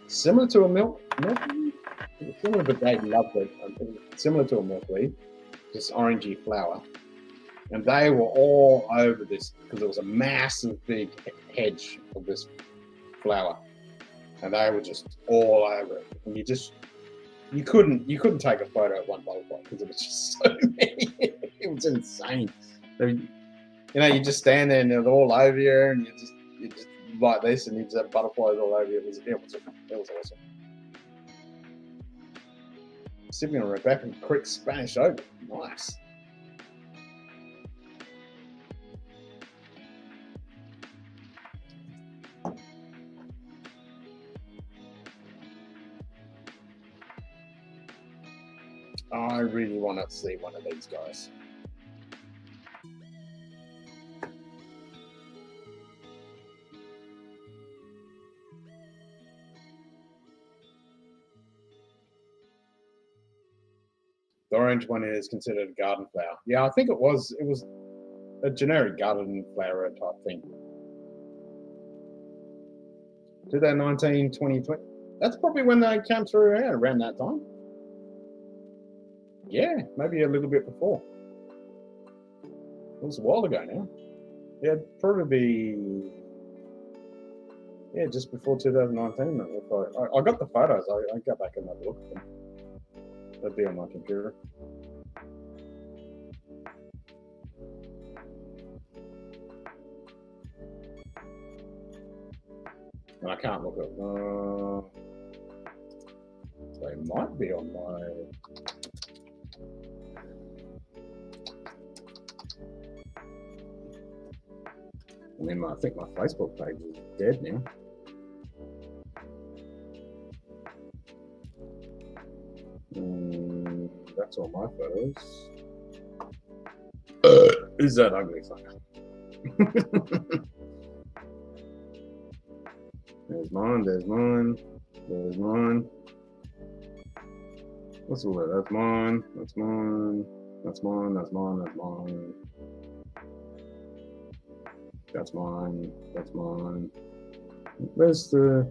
similar to a milk similar, but they loved it. Similar to a milkweed, just orangey flower, and they were all over this because there was a massive big hedge of this flower, and they were just all over it, and you couldn't take a photo of one butterfly because it was just so many. It was insane. You just stand there and they're all over you, and you just like this, and you just have butterflies all over you. It was awesome. Sipping on Rebecca Creek Spanish Oak, nice. I really want to see one of these guys. The orange one is considered a garden flower. Yeah, I think it was a generic garden flower type thing. 2019, 2020. That's probably when they came through around that time. Yeah, maybe a little bit before. It was a while ago now. Yeah, it'd probably be just before 2019. I got the photos. I go back and have a look at them. That'd be on my computer. And I can't look at. They might be on my. I think my Facebook page is dead now. That's all my photos. Who's that ugly fucker? There's mine, there's mine, there's mine. What's all that? That's mine, that's mine, that's mine, that's mine, that's mine. That's mine, that's mine. Where's the...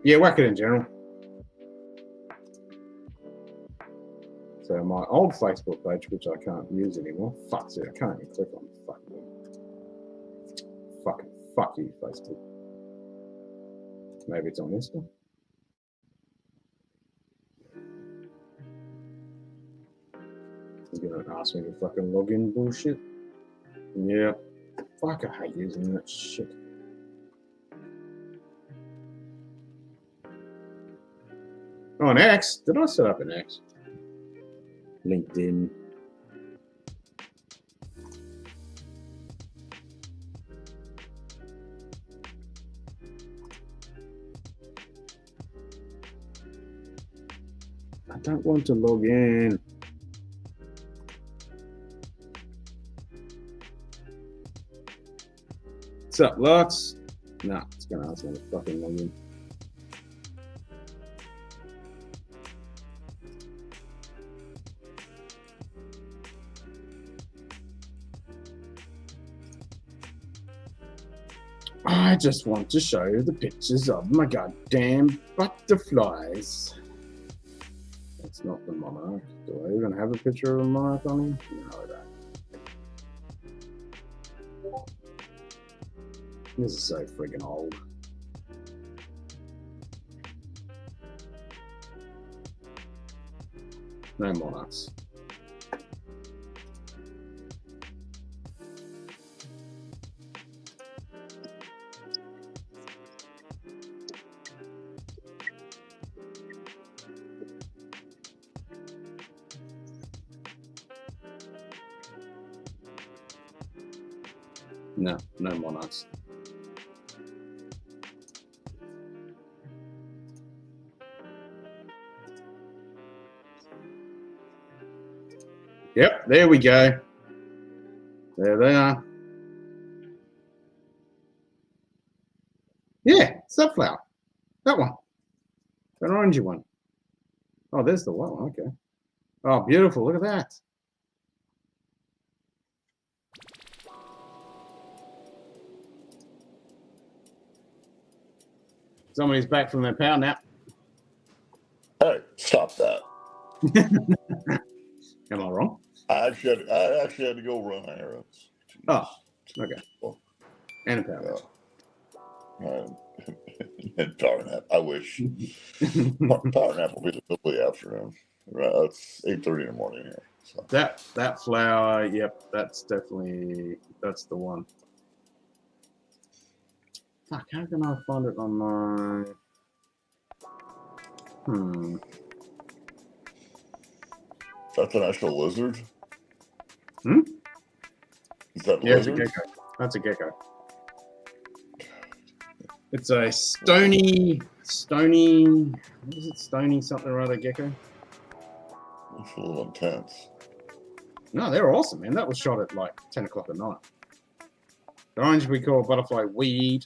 Yeah, whack it in general. So my old Facebook page, which I can't use anymore. Fuck it, I can't even click on fuck you, Facebook. Maybe it's on Insta. You're gonna ask me to fucking log in bullshit. Yeah. Fuck, I hate using that shit. Oh, an X? Did I set up an X? LinkedIn. I don't want to log in. What's up, Lux? Nah, it's gonna ask me to fucking log in. I just want to show you the pictures of my goddamn butterflies. That's not the monarch. Do I even have a picture of a monarch on here? No, I don't. This is so friggin' old. No monarchs. No, no monarchs. Yep, there we go. There they are. Yeah, sunflower. That one. An orangey one. Oh, there's the one. Okay. Oh, beautiful. Look at that. Somebody's back from their power nap. Hey, stop that. Am I wrong? I actually had to go run errands. Oh, okay. And a power nap. And power nap. I wish. Power nap will be the early afternoon. Right, it's 8:30 in the morning here. So. That flower, yep, that's definitely the one. Fuck, how can I find it on my? That's an actual lizard. Hmm? Is that Yeah, lizard? it's a gecko. That's a gecko. It's a stony. What is it? Stony something or other gecko. Looks a little intense. No, they're awesome, man. That was shot at like 10 o'clock at night. The orange we call butterfly weed.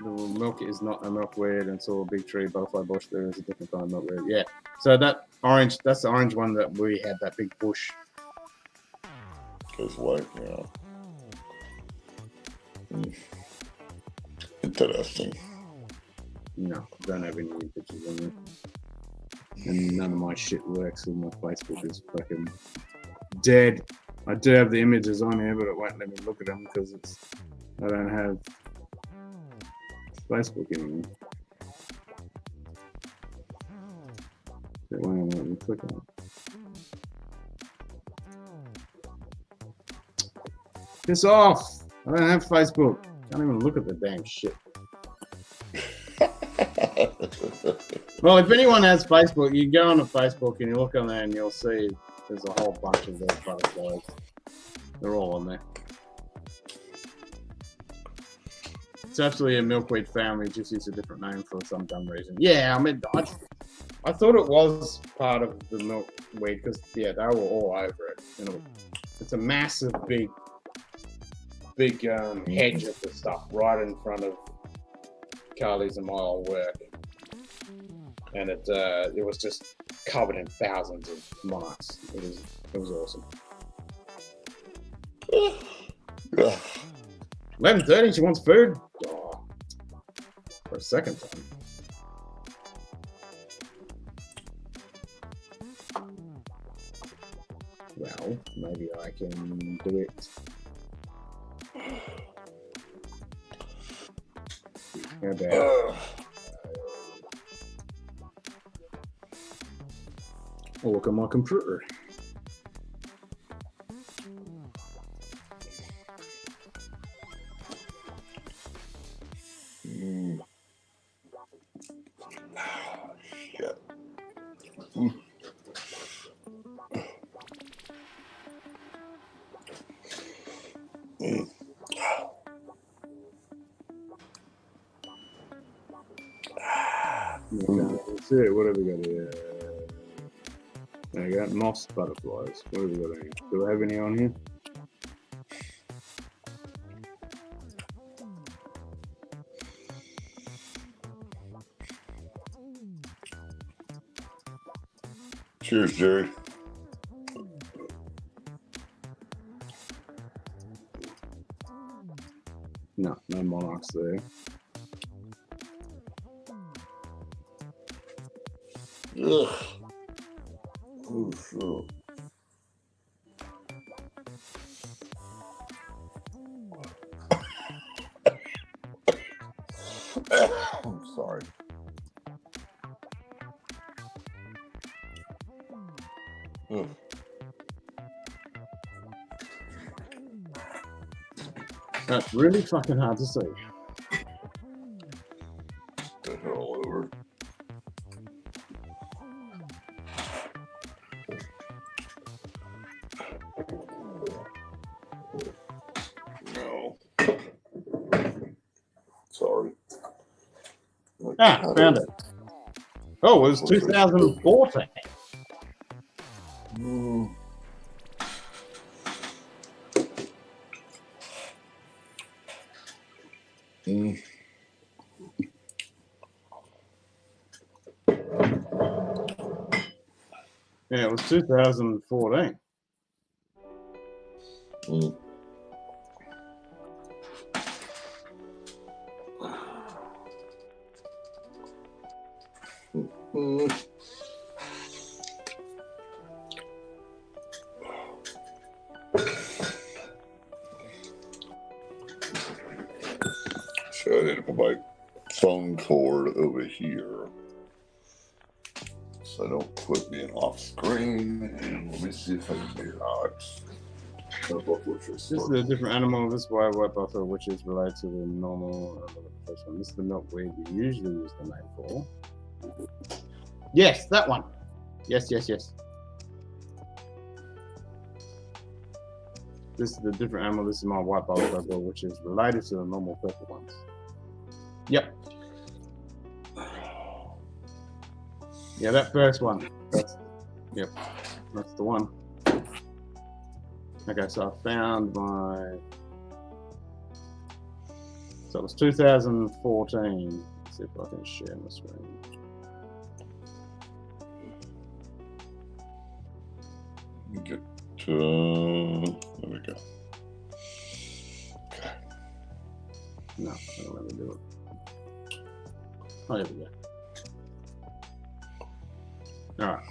The milk is not a milkweed, and it's all a big tree. Butterfly bush, there is a different kind of milkweed. Yeah. So that orange, that's the orange one that we had, that big bush. Goes white, yeah. Interesting. No, don't have any pictures on there. And none of my shit works, and my Facebook is fucking dead. I do have the images on here, but it won't let me look at them because I don't have Facebook anymore. It won't let me click on it. Piss off! I don't have Facebook. Can't even look at the damn shit. Well, if anyone has Facebook, you go on to Facebook and you look on there and you'll see there's a whole bunch of those butterflies. They're all on there. It's actually a milkweed family, just use a different name for some dumb reason. Yeah, I mean, I thought it was part of the milkweed because, yeah, they were all over it. You know, it's a massive, big hedge of the stuff right in front of Carly's and my old work. And it was just covered in thousands of monarchs. It was awesome. 11:30. She wants food. Oh, for a second time. Well, maybe I can do it. How about? I'll look on my computer. Shit. That's it. What have we got here? I got moss butterflies. What have we got here? Do I have any on here? Cheers, Jerry. No, no monarchs there. Ugh. Oh, sure. I'm sorry. Ugh. That's really fucking hard to see. Get her all over. No. Found it. Oh, it was 2014. Yeah, it was 2014. So I need to put my phone cord over here so I don't quit being off screen. And let me see if I can do that. This is a different animal. This is why white buffalo, which is related to the normal. First one. This is the milkweed we usually use the name for. Yes, that one. Yes. This is the different animal. This is my white buffalo, which is related to the normal purple ones. Yep. Yeah, that first one. That's the one. Okay, so I found my. So it was 2014. Let's see if I can share my screen. Get to. There we go. Okay. No, I don't let me do it. Oh, there we go. All right.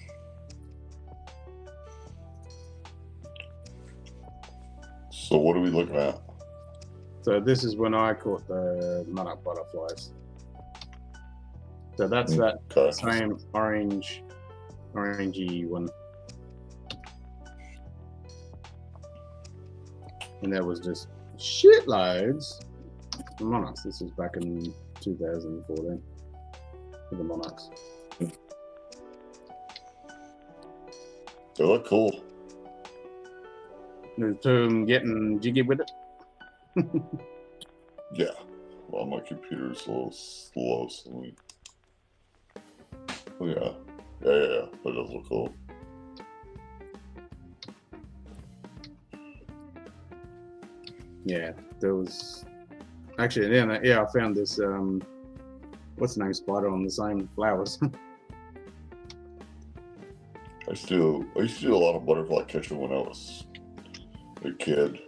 So what are we looking at? So this is when I caught the monarch butterflies. So that's that same orangey one. And there was just shitloads of monarchs. This was back in 2014 for the monarchs. They look cool. There's two of them getting jiggy with it. Yeah. Well, my computer's a little slow, so oh, yeah. Yeah. That does look cool. Yeah, there was actually I found this what's the name spider on the same flowers. I used to do a lot of butterfly catching when I was a kid.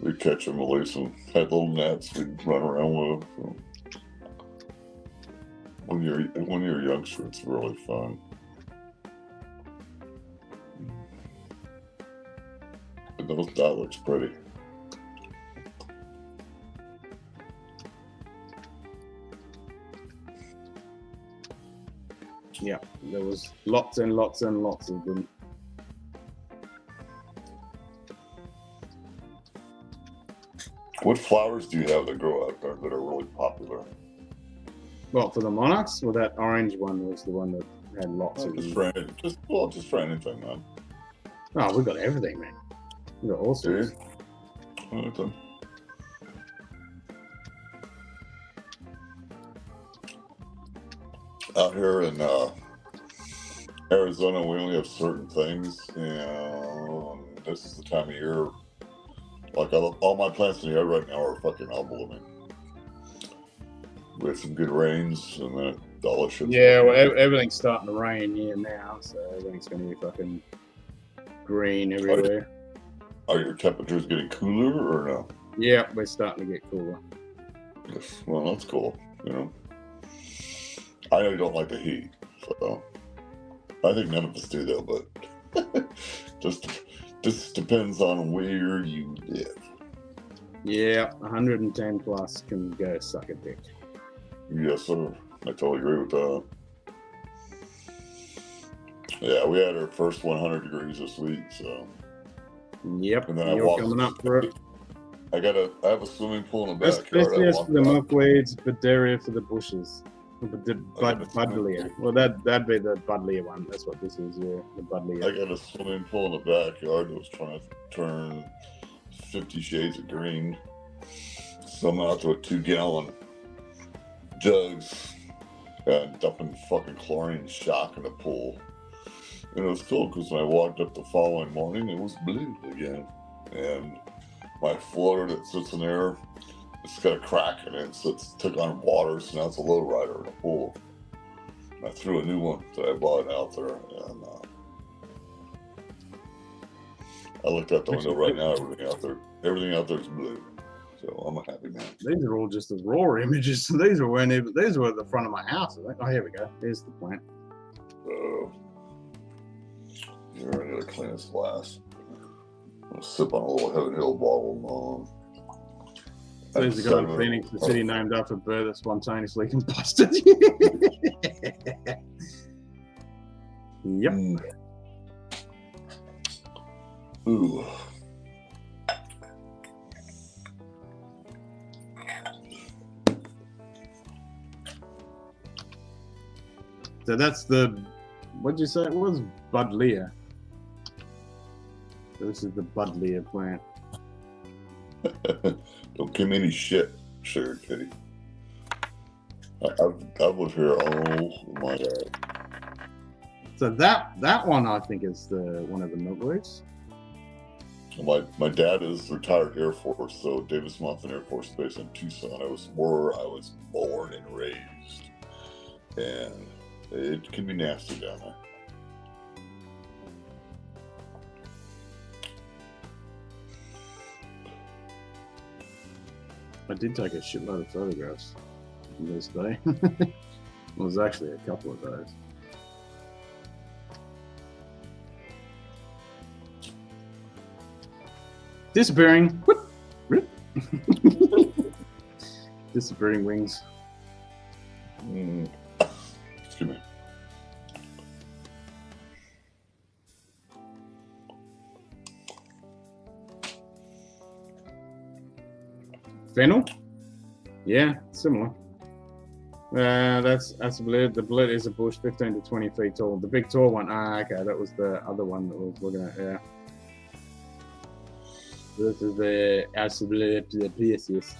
We'd catch them, release them, had little nets we'd run around with. So when you're a youngster, it's really fun. But that looks pretty. Yeah, there was lots and lots and lots of them. What flowers do you have that grow out there that are really popular? Well, for the monarchs, well, that orange one was the one that had lots of them. Just for anything, man. Oh, we've got everything, man. We've got all sorts. Okay. Out here in Arizona, we only have certain things, and this is the time of year. Like all my plants in the yard right now are fucking all blooming. We had some good rains, and then all the shit. Yeah, well, everything's starting to rain here now, so everything's going to be fucking green everywhere. Are your temperatures getting cooler or no? Yeah, we're starting to get cooler. Yes. Well, that's cool. You know, I know you don't like the heat, so I think none of us do, though. But just depends on where you live. Yeah, 110 plus can go suck a dick. Yes, sir. I totally agree with that. Yeah, we had our first 100 degrees this week, so. Yep, and then you're coming up for it. I have a swimming pool in the That's backyard. best for the milkweeds, Buddleia for the bushes. Buddleia. Well, that'd be the Buddleia one. That's what this is, yeah. The Buddleia. I got a swimming pool in the backyard that was trying to turn 50 shades of green. So I'm out to a 2-gallon jugs and dumping fucking chlorine shock in the pool. And it was cool because when I walked up the following morning, it was blue again. And my floater that sits in there, it's got a crack in it, so it's took on water, so now it's a low rider in the pool. And I threw a new one that I bought out there, and I looked out the window right now, everything out there is blue. So I'm a happy man. These are all just the raw images. These were at the front of my house. I think. Oh, here we go. Here's the plant. You're going to clean this glass. I'm going to sip on a little Heaven Hill bottle. So there's a guy in Phoenix, the city named after a bird that spontaneously combusted. Yep. Ooh. So that's the, what'd you say it was? Budleia. So this is the Budleia plant. Don't give me any shit, Sugar Kitty. I've lived here all my life. So that one I think is the one of the milkweeds. My dad is retired Air Force, so Davis Monthan Air Force Base in Tucson. I was born and raised, and it can be nasty down there. I did take a shitload of photographs on this day. It was actually a couple of those. Disappearing. Whoop. Rip. Disappearing wings. Excuse me. Fennel? Yeah, similar. That's a blade. The blade is a bush 15 to 20 feet tall. The big tall one, okay, that was the other one that we were looking at, yeah. This is the Asablade, the PSS.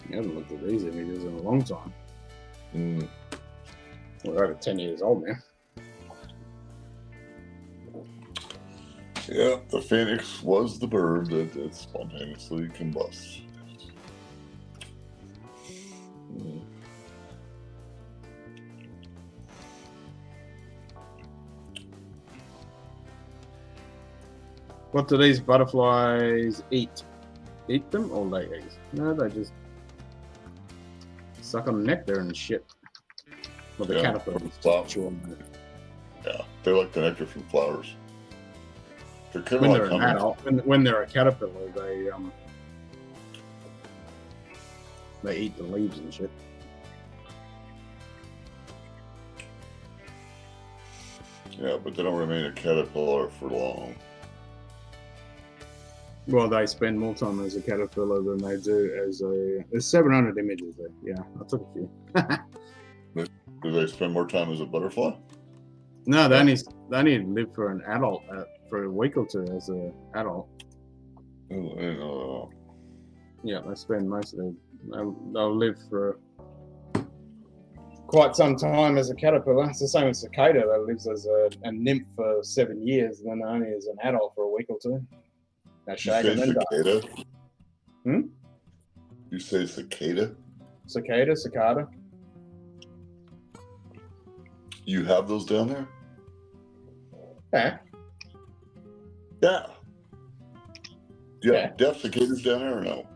I haven't looked at these images in a long time. We're over 10 years old now. Yeah, the phoenix was the bird that spontaneously combusts. What do these butterflies eat? Eat them or lay eggs? No, they just suck on the nectar and shit. Well, the caterpillars chew on it. Yeah, they like the nectar from flowers. They're kind When of they're like an adult, when they're a caterpillar, they eat the leaves and shit. Yeah, but they don't remain a caterpillar for long. Well, they spend more time as a caterpillar than they do as a. There's 700 images there. Yeah, I took a few. Do they spend more time as a butterfly? No, they only live for an adult for a week or two as an adult. Oh, Yeah, they spend most of they'll live for quite some time as a caterpillar. It's the same as cicada that lives as a nymph for 7 years, and then only as an adult for a week or two. You say cicada? You say cicada? Cicada. You have those down there? Yeah. Yeah. Yeah. Deaf cicadas down there or no?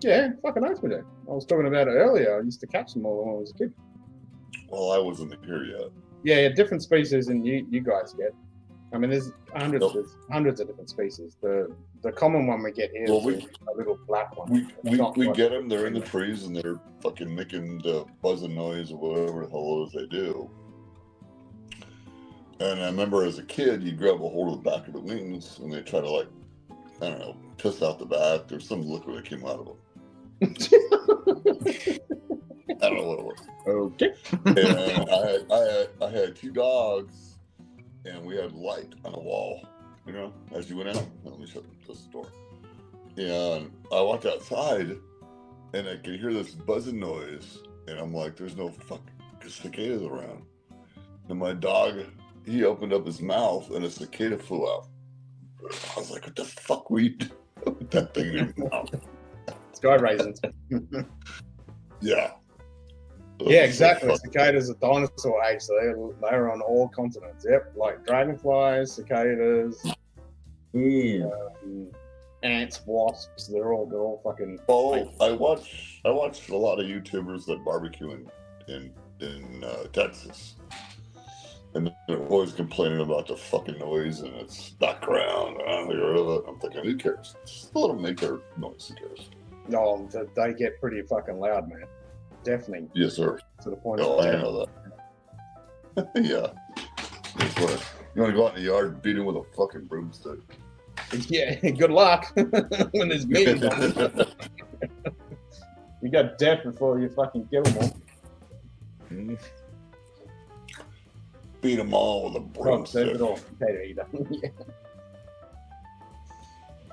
Yeah, fucking nice with it. I was talking about it earlier. I used to catch them all when I was a kid. Well, I wasn't here yet. Yeah, different species than you guys get. I mean, there's hundreds of different species. The common one we get here is a little black one. We get them. They're in the trees and they're fucking making the buzzing noise or whatever the hell it is they do. And I remember as a kid, you grab a hold of the back of the wings and they try to, like, I don't know, piss out the back. There's some liquid that came out of them. I don't know what it was. Okay. And I had 2 dogs, and we had light on the wall. You know, as you went out. Let me shut this door. And I walked outside, and I could hear this buzzing noise, and I'm like, "There's no fucking cicadas around." And my dog, he opened up his mouth, and a cicada flew out. I was like, "What the fuck were you doing with that thing in your mouth?" Sky raisins. Yeah. Yeah, exactly. Cicadas are dinosaur age, so they're on all continents. Yep, like dragonflies, cicadas, ants, wasps. They're all fucking. Oh, I watch a lot of YouTubers that barbecue in Texas, and they're always complaining about the fucking noise and its background. I don't hear of it. I'm thinking, who cares? Just let them make their noise. Who cares? No, they get pretty fucking loud, man. Definitely. Yes, sir. To the point. Oh, I know that. Yeah. That's right. You want to go out in the yard and beat him with a fucking broomstick. Yeah, good luck when there's meetings on. You got death before you fucking kill them all. Beat them all with a broomstick. Save it all. Potato eater. Yeah.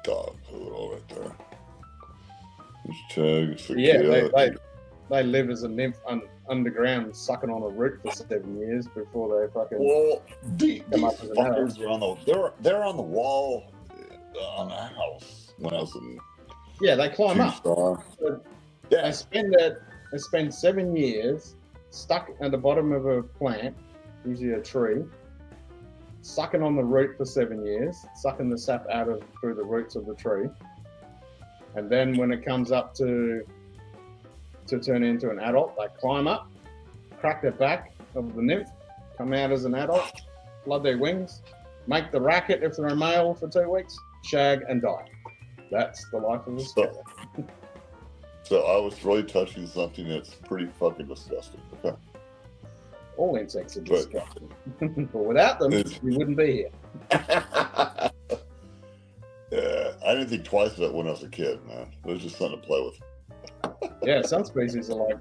Dog poodle right there. Yeah, they live as a nymph underground, sucking on a root for 7 years before they fucking. Well, these fuckers are on they're on the wall on the house when I was in. Yeah, they climb up. Yeah. They spend 7 years stuck at the bottom of a plant, usually a tree, sucking on the root for 7 years, sucking the sap through the roots of the tree, and then when it comes up to turn into an adult, they climb up, crack the back of the nymph, come out as an adult, flood their wings, make the racket if they're a male for 2 weeks, shag and die. That's the life of a cicada. So I was really touching something that's pretty fucking disgusting. Okay. All insects are disgusting. But without them, we wouldn't be here. Yeah, I didn't think twice about it when I was a kid, man. It was just something to play with. Yeah, some species are like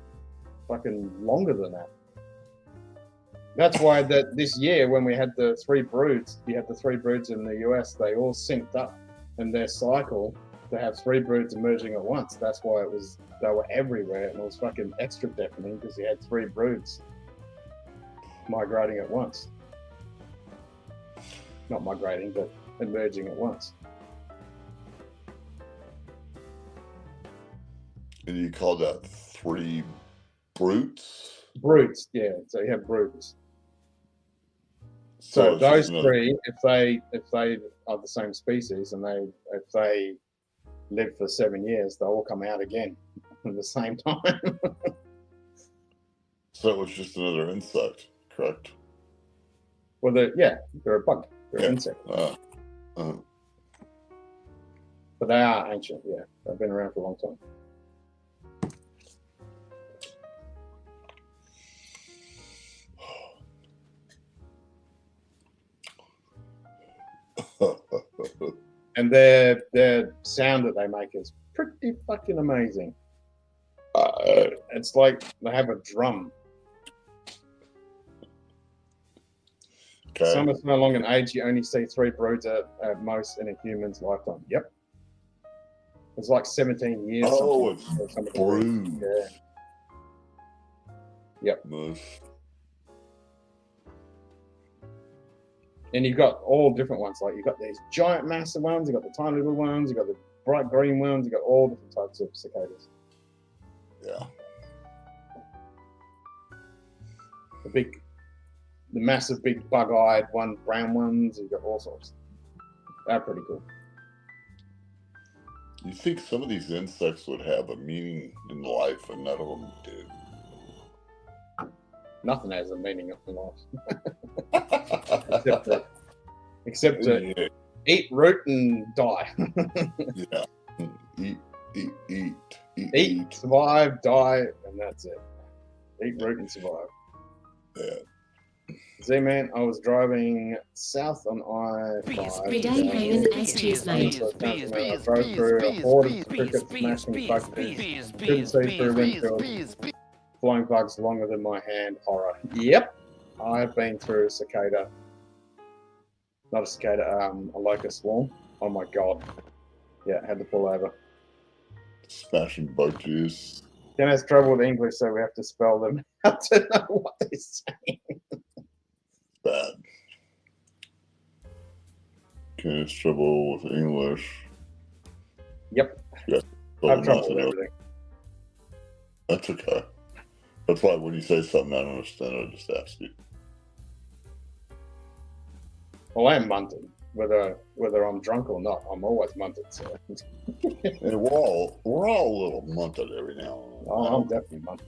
fucking longer than that. That's why this year when we had the 3 broods, you had the 3 broods in the US, they all synced up in their cycle to have 3 broods emerging at once. That's why they were everywhere, and it was fucking extra deafening because you had 3 broods migrating at once. Not migrating, but emerging at once. And you call that 3 brutes? Broods, yeah. So you have broods. So those 3, if they are the same species and if they live for 7 years, they'll all come out again at the same time. So it was just another insect, correct? Well, they're a bug. They're an insect. But they are ancient, yeah. They've been around for a long time. And their sound that they make is pretty fucking amazing. It's like they have a drum. Okay. Some are so long in age, you only see 3 broods at most in a human's lifetime. Yep. It's like 17 years. Oh, it's broods. Yeah. Yep. Nice. And you've got all different ones. Like you've got these giant, massive ones. You've got the tiny little ones. You've got the bright green ones. You've got all different types of cicadas. Yeah. The massive, big, bug-eyed one, brown ones. You've got all sorts. They're pretty cool. You think some of these insects would have a meaning in life, and none of them do. Nothing has a meaning in life. except to eat, root, and die. Yeah. Eat, survive, die, and that's it. Eat, root, and survive. Yeah. Z-Man, I was driving south on I-5. Good day, Haven STS mate. I drove through a horde of crickets smashing bugbears. Couldn't see through windshield. Flying bugs longer than my hand. Horror. Yep. I've been through a cicada. Not a cicada, a locust swarm. Oh my god. Yeah, had to pull over. Smashing bugbears. Ken has trouble with English, so we have to spell them out to know what they're saying. Bad. Ken has trouble with English. Yep. Yeah. I have trouble with everything. That's okay. That's why when you say something I don't understand, I just ask you. Well, I am munted. Whether I'm drunk or not, I'm always munted. So. And we're all a little munted every now and then. Oh, I'm definitely munted.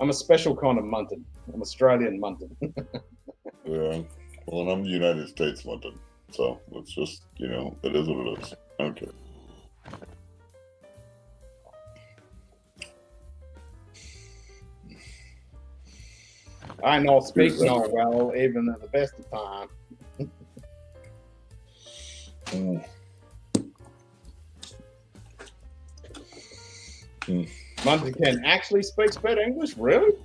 I'm a special kind of munted. I'm Australian munted. Yeah. Well, and I'm United States munted. So it's just, it is what it is. Okay. I know speak no well, even at the best of time. Munted can actually speak better English? Really?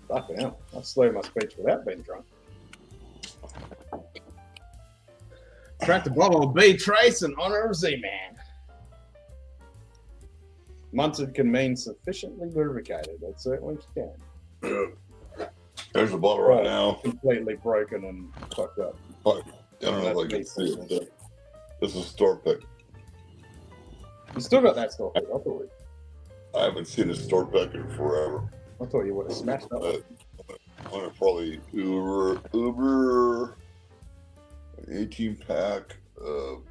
Fuck hell. I slur my speech without being drunk. Cracked a bottle of B Trace in honor of Z-Man. Munted can mean sufficiently lubricated. It certainly can. There's a bottle right now. Completely broken and fucked up. I don't know if I can see it. This is store pick. You still got that store pick? I haven't seen a store pick in forever. I thought you would have smashed up. I'm gonna probably Uber an 18 pack of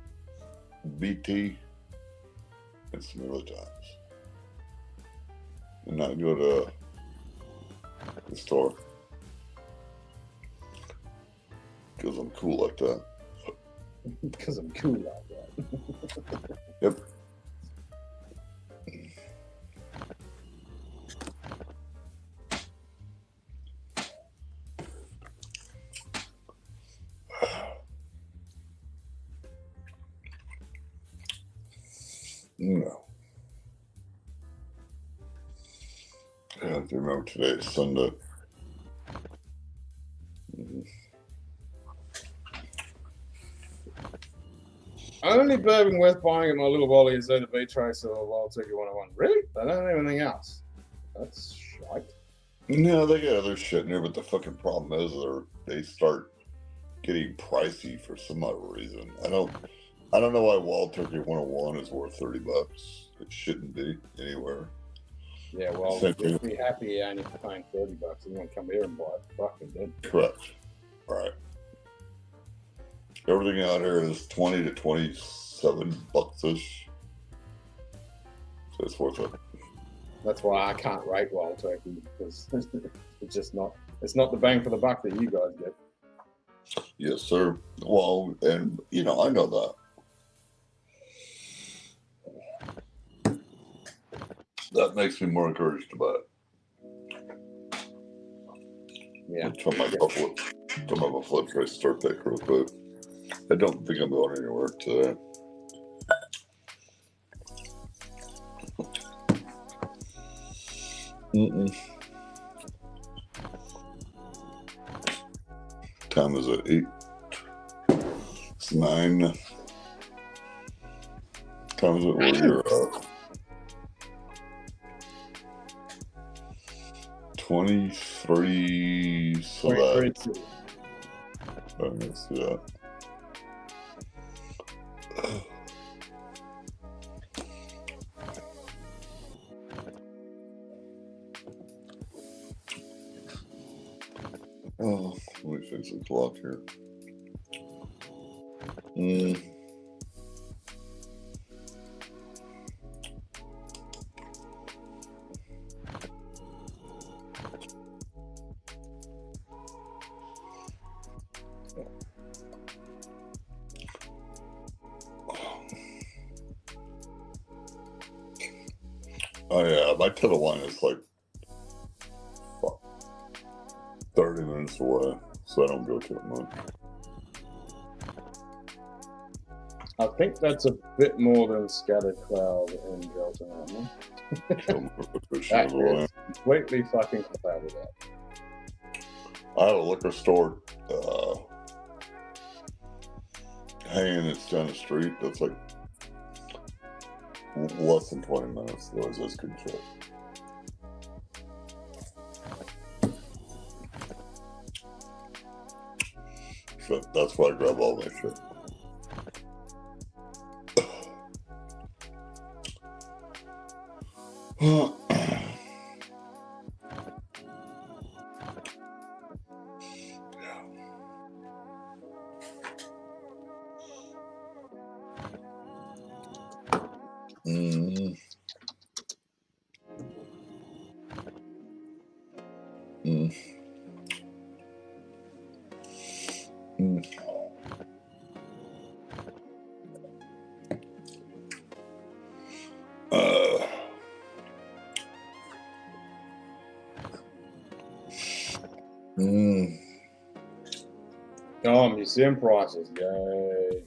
BT and some other times. And not go to the store. Because I'm cool like that. Because I'm cool like that. Yep. No. I have to remember today is Sunday. Only bourbon worth buying at my little volley is either B Trace or Wild Turkey 101. Really? They don't have anything else. That's shite. No, they got other shit in there, but the fucking problem is they start getting pricey for some other reason. I don't know why Wild Turkey 101 is worth $30. It shouldn't be anywhere. Yeah, well, you'd be happy only paying $30. You want to come here and buy it. Fucking good. Correct. Right. Everything out here is 20 to 27 bucks-ish. So it's worth it. That's why I can't rate Wild Turkey, because it's just not, it's not the bang for the buck that you guys get. Yes, sir. Well, and, I know that. That makes me more encouraged to buy it. Yeah. Turn my flip trace start pick real quick. I don't think I'm going anywhere today. Time is at 8. It's 9. Time is it where you're at? 23. So that. Let's see that. Oh, let me fix the clock here. Oh yeah, my kettle wine is like, fuck. 30 minutes away, so I don't go to it much. I think that's a bit more than scattered cloud and Gelton, aren't they? That is completely fucking clouded out. I have a liquor store hanging it's down the street. That's like less than 20 minutes. Otherwise, that's good shit. So that's why I grab all my shit. Mm. Mm. Mm. Mm. Oh, museum prices, yay.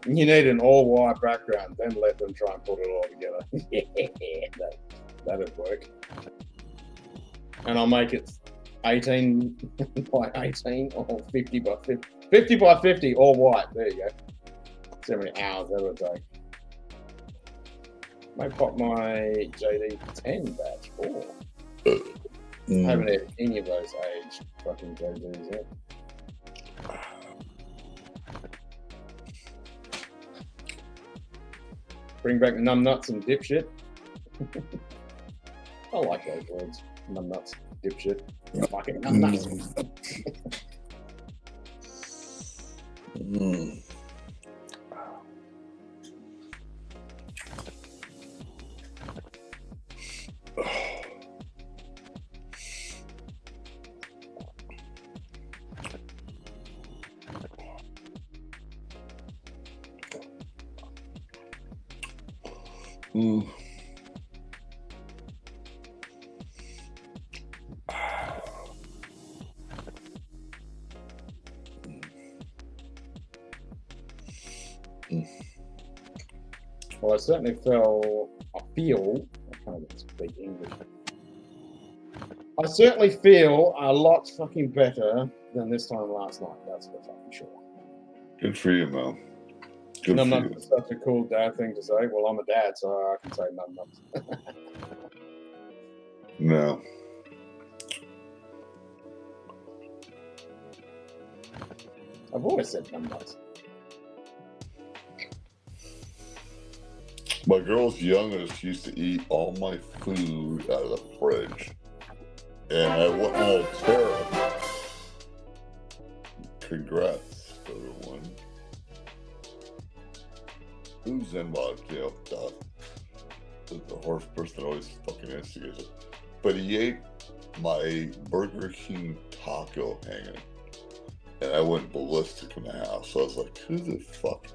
You need an all-white background, then let them try and put it all together. That'd work. And I'll make it 18 by 18 or 50 by 50. 50 by 50, all white. There you go. See how many hours that would take. Might pop my JD 10 batch. Oh. I haven't had any of those aged fucking JDs yet. Bring back numbnuts and dipshit. I like those words. Numbnuts, dipshit. Fucking numbnuts. Mm. Mm. Well, I certainly feel, I can't even speak English. I certainly feel a lot fucking better than this time last night, that's for fucking sure. Good for you, man. Good And for I'm you. not such a cool dad thing to say. Well, I'm a dad, so I can say numbnuts. No. I've always said numbnuts. My girl's youngest used to eat all my food out of the fridge. And I went out of terror. Congrats, everyone. Who's in my jail? The horse person always fucking instigates it. But he ate my Burger King taco hanging. And I went ballistic in the house. So I was like, who the fuck?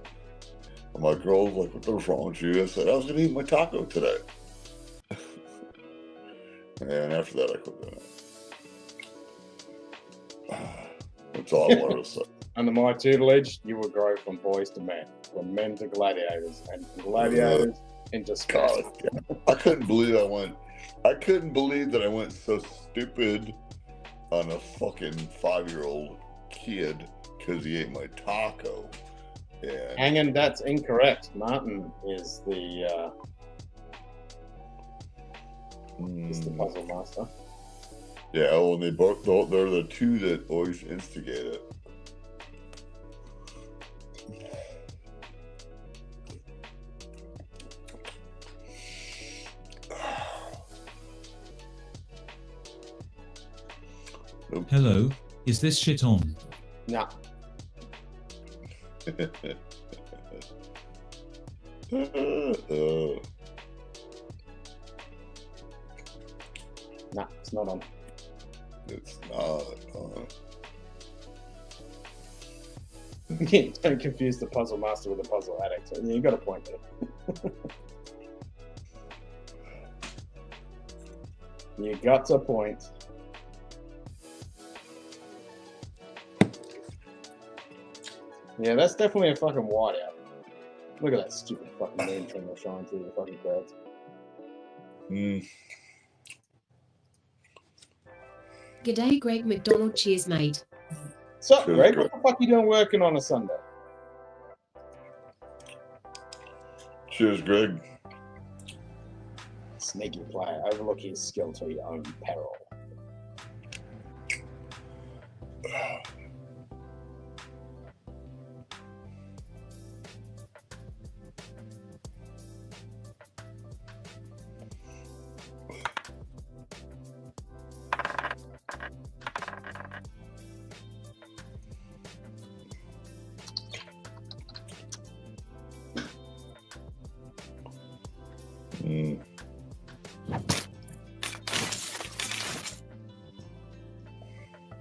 And my girl was like, what's wrong with you? I said, I was going to eat my taco today. And after that, I quit doing it. That's all I wanted to say. Under my tutelage, you will grow from boys to men, from men to gladiators, and from gladiators into God, Scotch. yeah. I couldn't believe that I went so stupid on a fucking 5-year-old kid because he ate my taco. And Hanging, that's incorrect. Martin is the puzzle master. yeah, well, they're the two that always instigate it. Hello, is this shit on? Nah. Nah, it's not on. It's not on. Don't confuse the puzzle master with the puzzle addict. You got a point there. You got a point. Yeah, that's definitely a fucking whiteout. Look at that stupid fucking moon trying to shine through the fucking clouds. G'day, Greg McDonald. Cheers, mate. So, Cheers, Greg, Greg. what the fuck are you doing working on a Sunday? Cheers, Greg. Sneaky player. Overlook his skill to your own peril.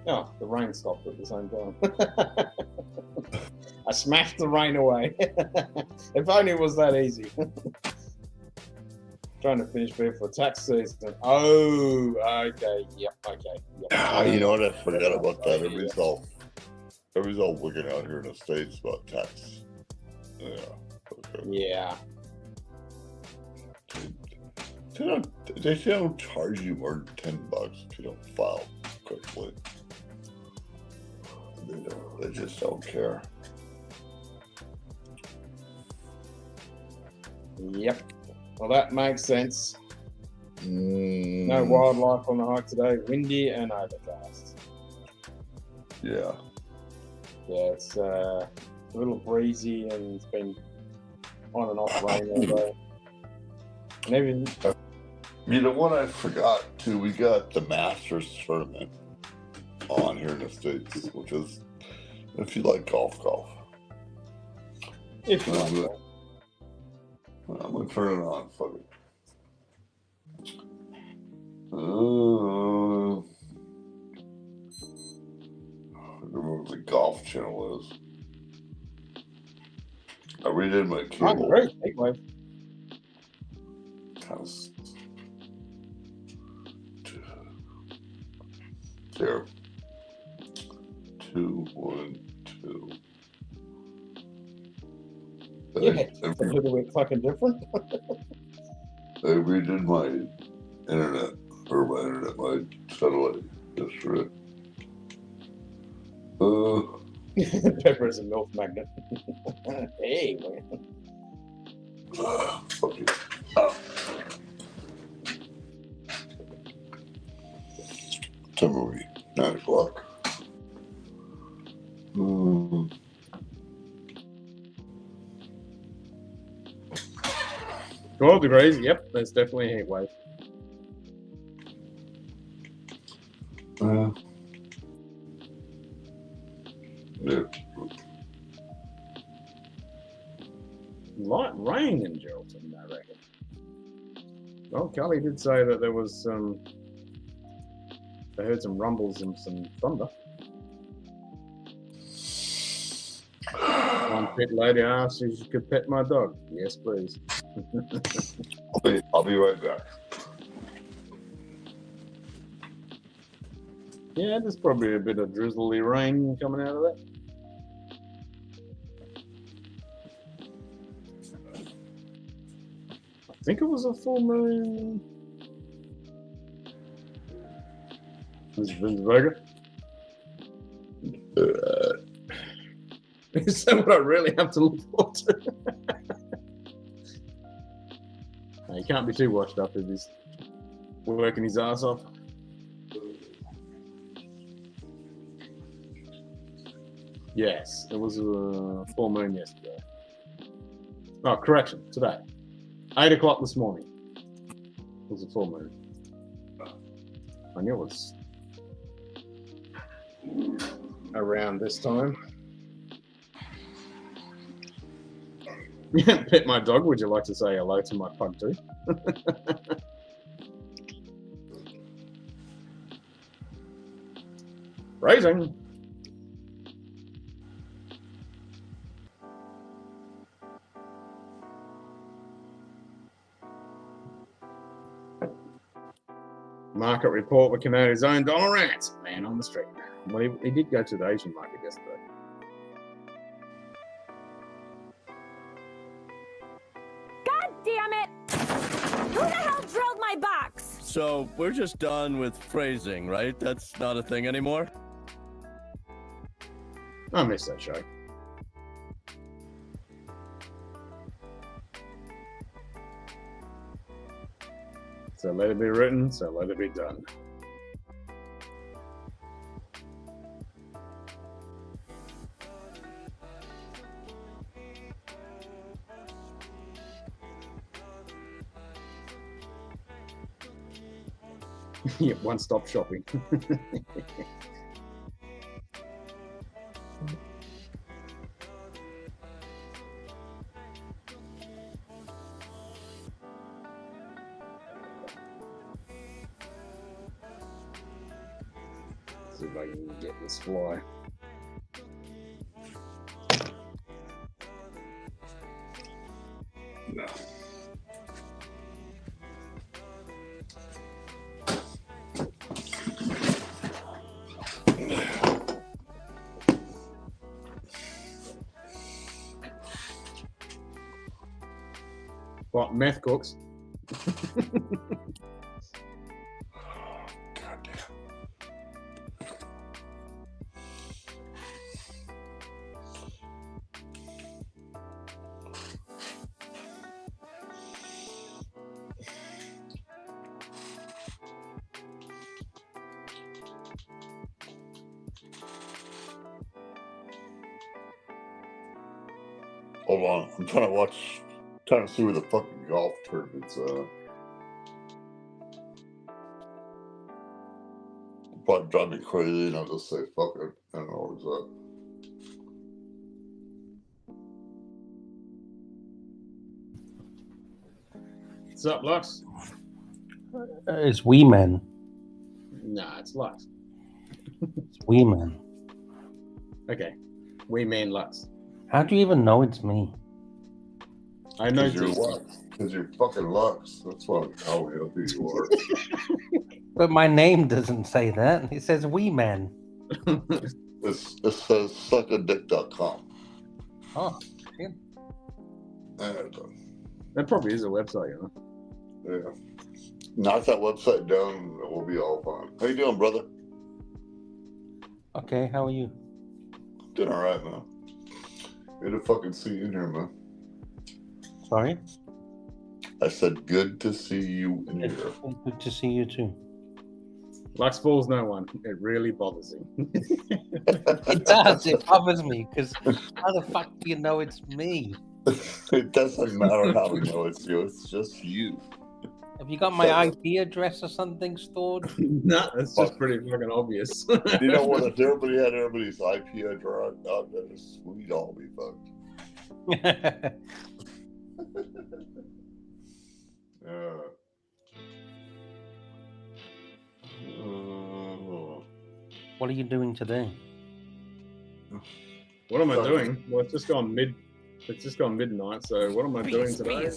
Oh, the rain stopped at the same time. I smashed the rain away. If only it was that easy. Trying to finish beer for tax season. Oh, okay. Yep, okay. Yep. You know what? I forgot about that. Everybody's all looking out here in the States about tax. Yeah. Okay. Yeah. They don't charge you more than $10 if you don't file quickly. They just don't care. Yep. Well, that makes sense. No Mm, wildlife on the hike today. Windy and overcast. Yeah. Yeah, it's a little breezy and it's been on and off rain all day. And even You know what I forgot too? We got the Masters tournament on here in the States, which is, if you like golf. if you like I'm that. gonna turn it on. Fuck it. I don't know what the golf channel is. I redid my Oh, cable. great. Anyway, House. There. 2, 1, 2. yeah, it's a little bit fucking different. I redid my internet, my satellite yesterday. Pepper is a milk magnet. Hey, man. Fuck you. It's a movie. 9 o'clock. 12 degrees. Yep, that's definitely a heat wave. Yeah. Light rain in Geraldton, I reckon. Well, Kelly did say that there was some. They heard some rumbles and some thunder. One pet lady asked if she could pet my dog. Yes, please. I'll be right back. Yeah, there's probably a bit of drizzly rain coming out of that. I think it was a full moon. Is Vinceberger? Is that what I really have to look forward to? No, he can't be too washed up if he's working his ass off. Yes, it was a full moon yesterday. Oh, correction, today. 8 o'clock this morning. It was a full moon. I knew it was around this time. Pet my dog. Would you like to say hello to my pug too? Raising. Market report with Canada's own dollar rats. Man on the street. Well, he did go to the Asian market yesterday. God damn it! Who the hell drilled my box? So we're just done with phrasing, right? That's not a thing anymore? I miss that show. So let it be written, so let it be done. Yeah, one-stop shopping. See if I can get this fly. No. What, meth cooks? Hold on, I'm trying to see where the fucking golf tournament's at. It'll probably drive me crazy, and I'll just say fuck it. I don't know where's that. What's up, Lux? It's Wee Man. Nah, it's Lux. It's Wee Man. Okay. We mean Lux. How do you even know it's me? I know Because you're Lux. Because you're fucking Lux. That's why how who you are. But my name doesn't say that. It says Wee Man. It says suckadick.com. Oh, shit. That probably is a website, you know. Yeah. Knock that website down and we'll be all fine. How you doing, brother? Okay, how are you? Doing all right, man. Good to fucking see you in here, man. Sorry? I said good to see you in here. Good to see you too. Lux fools no one. It really bothers him. It does. It bothers me because how the fuck do you know it's me? It doesn't matter how we know it's you. It's just you. Have you got my IP address or something stored? No, that's just pretty fucking obvious. You know what? If everybody had everybody's IP address, we'd all be fucked. What are you doing today? What am I doing? Well, it's just gone midnight. So what am I doing today?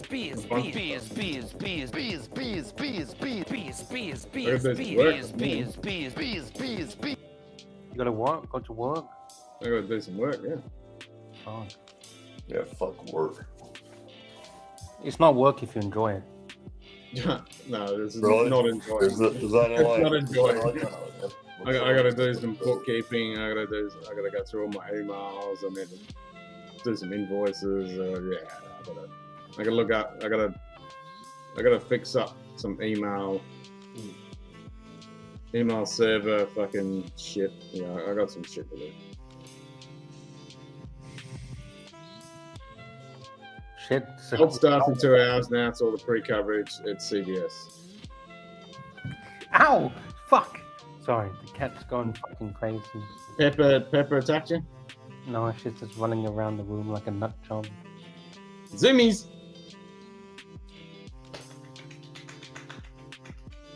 You gotta work? Go to work? I gotta do some work, yeah. Oh. Yeah, fuck work. It's not work if you enjoy it. No, this is Really? not enjoying. Is that a lie? Not enjoying. I gotta do some bookkeeping. I gotta go through all my emails. I need to do some invoices. Yeah, I gotta look up. I gotta fix up some email server fucking shit. Yeah, I got some shit to do. Shit. It starts in 2 hours now. It's all the pre-coverage. It's CBS. Ow! Fuck! Sorry, the cat's going fucking crazy. Pepper attacked you? No, she's just running around the room like a nut job. Zoomies!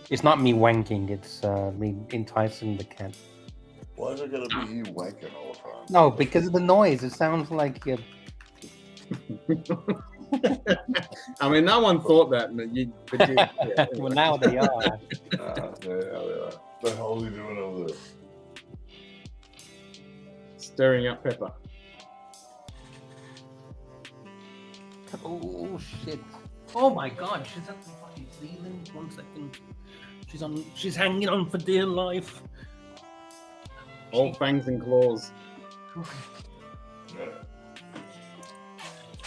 It's not me wanking, it's me enticing the cat. Why is it gonna be you wanking all the time? No, because of the noise. It sounds like you're... I mean, no one thought that, but you. But yeah, Well, now they are. What the hell are you doing over there? Stirring up pepper. Oh shit! Oh my god, she's at the fucking ceiling. 1 second. She's hanging on for dear life. All fangs and claws.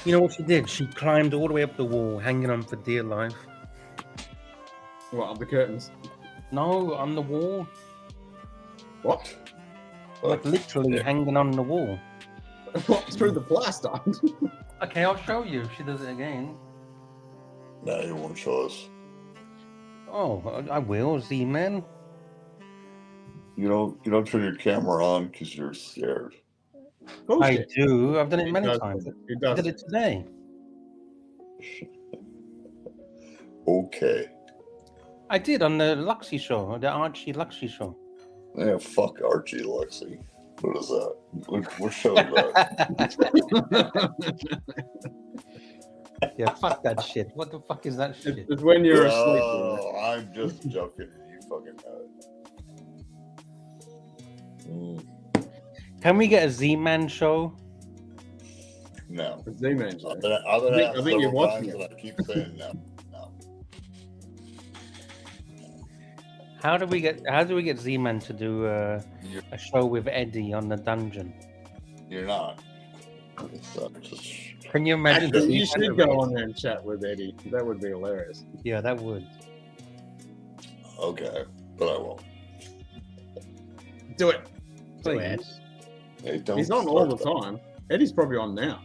You know what she did? She climbed all the way up the wall, hanging on for dear life. What, up the curtains? No, on the wall. What? Like literally hanging on the wall. What, through the plaster? Okay, I'll show you if she does it again. No, you won't show us. Oh, I will, Z-Man. You don't turn your camera on because you're scared. I do. I've done it many does. times. It I does. did it today. Okay. I did on the Luxy show, the Archie Luxy show. Yeah, fuck Archie Lexi. What is that? What show is that? Yeah, fuck that shit. What the fuck is that shit? It's when you're asleep. Oh, I'm just joking. You fucking know it. Can we get a Z-Man show? No. The Z-Man show. I've been I think you're watching and I keep saying no. No. How do we get Z-Man to do a show with Eddie on the dungeon? You're not. It's just... Can you imagine? Actually, you should go on there and chat with Eddie. That would be hilarious. Yeah, that would. Okay, but I won't. Do it. Please. Hey, don't He's on all the start time. Eddie's probably on now.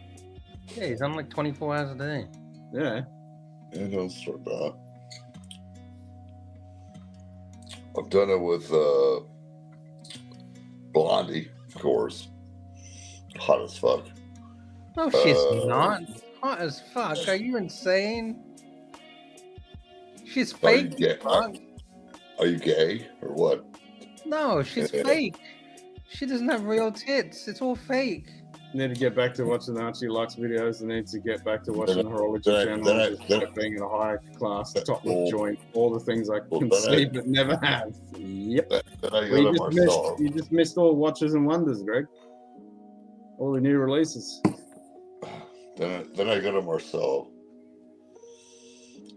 Yeah, he's on like 24 hours a day. Yeah. that. Yeah, don't start that. I've done it with Blondie, of course. Hot as fuck. No, she's not. Hot as fuck. Are you insane? She's Are you fake. gay? Fuck. Are you gay or what? No, she's fake. She doesn't have real tits. It's all fake. Need to get back to watching Archie Lux videos. And need to get back to watching the Horology channel. Just being in a high class top joint. All the things I can see but never have. Yep. You just missed all Watches and Wonders, Greg. All the new releases. Then I go to Marcel.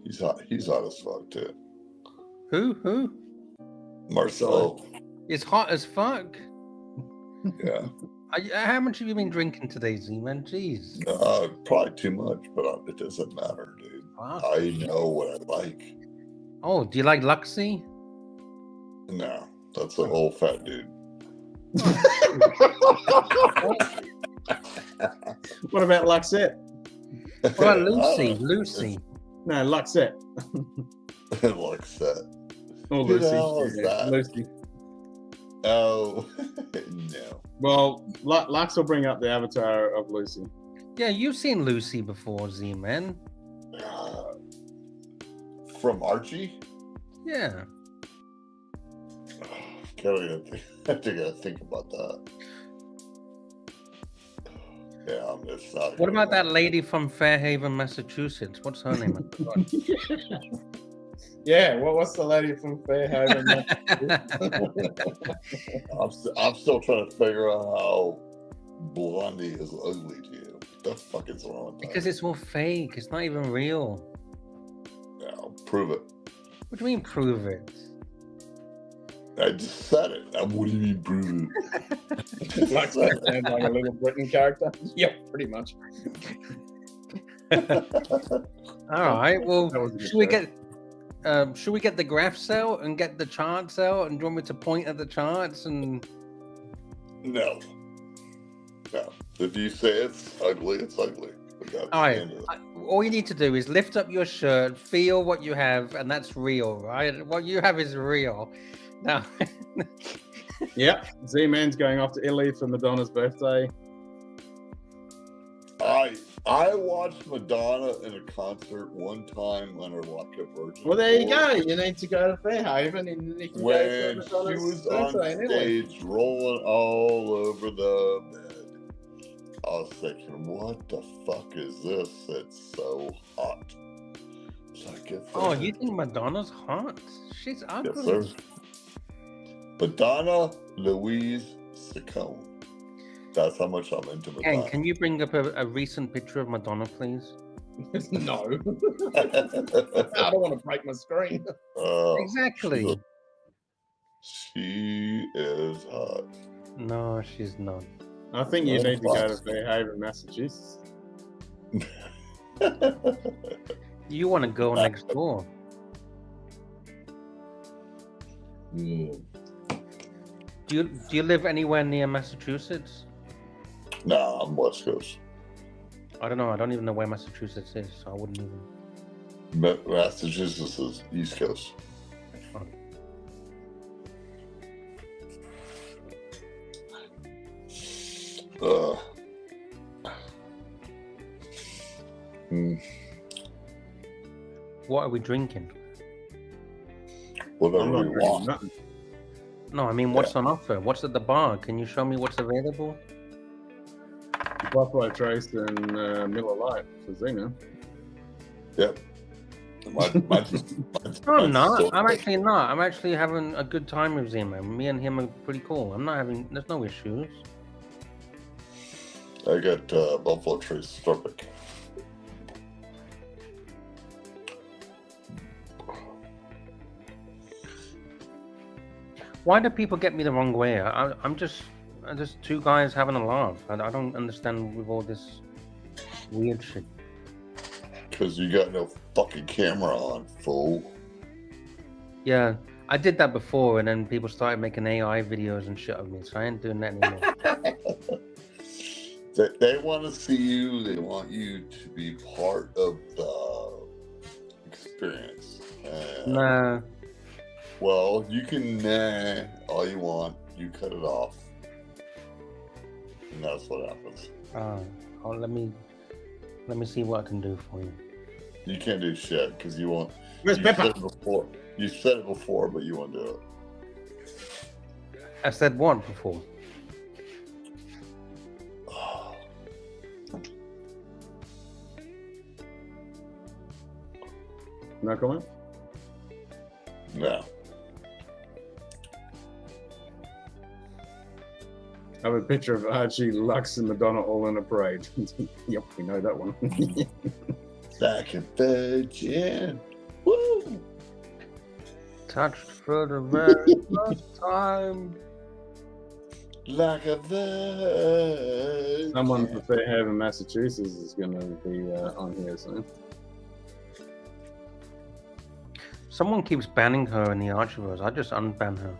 He's hot as fuck too. Who? Marcel. It's hot as fuck. Yeah. How much have you been drinking today, Z-Man? Jeez. Probably too much, but it doesn't matter, dude. Wow. I know what I like. Oh, do you like Luxy? No, that's a whole fat dude. What about Luxette? What about Lucy? Lucy. No, Luxette. Luxette. Oh, Who Lucy. the hell is that? Lucy. Oh, no. Well, Lux will bring up the avatar of Lucy. Yeah, you've seen Lucy before, Z-Man. From Archie? Yeah. I gotta think about that. Yeah, it's not. What about that lady from Fairhaven, Massachusetts? What's her name? I forgot. Yeah, what's the lady from Fairhaven? I'm still trying to figure out how Blondie is ugly to you. What the fuck is wrong with that? Because it's all fake. It's not even real. No, prove it. What do you mean, prove it? I just said it. What do you mean, prove it? Like that sounds like a Little Britain character. Yep, pretty much. All right. Well, should we get the graphs out and get the charts out? And do you want me to point at the charts and? No. If you say it's ugly, it's ugly. All right. All you need to do is lift up your shirt, feel what you have, and that's real, right? What you have is real. Now. Yep. Z-Man's going off to Italy for Madonna's birthday. I watched Madonna in a concert one time on her Vodka Virgin. Well, there you go. You need to go to Fairhaven and you can when go to she Madonna's was on birthday in Italy. stage rolling all over the bed. I was thinking, what the fuck is this? It's so hot. So I get Oh, there. you think Madonna's hot? She's ugly. Yes, sir. Madonna Louise Ciccone. That's how much I'm into Madonna. And can you bring up a recent picture of Madonna, please? No. I don't want to break my screen. Exactly. She is hot. No, she's not. I think you need to go to Fairhaven, Massachusetts. You want to go next door. Mm. Do you live anywhere near Massachusetts? Nah, I'm West Coast. I don't know. I don't even know where Massachusetts is, so I wouldn't even. Massachusetts is East Coast. What are we drinking? Whatever you want. No, I mean, what's on offer? What's at the bar? Can you show me what's available? Buffalo Trace and Miller Lite for Zena. Yep. No, I'm not. I'm actually not. I'm actually having a good time with Zima. Me and him are pretty cool. I'm not having. There's no issues. I got Buffalo Trace Tropic. Why do people get me the wrong way? I'm just two guys having a laugh. I don't understand with all this weird shit. Because you got no fucking camera on, fool. Yeah, I did that before, and then people started making AI videos and shit of me, so I ain't doing that anymore. They want to see you. They want you to be part of the experience. Nah. Well, you can all you want. You cut it off, and that's what happens. Oh, let me see what I can do for you. You can't do shit because you won't. Where's You Pepper? said it before. You said it before, but you won't do it. I said what before? No comment? No. I have a picture of Archie, Lux, and Madonna all in a parade. Yep, we know that one. Like a virgin. Woo! Touched for the very first time. Like a virgin. Someone for Fairhaven, Massachusetts is going to be on here soon. Someone keeps banning her in the Archivers. I just unban her.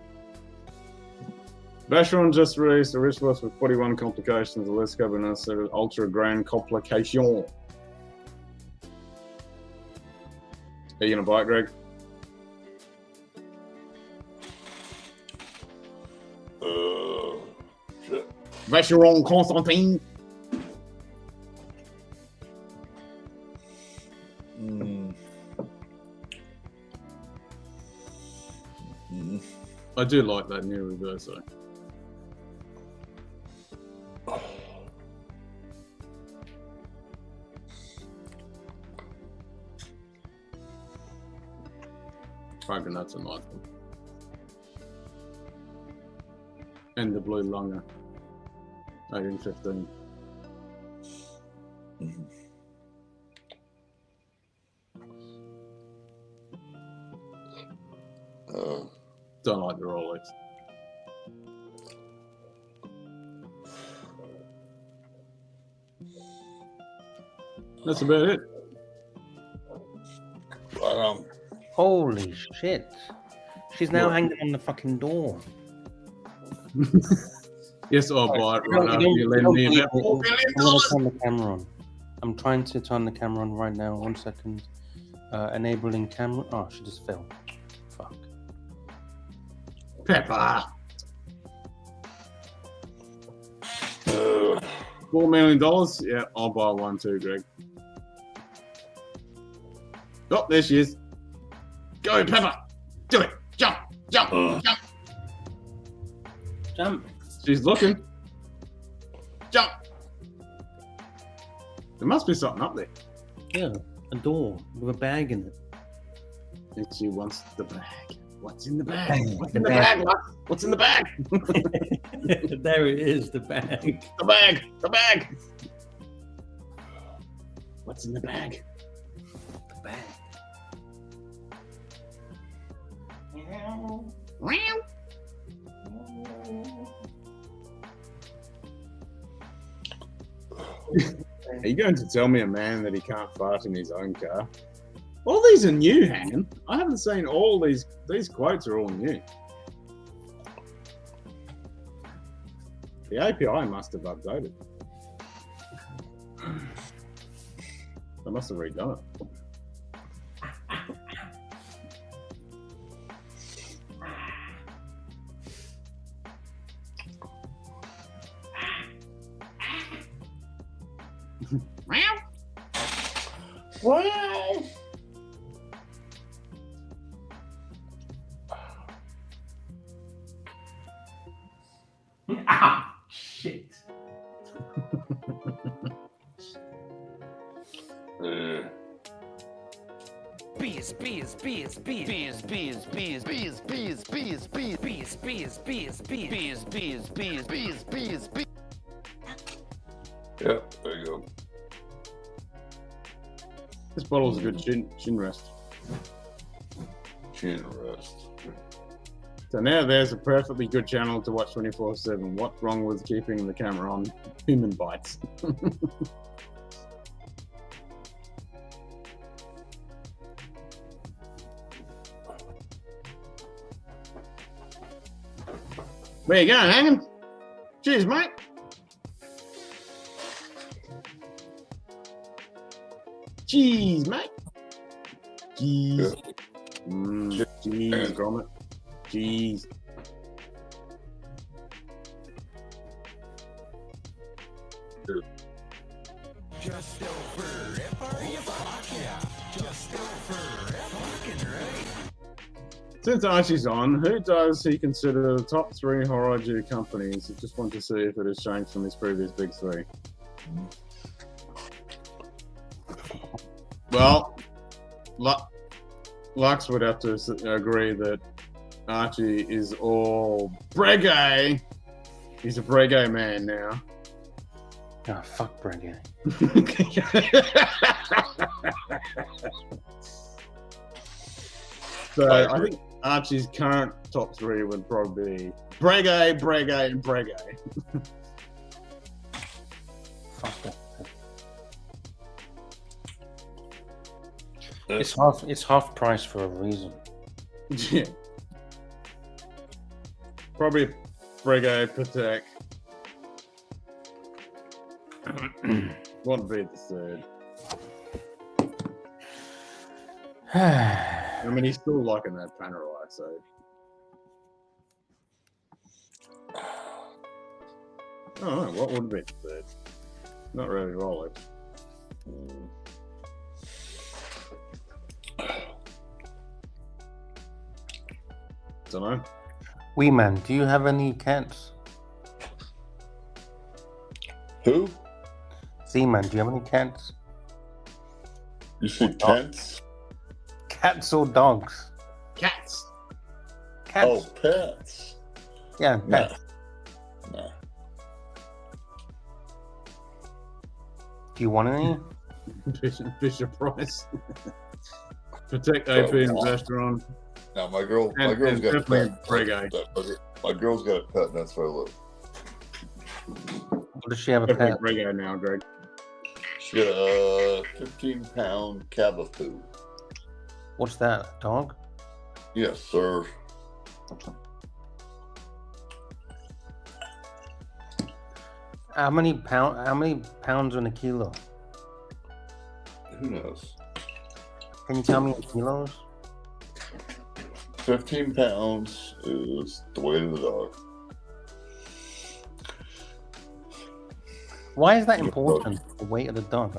Vacheron just released a wish list with 41 complications. The list covering us ultra grand complication. Are you going to buy it, Greg? Shit. Vacheron Constantine. I do like that new reverse though. I reckon that's a nice one. And the blue longer. 1815. Don't like the Rolex. That's about it. Holy shit. She's now hanging on the fucking door. Yes, I'll buy it right after you lend me about $4 million. I'm going to turn the camera on. I'm trying to turn the camera on right now. 1 second. Enabling camera. Oh, she just fell. Fuck. Pepper. $4 million? Yeah, I'll buy one too, Greg. Oh, there she is. Go, Pepper. Do it. Jump, jump, jump. Jump. She's looking. Jump. There must be something up there. Yeah, a door with a bag in it. And she wants the bag. What's in the bag? What's in the bag? What's in the bag? There it is, the bag. The bag. The bag. What's in the bag? The bag. Are you going to tell me a man that he can't fart in his own car? All these are new, Hannon. I haven't seen all these. These quotes are all new. The API must have updated. They must have redone it. Wow. Ah, shit. Bees, bees, bees, bees, bees, bees, bees, bees, bees, bees, bees, bees, bees, bees, bees, bees, bees, bees, bees, bees. Yep, there you go. This bottle's a good chin rest. Chin rest. So now there's a perfectly good channel to watch 24/7. What's wrong with keeping the camera on? Human bites. Where you going, Hanging? Cheers, mate. Cheese, mate. Cheese. Cheese, Gromit. Cheese. Just over Just over right? Since Archie's on, who does he consider the top 3 horror companies? I just want to see if it has changed from his previous big 3. Well, Lux would have to agree that Archie is all Breguet. He's a Breguet man now. Oh, fuck Breguet. So I think Archie's current top 3 would probably be Breguet, Breguet, and Breguet. Fuck that. It's half price for a reason. Yeah. Probably Breguet, Patek. What would be the 3rd? I mean, he's still liking that Panerai, so. Oh, what would be the 3rd? Not really Rolex. Don't know. Wee man, do you have any cats? Who? Z-man, do you have any cats? You see cats? Cats or dogs? Cats. Cats. Oh, pets. Yeah, pets. Nah. Do you want any? Bishop Price. Protect AP investor on. Now my girl's got a pet. My girl's got a pet, and that's where I live. Does she have a pet? Breguet now, Greg. She got a 15-pound Cavapoo. What's that? A dog? Yes, sir. How many pounds in a kilo? Who knows? Can you tell me in kilos? 15 pounds is the weight of the dog. Why is that important? The weight of the dog.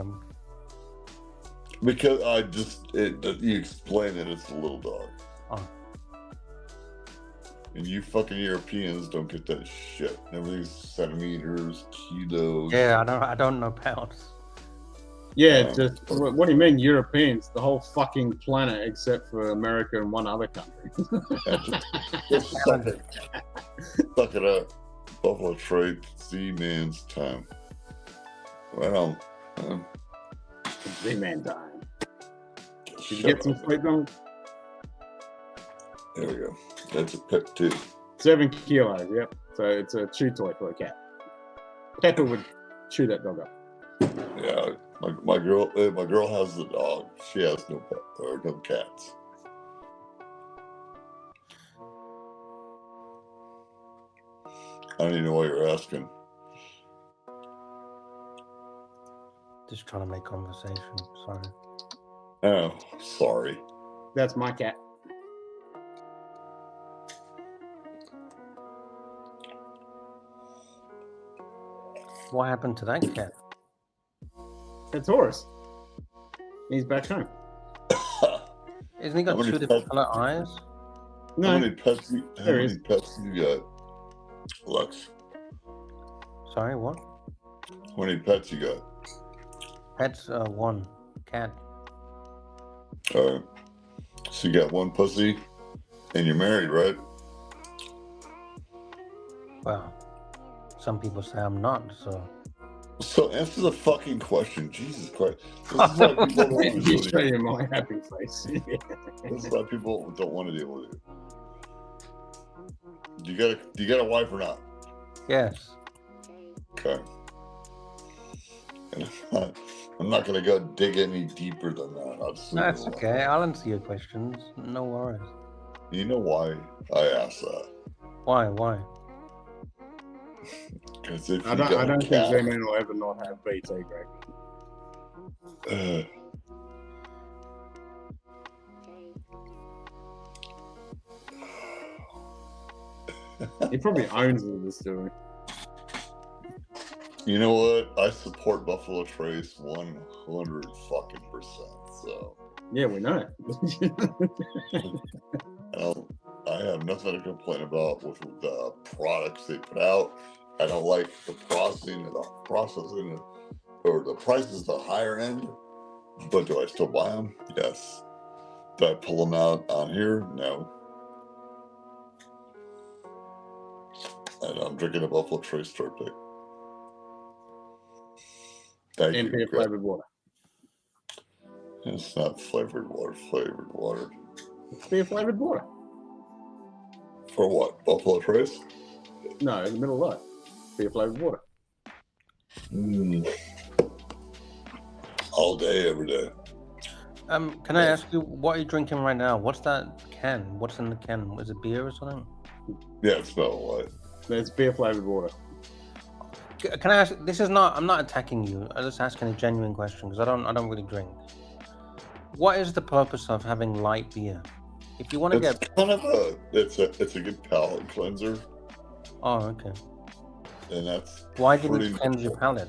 Because you explain it, it's a little dog. Oh. And you fucking Europeans don't get that shit. Everything's centimeters, kilos. Yeah, I don't know pounds. Yeah, what do you mean Europeans? The whole fucking planet except for America and one other country. Just suck it. Suck it up. Buffalo Trace, Z-Man's time. Right on. Z-Man time. Did you get some sleep on? There we go. That's a pet too. 7 kilos, yep. So it's a chew toy for a cat. Pepper would chew that dog up. Yeah, my girl has the dog. She has no pet or no cats. I don't even know why you're asking. Just trying to make conversation. Sorry. Oh, sorry. That's my cat. What happened to that cat? It's Horace. He's back home. Isn't he got two different color eyes? No. How many pets do you got, Lex? Sorry, what? How many pets you got? Pets, one. Cat. All right. So you got one pussy, and you're married, right? Well, some people say I'm not, so. So answer the fucking question. Jesus Christ. This is why people don't want to He's showing my happy face. This is why people don't want to deal with you. Do you got a wife or not? Yes. Okay. And I'm not gonna go dig any deeper than that. That's okay. I'll answer your questions. No worries. You know why I asked that? Why? Because if I don't think Z-Man will ever not have BT, Greg. He probably owns all this doing. You know what? I support Buffalo Trace 100 fucking %. So yeah, we know. I have nothing to complain about with the products they put out. I don't like the processing or the prices the higher end. But do I still buy them? Yes. Do I pull them out on here? No. And I'm drinking a Buffalo Trace Star Pick. Thank you. Beer flavored water. It's not flavored water. It's beer flavored water. For what? Buffalo Trace? No, in the middle of life. Beer flavored water. All day, every day. Can I ask you, what are you drinking right now? What's that can? What's in the can? Is it beer or something? Yeah, it's Smells Like. It's beer flavored water. Can I ask? I'm not attacking you. I'm just asking a genuine question because I don't really drink. What is the purpose of having light beer? If you want to get kind of it's a good palate cleanser. Oh, okay. And that's why do you cleanse your palate?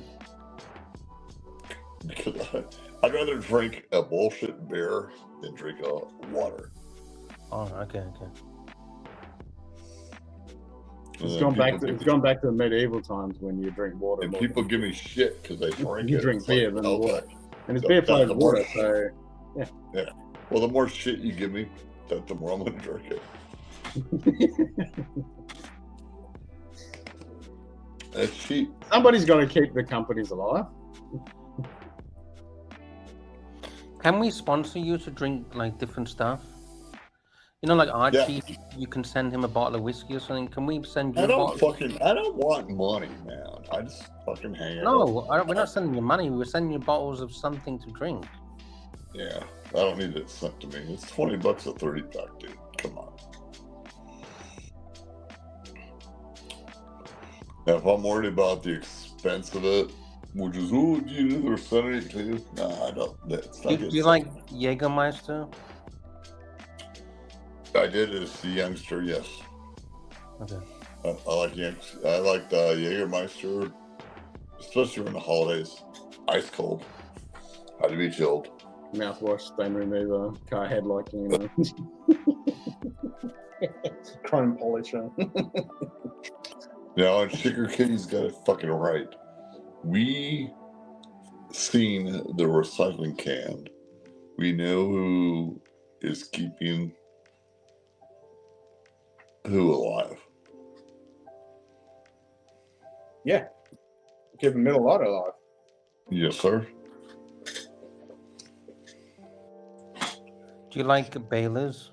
Because I'd rather drink a bullshit beer than drink a water. Oh, okay. It's gone back to the medieval times when you drink water. And people give me shit because they drink it. You drink beer than water. And it's beer flavored water, so yeah. Yeah. Well, the more shit you give me, the more I'm going to drink it. That's cheap. Somebody's got to keep the companies alive. Can we sponsor you to drink like different stuff? You know, like Archie, you can send him a bottle of whiskey or something. Can we send you? I don't want money, man. I just fucking hang out. No, we're not sending you money. We're sending you bottles of something to drink. Yeah, I don't need it sent to me. It's $20 a 30-pack, dude. Come on. Now, if I'm worried about the expense of it, which is, they're sending it to you. No, I don't. It's not do you like Jägermeister? I did as a youngster, yes. Okay. I like the Jägermeister, especially in the holidays. Ice cold. Had to be chilled. Mouthwash, they remove a car headlight, you know. Chrome polisher. Now, and Sugar Kitty's got it fucking right. We seen the recycling can. We know who is keeping who alive. Yeah. Keeping Middle Light alive. Yes, sir. Do you like Baylor's?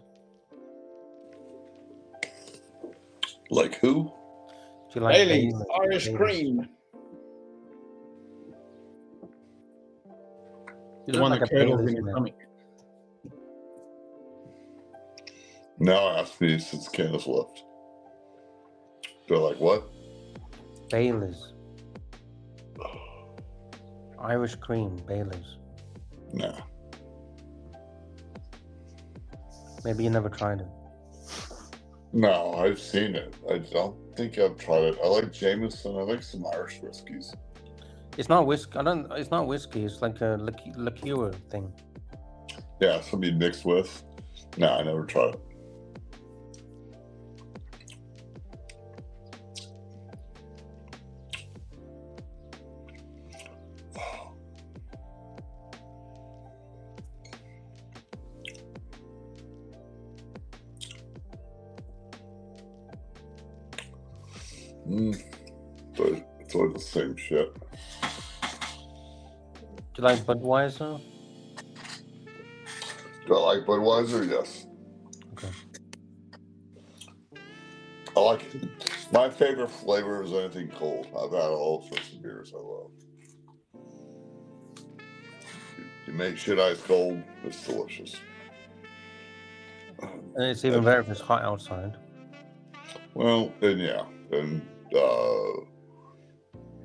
Like who? Do you like Bailey's Baylor's? Irish Baylor's? Cream. You The look one like that a curdles Baylor's in your man. stomach. Now ask me since Candace left. They're like, what? Baylor's. Irish cream, Baylor's. Nah. Maybe you never tried it. No, I've seen it. I don't think I've tried it. I like Jameson. I like some Irish whiskeys. It's not whiskey. It's not whiskey. It's like a liqueur thing. Yeah, something you mix with. Nah, I never tried it. But it's always the same shit. Do you like Budweiser? Do I like Budweiser? Yes. Okay. I like it. My favorite flavor is anything cold. I've had all sorts of beers I love. You make shit ice cold, it's delicious. And it's even better if it's hot outside. Well, and yeah, and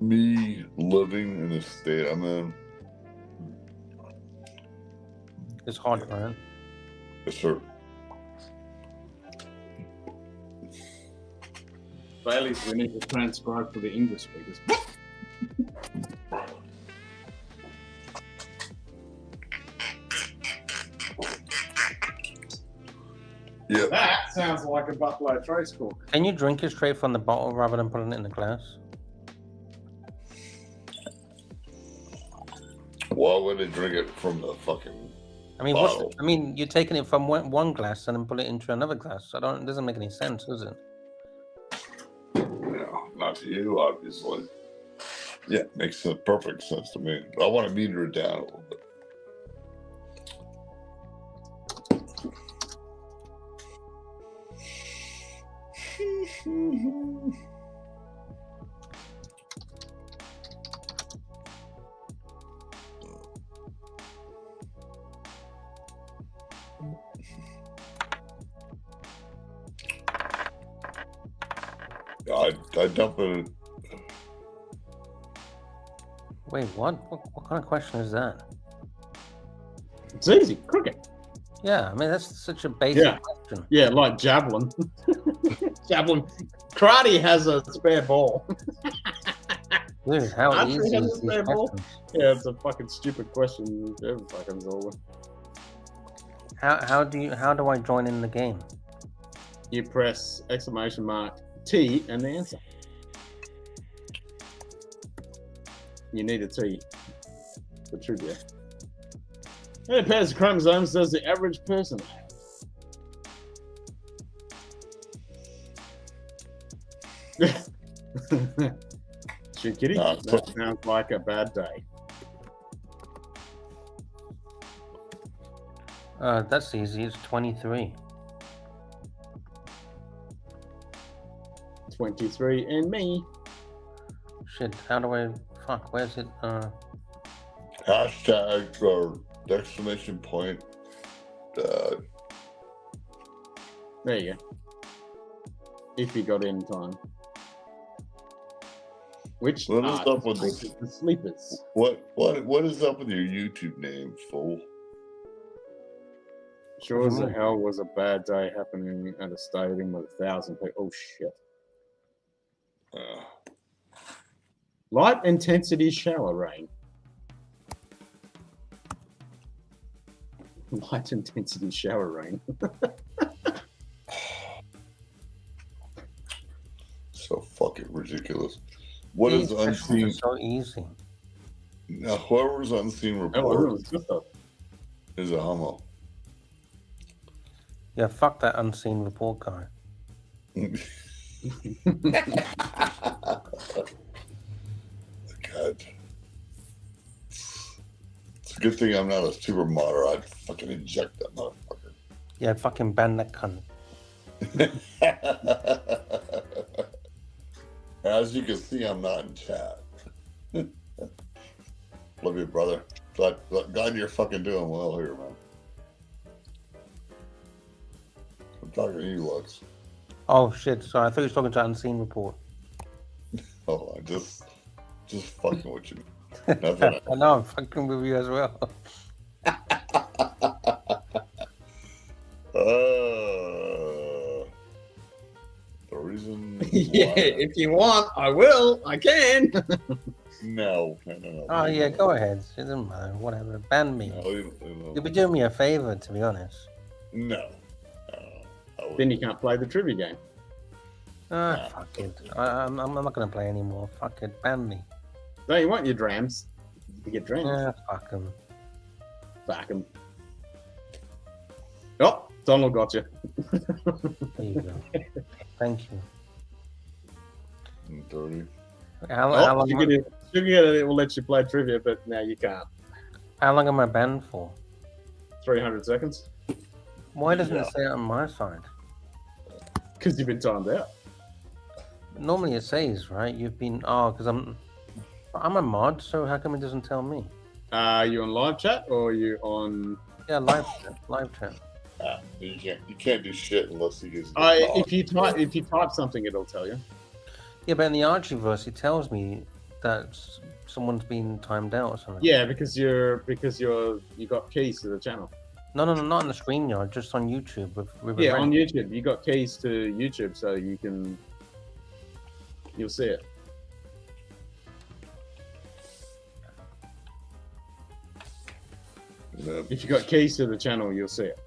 me living in the state I'm in, It's hot, right? yes, sir. Bailey's, we need to transcribe for the English speakers. Yeah. That sounds like a Buffalo Trace cork. Can you drink it straight from the bottle rather than putting it in the glass? Why would they drink it from the fucking I mean, bottle? you're taking it from one glass and then put it into another glass. It doesn't make any sense, does it? No, not to you, obviously. Yeah, makes perfect sense to me. I want to meter it down a little bit. I dump it. Wait, what? What kind of question is that? It's easy. Cricket. Yeah, I mean, that's such a basic question. Yeah, like javelin. Javelin. Karate has a spare ball. Dude, how Archery easy has is a these spare ball. questions? Yeah, it's a fucking stupid question. Every fucking always. How do I join in the game? You press exclamation mark T and the answer. You need a T for trivia. How many pairs of chromosomes does the average person have? Shoot, kitty. No, That sounds like a bad day. That's easy. It's 23. 23 and me. Shit, how do I... Fuck, where's it? Hashtag or exclamation point. There you go. If you got in time. Which What is up with the sleepers? What is up with your YouTube name, fool? Sure as the hell was a bad day happening at a stadium with 1,000 people. Oh shit. Light intensity shower rain. Light intensity shower rain. So fucking ridiculous. What is These questions unseen? are so easy. Now, whoever's unseen Oh, report everyone's just a is a homo. Yeah, fuck that unseen report guy. God. It's a good thing I'm not a super modder. I'd fucking inject that motherfucker. Yeah, fucking ban that cunt. As you can see, I'm not in chat. Love you, brother. Glad you're fucking doing well here, man. I'm talking to you, Lux. Oh shit! Sorry, I thought you were talking to unseen report. Oh, I'm just fucking with you. Nothing. I know, I'm fucking with you as well. The reason. yeah, if you want, I will. I can. No. Oh yeah, go ahead. It doesn't matter. Whatever. Ban me. No, You'll be doing me a favor, to be honest. No. Then you can't play the trivia game. Fuck it. I'm not gonna play anymore. Fuck it. Ban me. No, you want your drams. You get drams. Yeah, fuck them. Fuck them. Oh, Donald got you. There you go. Thank you. 30. How long? It will let you play trivia, but now you can't. How long am I banned for? 300 seconds. Why doesn't it say it on my side? Because you've been timed out. Normally it says, right? You've been because I'm a mod, so how come it doesn't tell me? Are you on live chat or are you on? Yeah, live chat. You can't do shit unless you use. If you type something, it'll tell you. Yeah, but in the Archieverse, it tells me that someone's been timed out or something. Yeah, because you got keys to the channel. No, not in the StreamYard, just on YouTube. With Yeah, on YouTube, you got keys to YouTube, so you'll see it. Yep. If you got keys to the channel, you'll see it.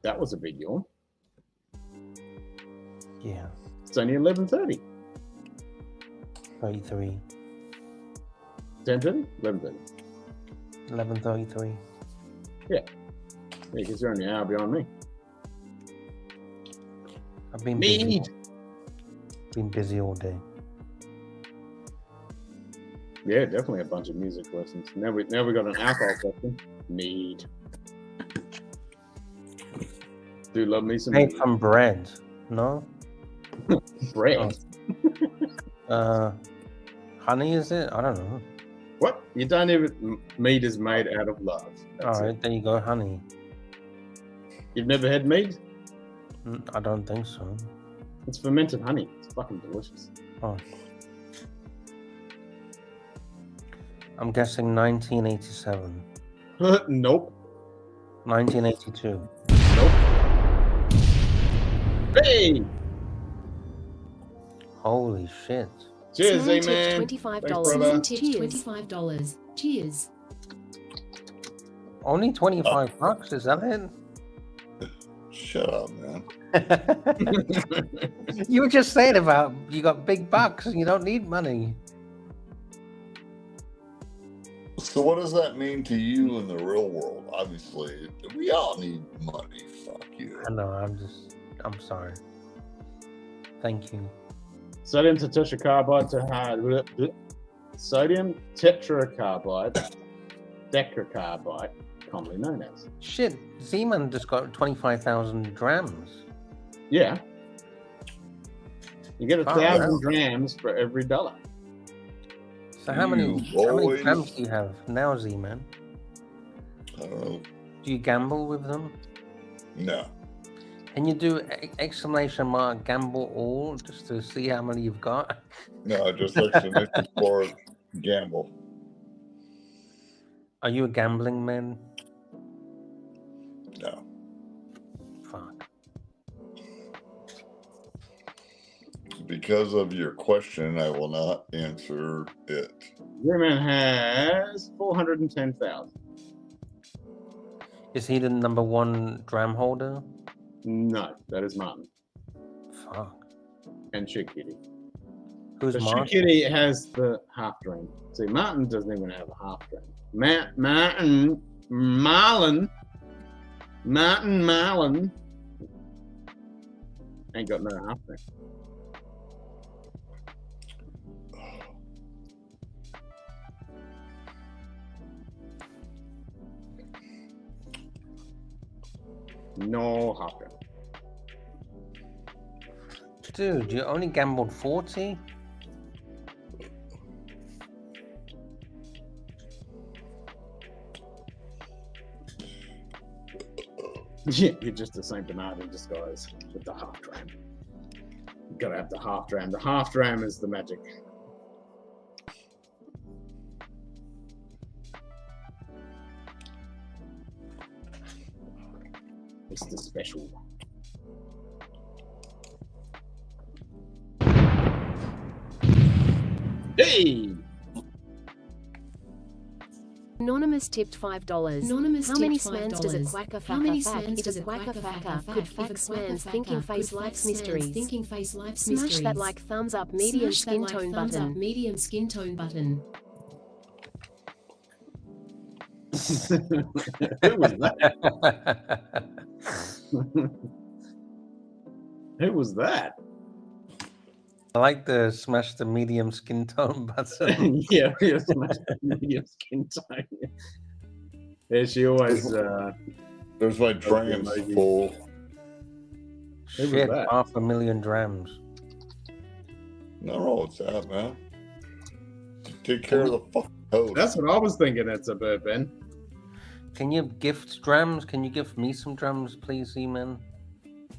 That was a big yawn. Yeah. It's only 11:30. 33. 10:30? 11:30. 11:33. Yeah, because you're only an hour behind me. I've been busy. Been busy all day. Yeah, definitely a bunch of music lessons. Now we got an alcohol question. Mead. Do love me some Made mead. from bread. No? Bread. Honey, is it? I don't know. What? You don't even. Mead is made out of love. That's All right, it. there you go, honey. You've never had mead? I don't think so. It's fermented honey. It's fucking delicious. Oh. I'm guessing 1987. Nope. 1982. Nope. Hey! Holy shit. Cheers, Small tip, Z-Man. $25. Small tip, $25. Cheers. Only 25 bucks, is that it? Shut up, man. You were just saying about you got big bucks and you don't need money. So what does that mean to you in the real world? Obviously, we all need money. Fuck you. I know, I'm sorry. Thank you. Sodium tetracarbide sodium tetracarbide decacarbide, commonly known as. Shit, Z-Man just got 25,000 grams. Yeah. You get Wow. 1,000 grams for every $1. So how many boys. grams do you have now, Z-Man? I don't know. Do you gamble with them? No. Can you do exclamation mark gamble all just to see how many you've got? No, just exclamation for gamble. Are you a gambling man? No. Fuck. because of your question, I will not answer it. Women has 410,000. Is he the #1 dram holder? No, that is Martin. Fuck. And Shoe Kitty. Who's But Shoe Martin? Kitty has the half dram. See, Martin doesn't even have a half dram. Martin Marlin ain't got no half dram. No half dram. Dude, you only gambled 40? Yeah, you're just the Saint Bernard in disguise with the half dram. You gotta have the half dram. The half dram is the magic. It's the special. Hey! Anonymous tipped $5. Anonymous How many tipped smans does a $5. quacker How many facker fack? smans If does a a quacker quacker facker facker could fack? fack If a quacker smans facker thinking face could life's fack smans mysteries. thinking face life's Smash mysteries. that like thumbs up medium Smash that skin like tone thumbs up button. medium skin tone button. Who was that? Who was that? I like the smash the medium skin tone button. Yeah, smash the medium skin tone. Yeah, she always. There's my drams full. Who was Shit, that? 500,000 drams. No, it's that, man. Take care of the fucking host. That's what I was thinking. It's a bird, Ben. Can you gift drams? Can you give me some drams, please, E-man?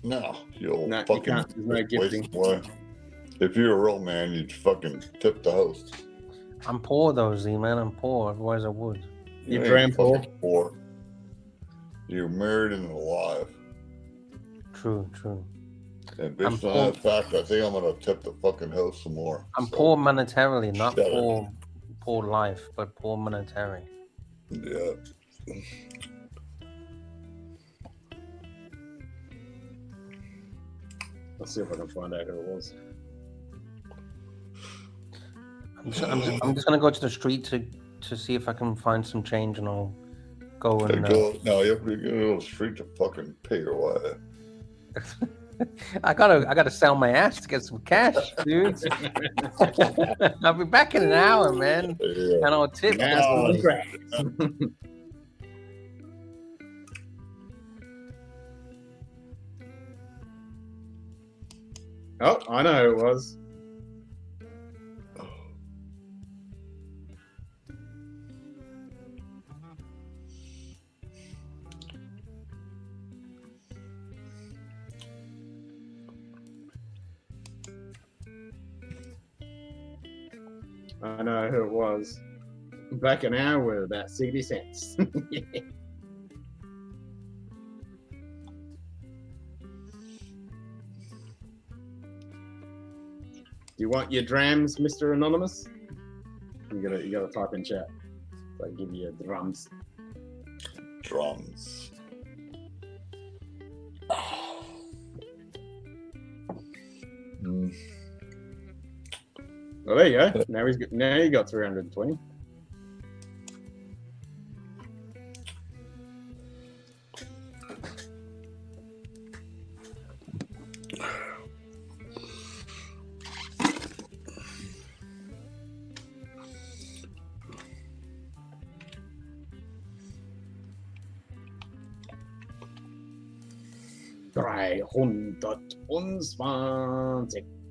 No, you'll No, you fucking can't. There's no waste gifting. away. If you're a real man, you'd fucking tip the host. I'm poor though, Z-man. I'm poor. Otherwise I would. You ain't dram fucking poor. You're married and alive. True, true. And I'm based on poor. that fact, I think I'm gonna tip the fucking host some more. I'm So, poor monetarily, not shut it. poor life, but poor monetary. Yeah. Let's see if I can find out who it was. I'm just gonna go to the street to see if I can find some change, and I'll go and. No, you have to go to the street to fucking pay your way. I gotta sell my ass to get some cash, dude. I'll be back in an hour, man, Yeah. and I'll tip. Oh, I know who it was. I know who it was. Back an hour with about 60 cents. Do you want your drams, Mr. Anonymous? You gotta type in chat. So I give you your drums. Drums. Mm. Well, there you go. Now you got 320.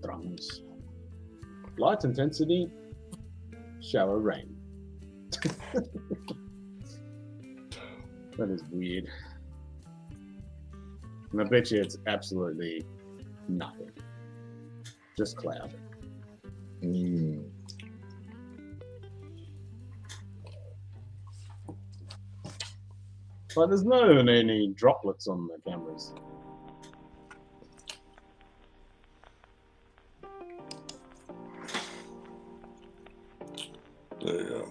Drums. Light intensity, shallow rain. That is weird. And I bet you it's absolutely nothing. Just cloud. Mm. Like there's not even any droplets on the cameras. There you go.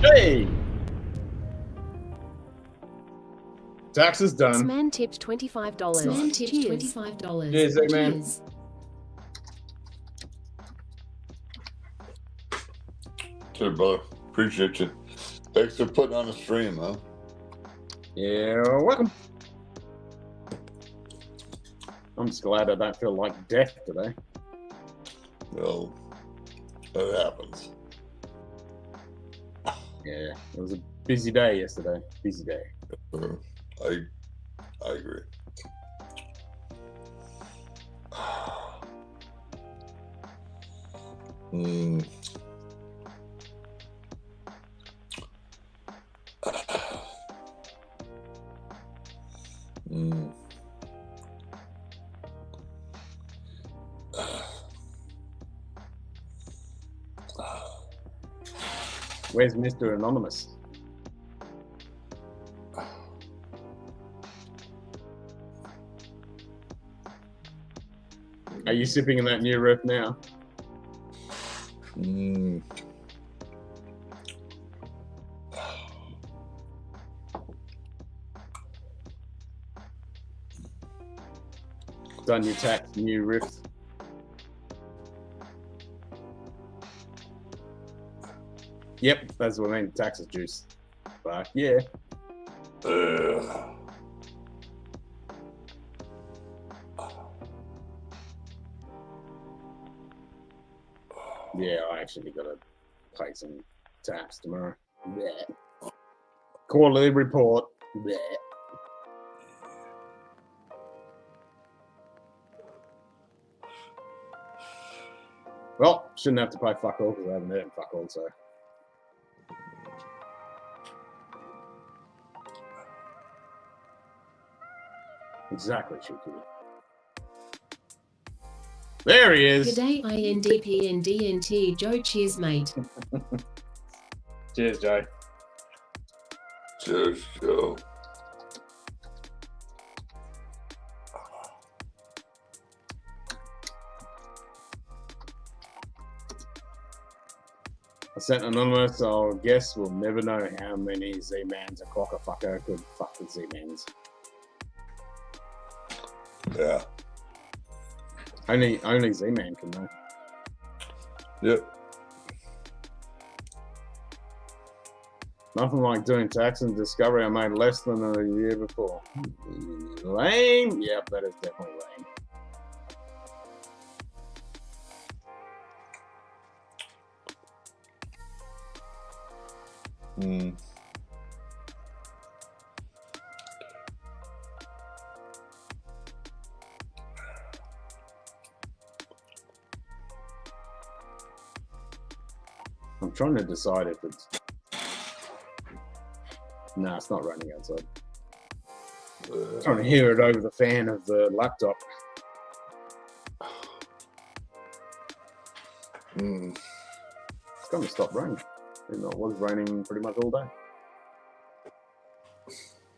Hey! Tax is done. Man tipped $25. Man tipped Cheers. $25. Cheers, man. Cheers. Cheers, brother. Appreciate you. Thanks for putting on a stream, huh? Yeah, welcome. I'm just glad I don't feel like death today. Well, that happens. Yeah, it was a busy day yesterday. Busy day. I agree. Mm. Mm. Where's Mr. Anonymous? Are you sipping in that new riff now? Mm. Done your tax, new riff. Yep, that's what I mean. Taxes juice. But yeah. Yeah, I actually got to play some taps tomorrow. Yeah. Quarterly report. Yeah. Well, shouldn't have to pay fuck all because I haven't earned fuck all, so. Exactly, Shuki. There he is. G'day, INDPNDNT. Joe, cheers, mate. Cheers, Joe. Cheers, Joe. I sent anonymous, so I guess we'll never know how many Z-Mans a cocker-fucker could fuck with Z-Mans. Yeah. Only Z-Man can know. Yep. Nothing like doing tax and discovery. I made less than a year before. Lame? Yep, that is definitely lame. Mm. I'm trying to decide if it's... Nah, it's not running outside. I'm trying to hear it over the fan of the laptop. Mm. It's going to stop raining. Even though it was raining pretty much all day.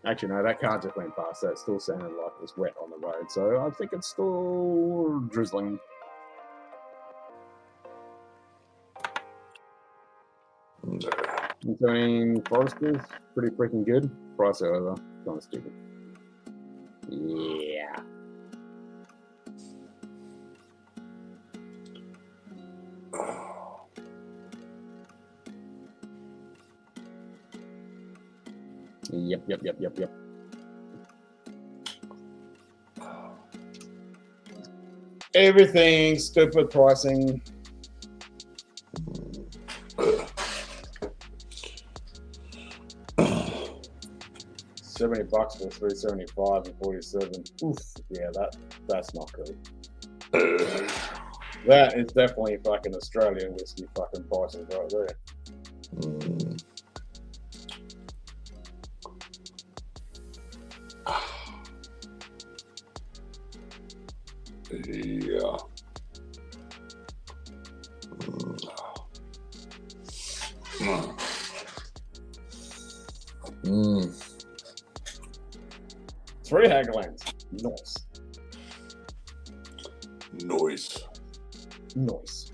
Actually, no, that car just went past. That still sounded like it was wet on the road. So I think it's still drizzling. Between Foresters, pretty freaking good. Price, however, kind of stupid. Yeah. Yep. Everything stupid pricing. $70 for 375 and 47. Oof, yeah, that's not good. That is definitely fucking Australian whiskey fucking prices right there. Mm. Yeah. Mm. 3 Hagerlands. Nice. Noise. Nice.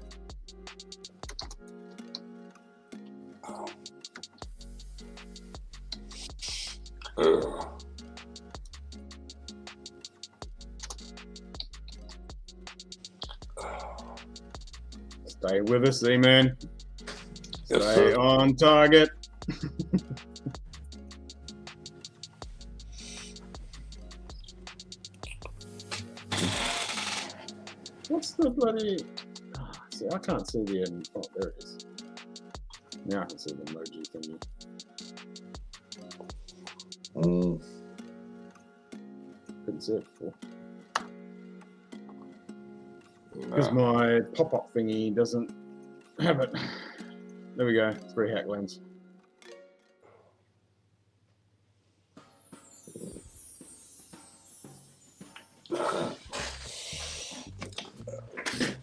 Stay with us, Z-Man. Yes, Stay sir. on target. What's the bloody... Oh, see, I can't see the end. Oh, there it is. Now I can see the emoji thingy. Couldn't see it before. Because my pop-up thingy doesn't have it. There we go, 3 hack lens.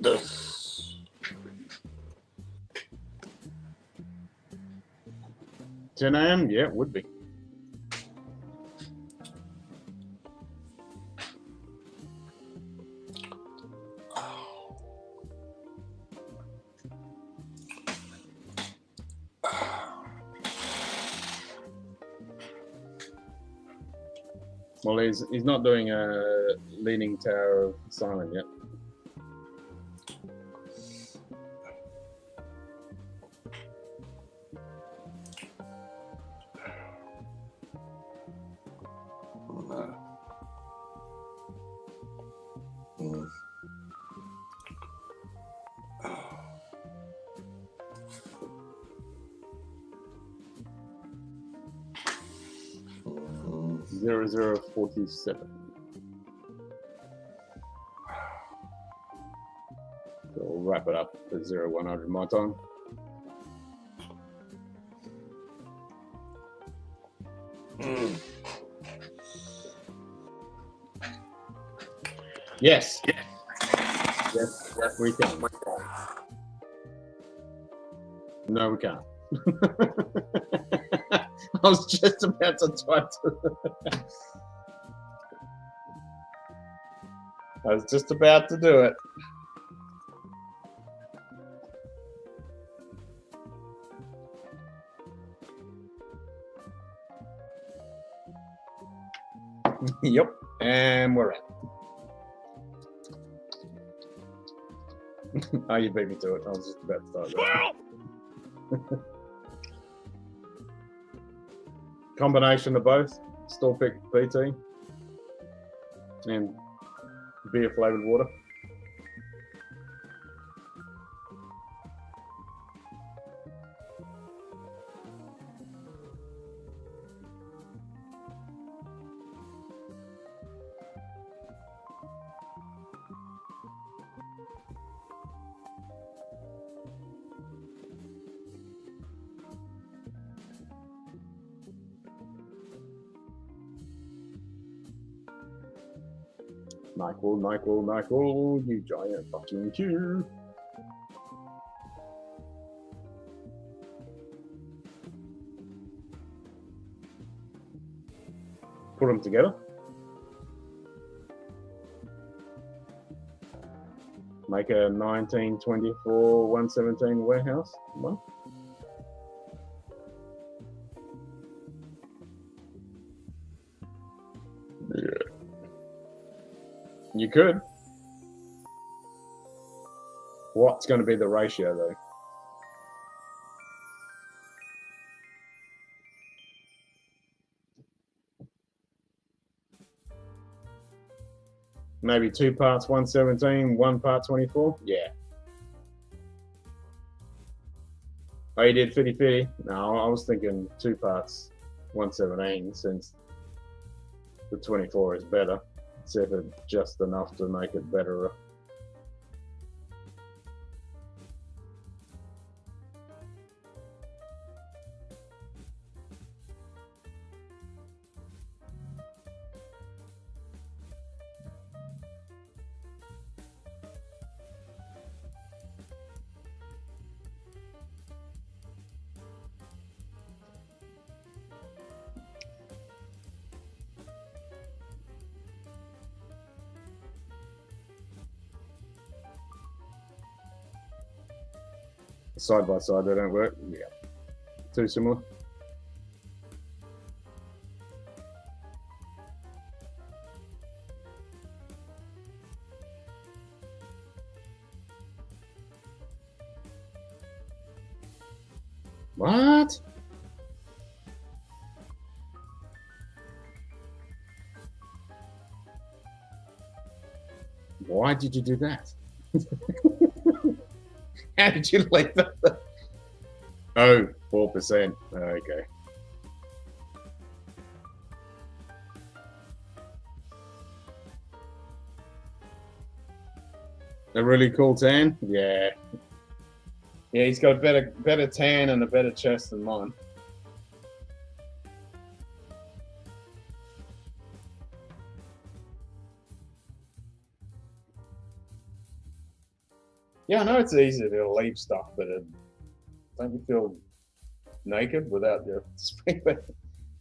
This. 10 AM? Yeah, it would be. Well, he's not doing a Leaning Tower of Silent yet. Zero 0047. So we'll wrap it up at 0100 my time. Yes. Yes, we can. No, we can't. I was just about to try to. I was just about to do it. Yep, and we're out. Oh, you beat me to it. I was just about to start that. Combination of both, store pick BT and beer flavored water. Michael, you giant fucking Q. Put them together. Make a 1924 117 warehouse one. You could. What's going to be the ratio, though? Maybe 2 parts 117, 1 part 24? Yeah. Oh, you did 50-50? No, I was thinking 2 parts 117, since the 24 is better. See if it's just enough to make it better. Side by side, they don't work. Yeah, too similar. What? Why did you do that? How did you leave that? Oh, 4%. Okay. A really cool tan? Yeah. Yeah, he's got a better tan and a better chest than mine. Yeah, I know it's easy to leave stuff, but don't you feel naked without your spring bed?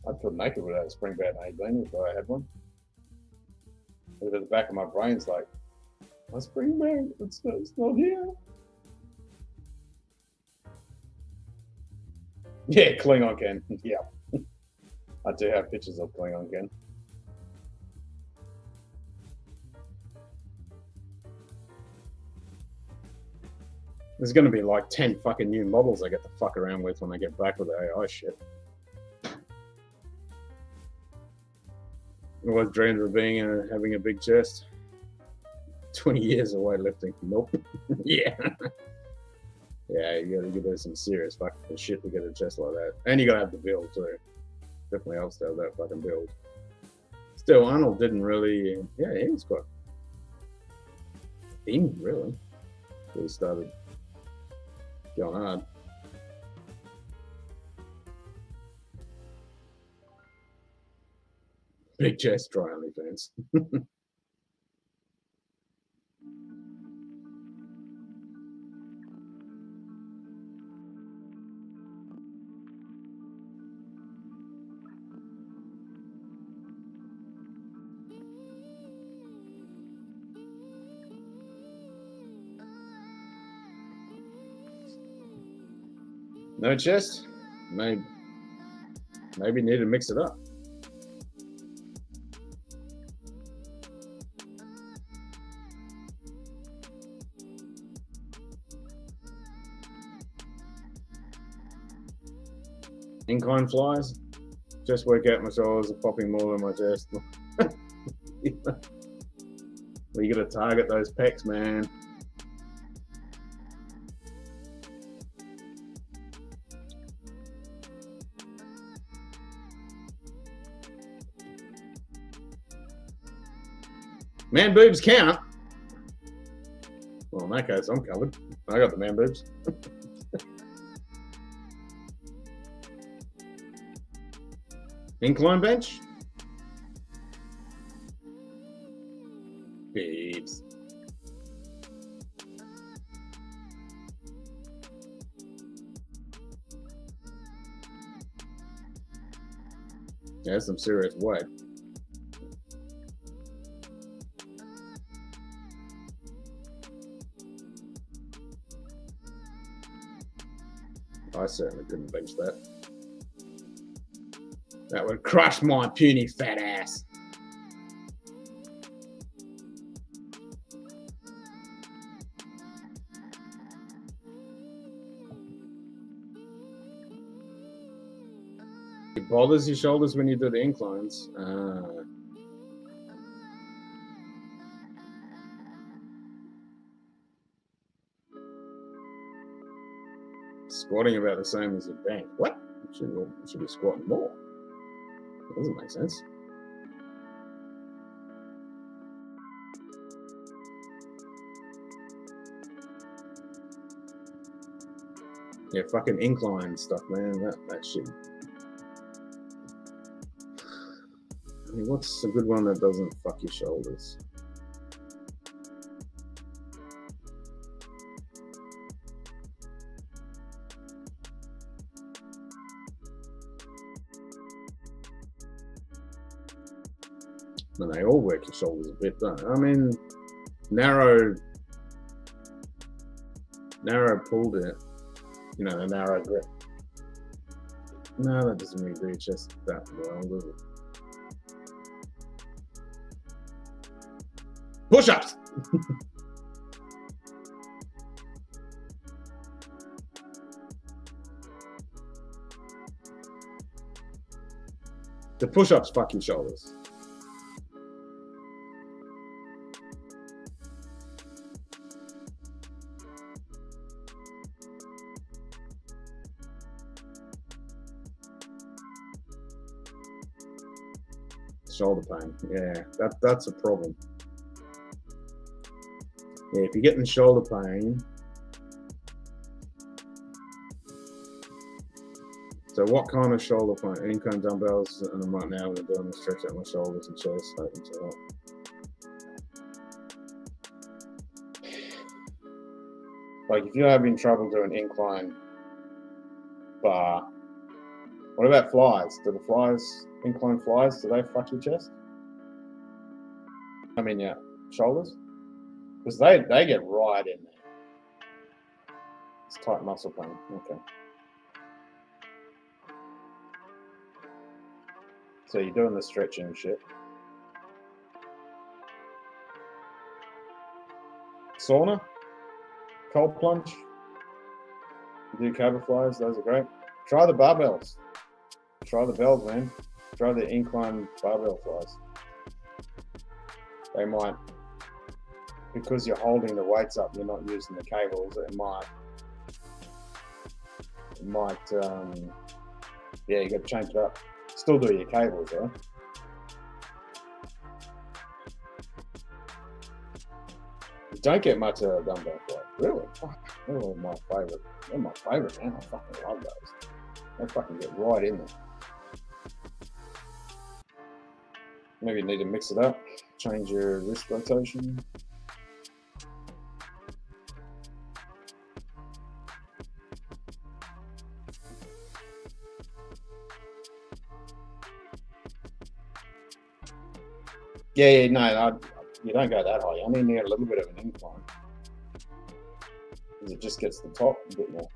I'd feel naked without a spring bed 18 if I had one. But at the back of my brain's like, my spring bed, it's not here. Yeah, Klingon Ken. Yeah. I do have pictures of Klingon Ken. There's going to be like 10 fucking new models I get to fuck around with when I get back with the AI shit. I always dreamed of having a big chest. 20 years of weightlifting. Nope. Yeah. Yeah, you gotta do some serious fucking shit to get a chest like that. And you gotta have the build too. Definitely helps to have that fucking build. Still, Arnold didn't really, yeah, he was quite thin, really. Until he started going hard. Big chest, try OnlyFans. No chest? Maybe need to mix it up. Incline flies? Just work out my shoulders are popping more than my chest. Well, you gotta target those pecs, man. Man boobs count. Well, in that case, I'm covered. I got the man boobs. Incline bench? Babes. Yeah, that's some serious weight. I certainly couldn't bench that. That would crush my puny fat ass. It bothers your shoulders when you do the inclines. Squatting about the same as your bank. What? You should be squatting more. That doesn't make sense. Yeah, fucking incline stuff, man. That shit. I mean, what's a good one that doesn't fuck your shoulders? And they all work your shoulders a bit, don't they? I mean, narrow pulled it. you know, a narrow grip. No, that doesn't really do your chest that well, does it? Push-ups! The push-ups fuck your shoulders. Shoulder pain, yeah, that's a problem. Yeah, if you're getting shoulder pain, so what kind of shoulder pain? Incline dumbbells, and I'm right now doing the stretch out my shoulders and chest, open to up. Like if you're having trouble doing incline bar, what about flies? Do the flies, incline flies, do they fuck your chest? I mean, yeah, shoulders? Because they get right in there. It's tight muscle pain, okay. So you're doing the stretching shit. Sauna? Cold plunge? You do cable flies, those are great. Try the barbells. Try the bells, man. Try the incline barbell flies. They might, because you're holding the weights up, you're not using the cables, it might, yeah, you got to change it up. Still do your cables, though. You don't get much of a dumbbell fly. Really? Fuck, they're all my favorite. They're my favorite, man. I fucking love those. They fucking get right in there. Maybe you need to mix it up, change your wrist rotation. Yeah, no, you don't go that high. You only need a little bit of an incline. Because it just gets the top a bit more.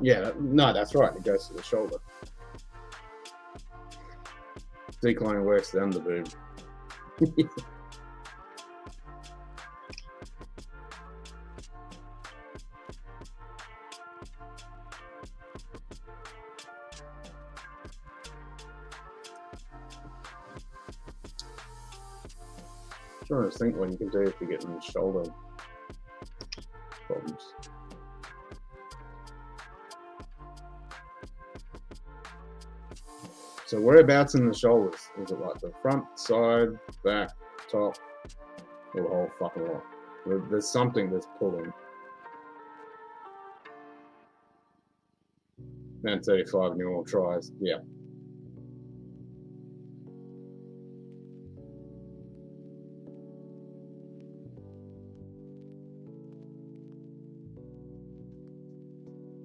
Yeah, no, that's right. It goes to the shoulder. Decline works the underboob. I'm trying to think what you can do if you're getting shoulder problems. So whereabouts in the shoulders? Is it like the front, side, back, top, or the whole fucking lot? There's something that's pulling. And 35 new all tries, yeah.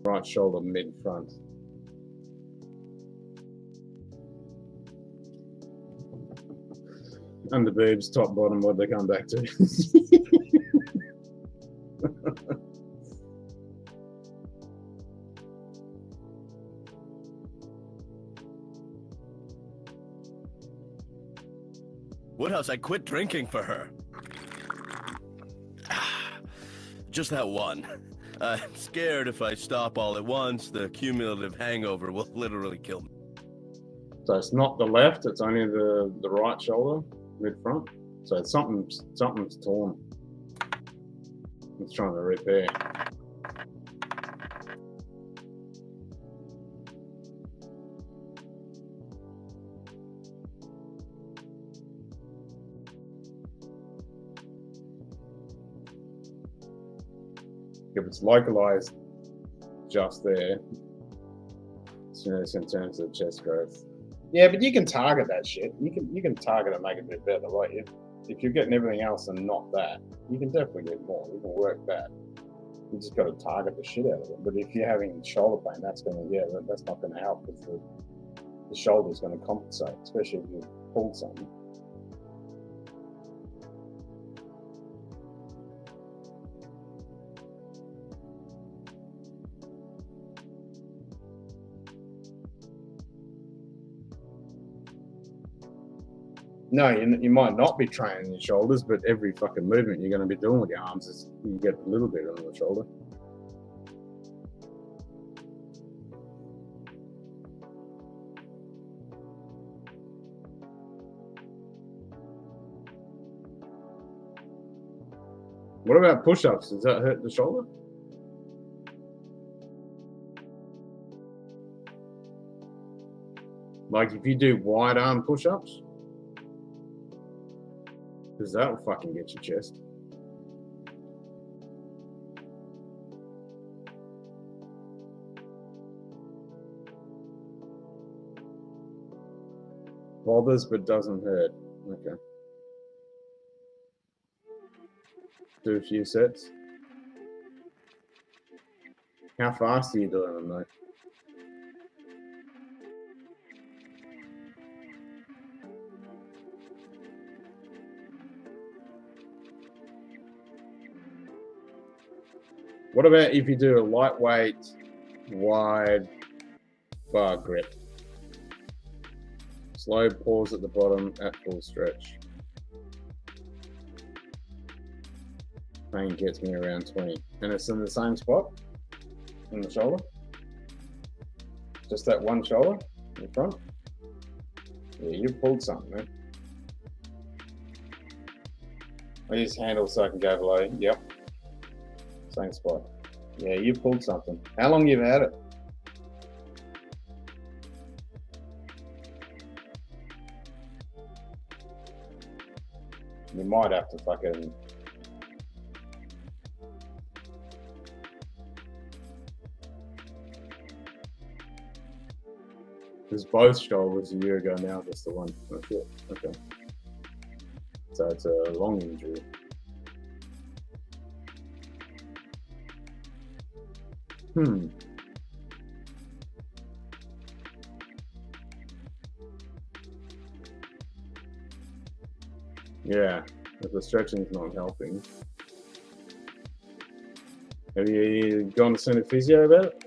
Right shoulder mid front. Under boobs, top, bottom, what they come back to. Woodhouse, I quit drinking for her. Just that one. I'm scared if I stop all at once, the cumulative hangover will literally kill me. So it's not the left, it's only the right shoulder, mid front. So it's something's torn. It's trying to repair. If it's localized just there, it's in terms of chest growth. Yeah, but you can target that shit. You can target it and make it a bit better. Like if you're getting everything else and not that, you can definitely get more. You can work that. You just got to target the shit out of it. But if you're having shoulder pain, that's not going to help because the shoulder's going to compensate, especially if you pulled something. No, you might not be training your shoulders, but every fucking movement you're going to be doing with your arms is you get a little bit on the shoulder. What about push-ups? Does that hurt the shoulder? Like if you do wide arm push-ups? Because that'll fucking get your chest. Bothers but doesn't hurt. Okay. Do a few sets. How fast are you doing them though? What about if you do a lightweight, wide bar grip? Slow pause at the bottom at full stretch. Pain gets me around 20. And it's in the same spot? In the shoulder? Just that one shoulder in front? Yeah, you pulled something, man. I use handles so I can go below. Yep. Same spot. Yeah, you pulled something. How long you've had it? You might have to fucking... Because both shoulders a year ago now, just the one. That's it. Okay. So it's a long injury. Yeah, if the stretching's not helping. Have you gone to see a physio about it?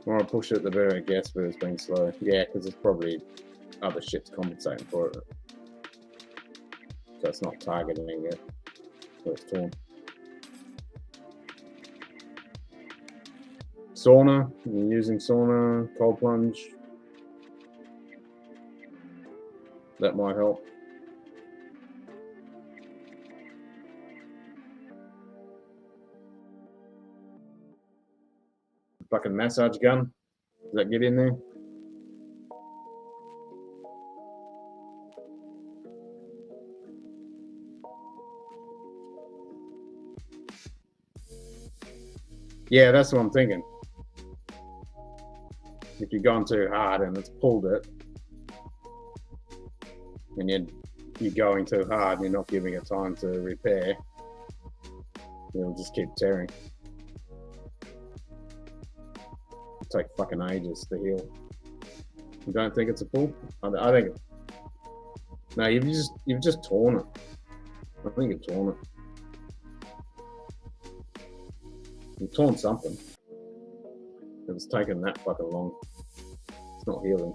Or I push it the better it gets, but it's been slow. Yeah, because it's probably other shit's compensating for it. So it's not targeting it. So it's torn. Sauna, you're using sauna, cold plunge. That might help. Fucking massage gun. Does that get in there? Yeah, that's what I'm thinking. If you've gone too hard and it's pulled it, and you're going too hard and you're not giving it time to repair, it'll just keep tearing. It'll take fucking ages to heal. You don't think it's a pull? I think it, no, you've just torn it. I think you've torn it. You've torn something. If it's taken that fucking long, it's not healing.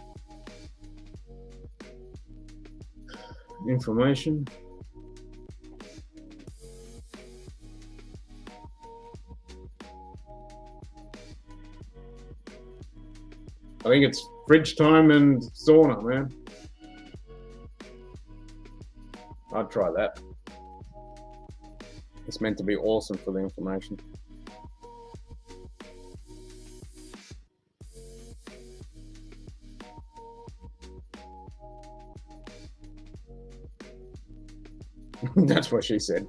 Inflammation. I think it's fridge time and sauna, man. I'd try that. It's meant to be awesome for the inflammation. That's what she said.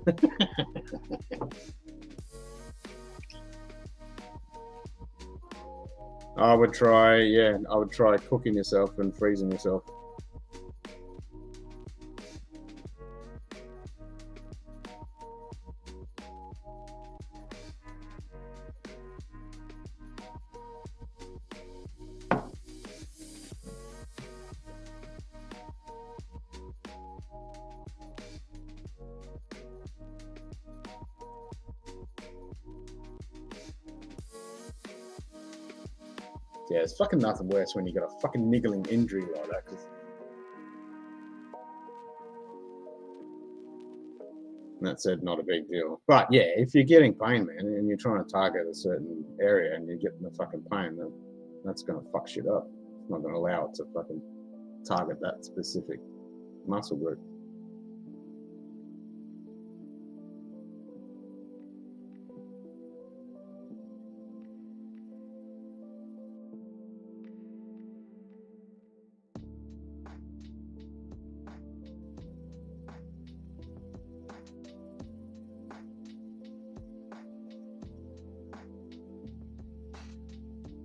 I would try cooking yourself and freezing yourself. Yeah, it's fucking nothing worse when you got a fucking niggling injury like that. That said, not a big deal. But yeah, if you're getting pain, man, and you're trying to target a certain area and you're getting the fucking pain, then that's going to fuck shit up. It's not going to allow it to fucking target that specific muscle group.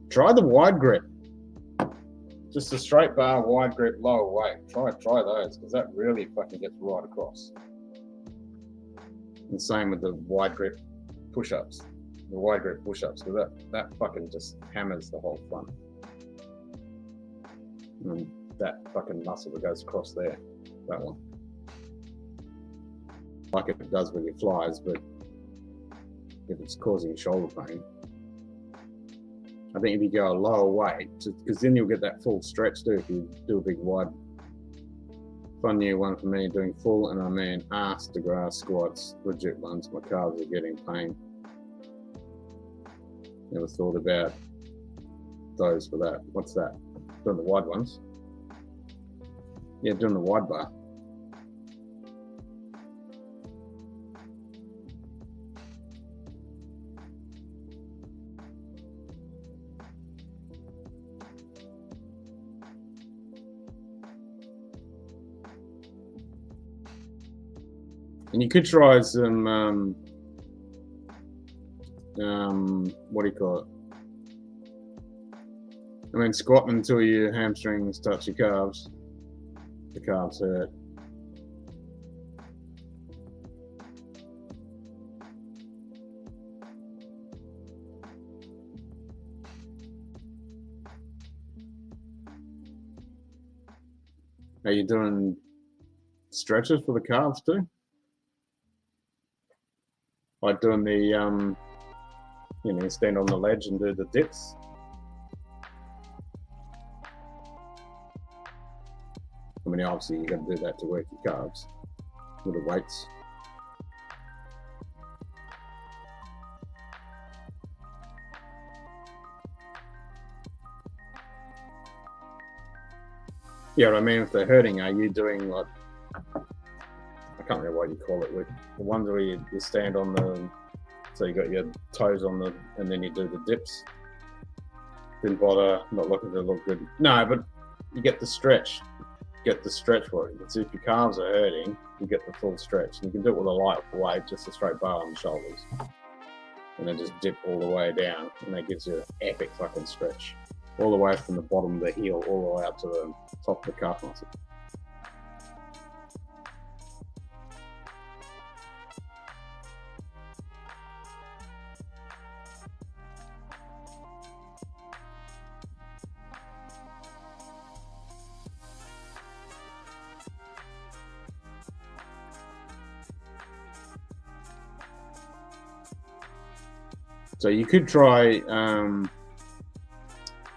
Try the wide grip. Just a straight bar, wide grip, lower weight. Try those, because that really fucking gets right across. And same with the wide grip push-ups. The wide grip push-ups, because that fucking just hammers the whole front. And that fucking muscle that goes across there, that one. Like it does with your flies, but if it's causing shoulder pain, I think if you go a lower weight, because then you'll get that full stretch too. If you do a big wide, fun new one for me, doing full, and I mean ass to grass squats, legit ones. My calves are getting pain. Never thought about those for that. What's that? Doing the wide ones. Yeah, doing the wide bar. And you could try some, what do you call it? I mean, squatting until your hamstrings touch your calves. The calves hurt. Are you doing stretches for the calves too? Like doing the, you know, stand on the ledge and do the dips. I mean, obviously you got to do that to work your calves with the weights. Yeah, I mean, if they're hurting, are you doing like, I can't remember what you call it, with the ones where you stand on the, so you got your toes on the, and then you do the dips. Didn't bother, not looking to look good. No, but you get the stretch. Get the stretch for it. So if your calves are hurting, you get the full stretch. And you can do it with a light weight, just a straight bar on the shoulders. And then just dip all the way down. And that gives you an epic fucking stretch. All the way from the bottom of the heel, all the way up to the top of the calf muscle. So you could try,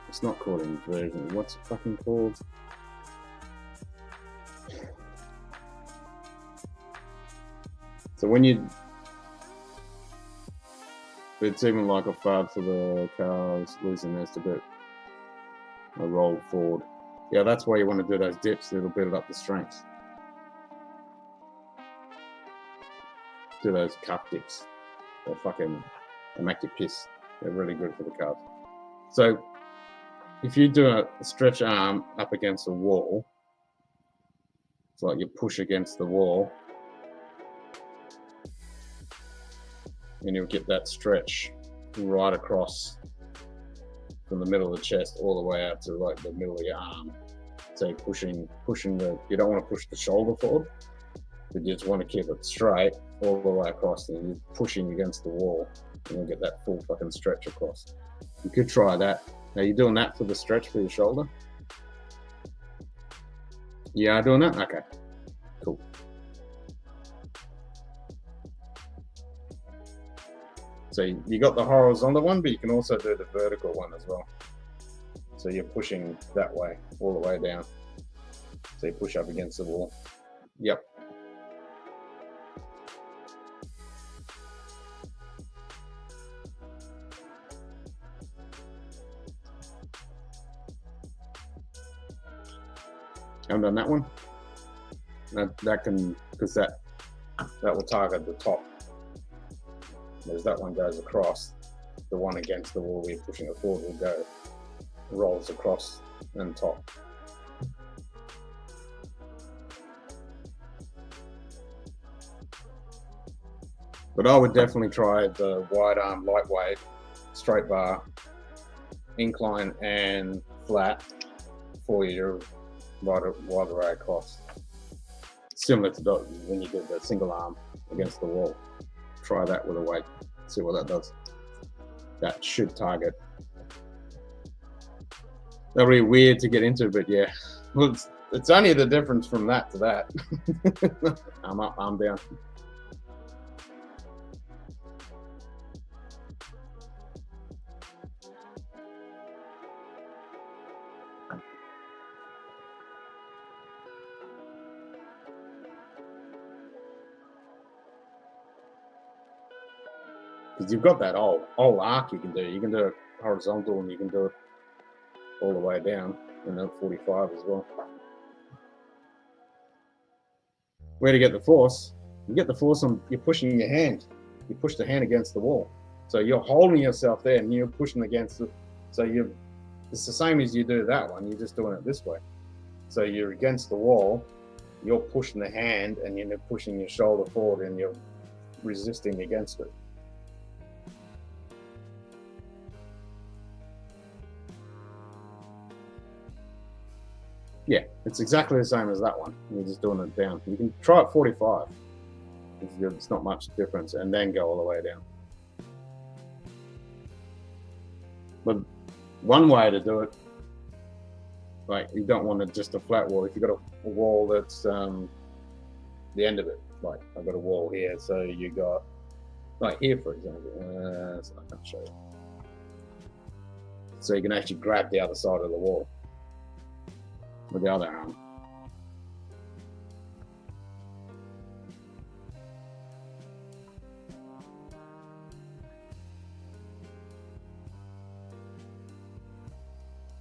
it's not called inversion, what's it fucking called? So when you, it's even like a fart for the calves, losing nest a bit, a roll forward. Yeah, that's why you want to do those dips, it'll build up the strength. Do those calf dips. They're fucking, they make you piss. They're really good for the calves. So if you do a stretch arm up against a wall, it's like you push against the wall, and you'll get that stretch right across from the middle of the chest all the way out to like the middle of your arm. So you're pushing the, you don't want to push the shoulder forward, but you just want to keep it straight all the way across, and you're pushing against the wall, and you'll get that full fucking stretch across. You could try that. Are you doing that for the stretch for your shoulder? You are doing that? Okay, cool. So you got the horizontal one, but you can also do the vertical one as well. So you're pushing that way, all the way down. So you push up against the wall. Yep. Haven't done that one. That can, because that will target the top. Whereas that one goes across. The one against the wall we're pushing it forward will go, rolls across and top. But I would definitely try the wide arm, lightweight, straight bar, incline and flat for your wide array across. Similar to when you did the single arm against the wall. Try that with a weight, see what that does. That should target. That'll be weird to get into, but yeah. Well, it's only the difference from that to that. I'm up, I'm down. Because you've got that whole arc you can do. You can do it horizontal and you can do it all the way down, and then 45 as well. Where to get the force? You get the force on, you're pushing your hand. You push the hand against the wall. So you're holding yourself there and you're pushing against it. So it's the same as you do that one, you're just doing it this way. So you're against the wall, you're pushing the hand and you're pushing your shoulder forward and you're resisting against it. Yeah, it's exactly the same as that one. You're just doing it down. You can try it 45. It's not much difference, and then go all the way down. But one way to do it, like you don't want it just a flat wall. If you've got a wall that's the end of it, like I've got a wall here, so you got, like here for example, so I can't show you. So you can actually grab the other side of the wall with the other arm.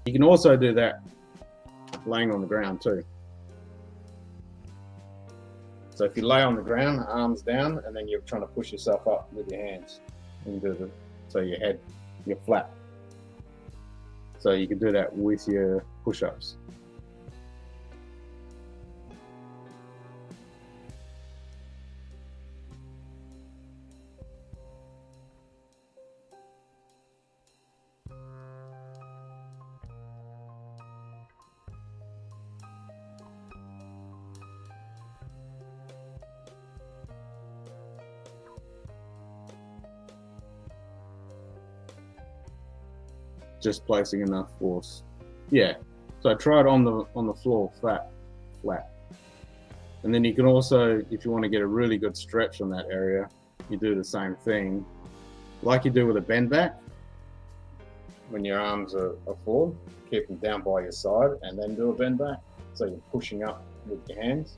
You can also do that laying on the ground too. So if you lay on the ground, arms down, and then you're trying to push yourself up with your hands, and do so your head, you're flat. So you can do that with your push-ups. Just placing enough force. Yeah. So try it on the floor, flat. And then you can also, if you want to get a really good stretch on that area, you do the same thing, like you do with a bend back. When your arms are forward, keep them down by your side, and then do a bend back. So you're pushing up with your hands.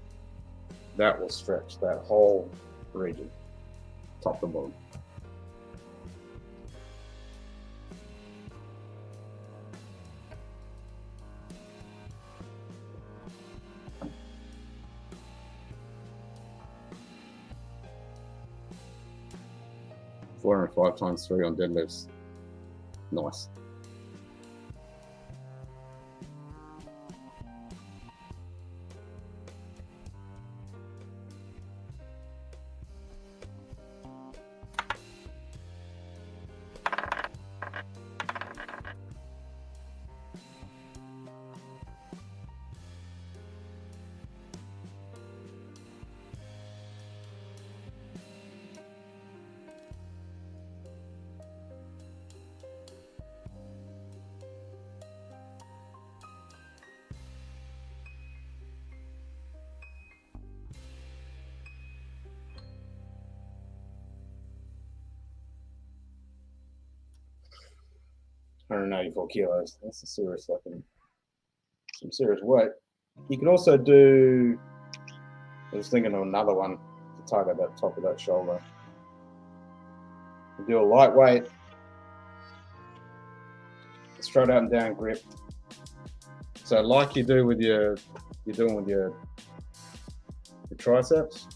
That will stretch that whole region, top to bottom. $405 times 3 on deadlifts. Nice. 184 kilos. That's a serious fucking, some serious weight. You can also do, I was thinking of another one to target that top of that shoulder. You do a lightweight, straight up and down grip. So like you do with your, you're doing with your triceps,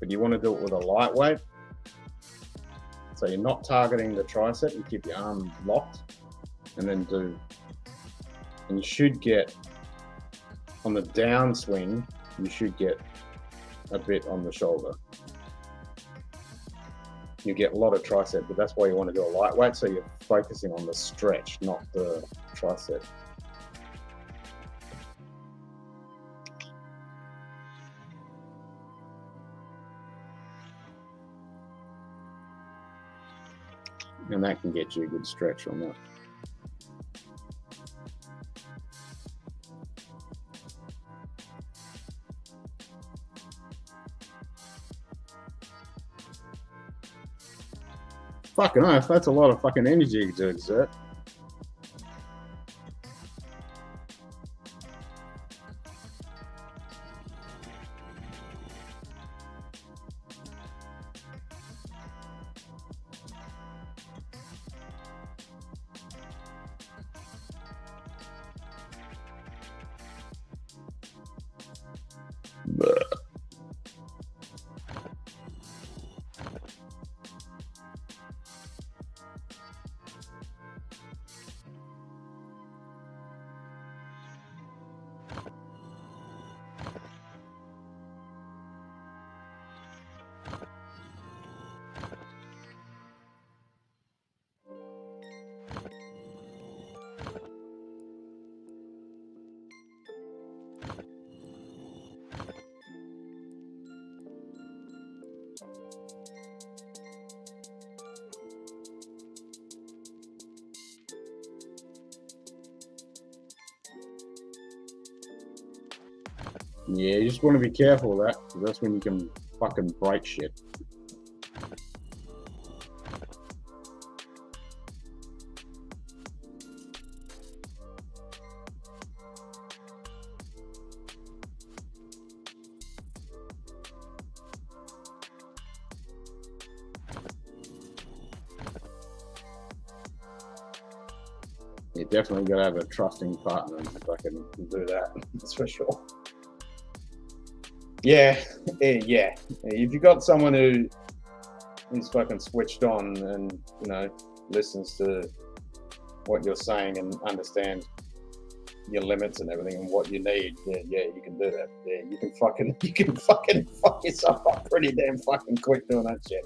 but you want to do it with a lightweight. So you're not targeting the tricep, you keep your arm locked, and then do, and you should get, on the downswing, you should get a bit on the shoulder. You get a lot of tricep, but that's why you want to do a lightweight, so you're focusing on the stretch, not the tricep. And that can get you a good stretch on that. Fucking earth, that's a lot of fucking energy to exert. Yeah, you just want to be careful of that, because that's when you can fucking break shit. You definitely got to have a trusting partner if I can do that, that's for sure. Yeah. If you got someone who's fucking switched on and, you know, listens to what you're saying and understands your limits and everything and what you need, yeah, you can do that. Yeah, you can fucking fuck yourself up pretty damn fucking quick doing that shit.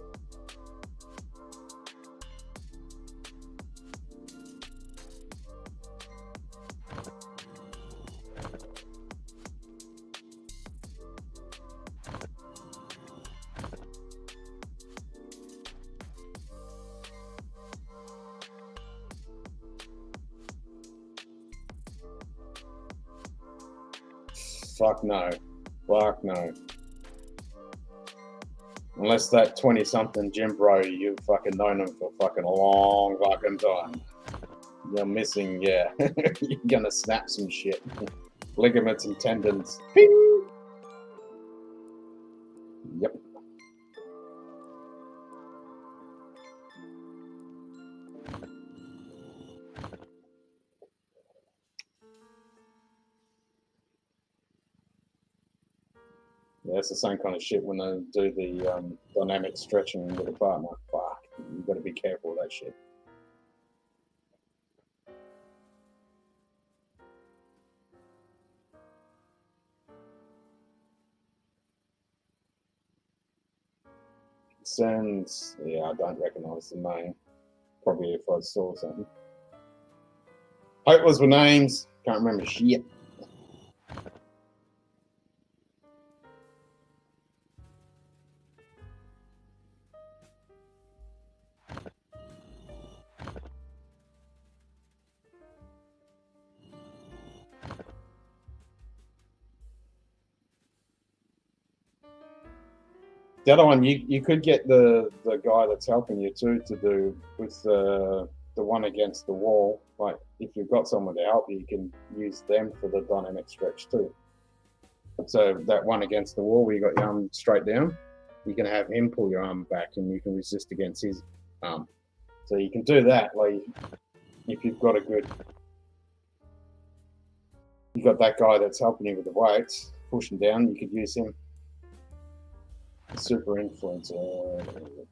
Fuck no. Fuck no. Unless that 20-something gym bro, you've fucking known him for fucking a long fucking time. You're missing, yeah. You're gonna snap some shit. Ligaments and tendons. Ping! Yep. Yeah, it's the same kind of shit when they do the dynamic stretching with a partner. Fuck, you got to be careful with that shit. Sounds, yeah, I don't recognise the name. Probably if I saw something. Hopeless with names, can't remember shit. The other one, you could get the guy that's helping you too to do with the one against the wall, like if you've got someone to help you, you can use them for the dynamic stretch too. So that one against the wall where you got your arm straight down, you can have him pull your arm back and you can resist against his arm. So you can do that, like if you've got you've got that guy that's helping you with the weights, pushing down, you could use him. Super influencer.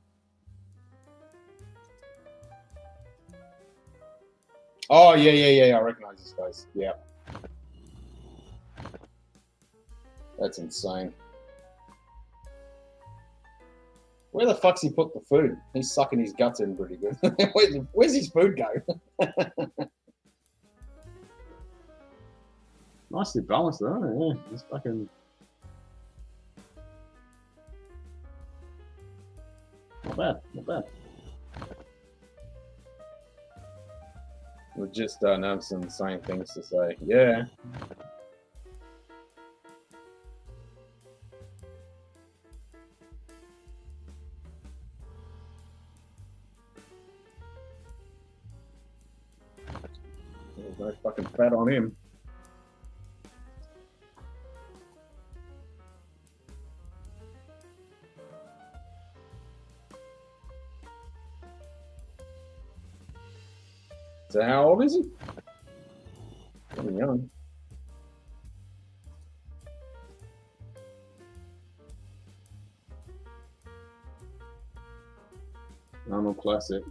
Oh yeah. I recognize this face. Yeah. That's insane. Where the fuck's he put the food? He's sucking his guts in pretty good. Where's his food go? Nicely balanced though, yeah. Just fucking... Not bad, not bad. We just have some insane things to say. Yeah. There's no fucking fat on him. So how old is he? Pretty young. Arnold Classic.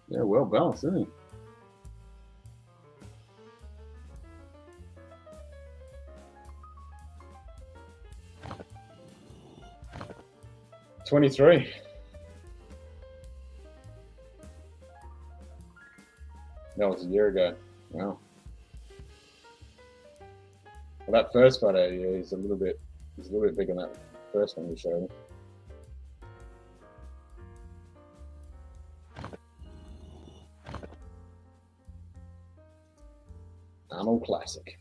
Yeah, well balanced, isn't he? $23. That was a year ago. Wow. Well, that first photo, yeah, he's a little bit bigger than that first one you showed me. Arnold Classic.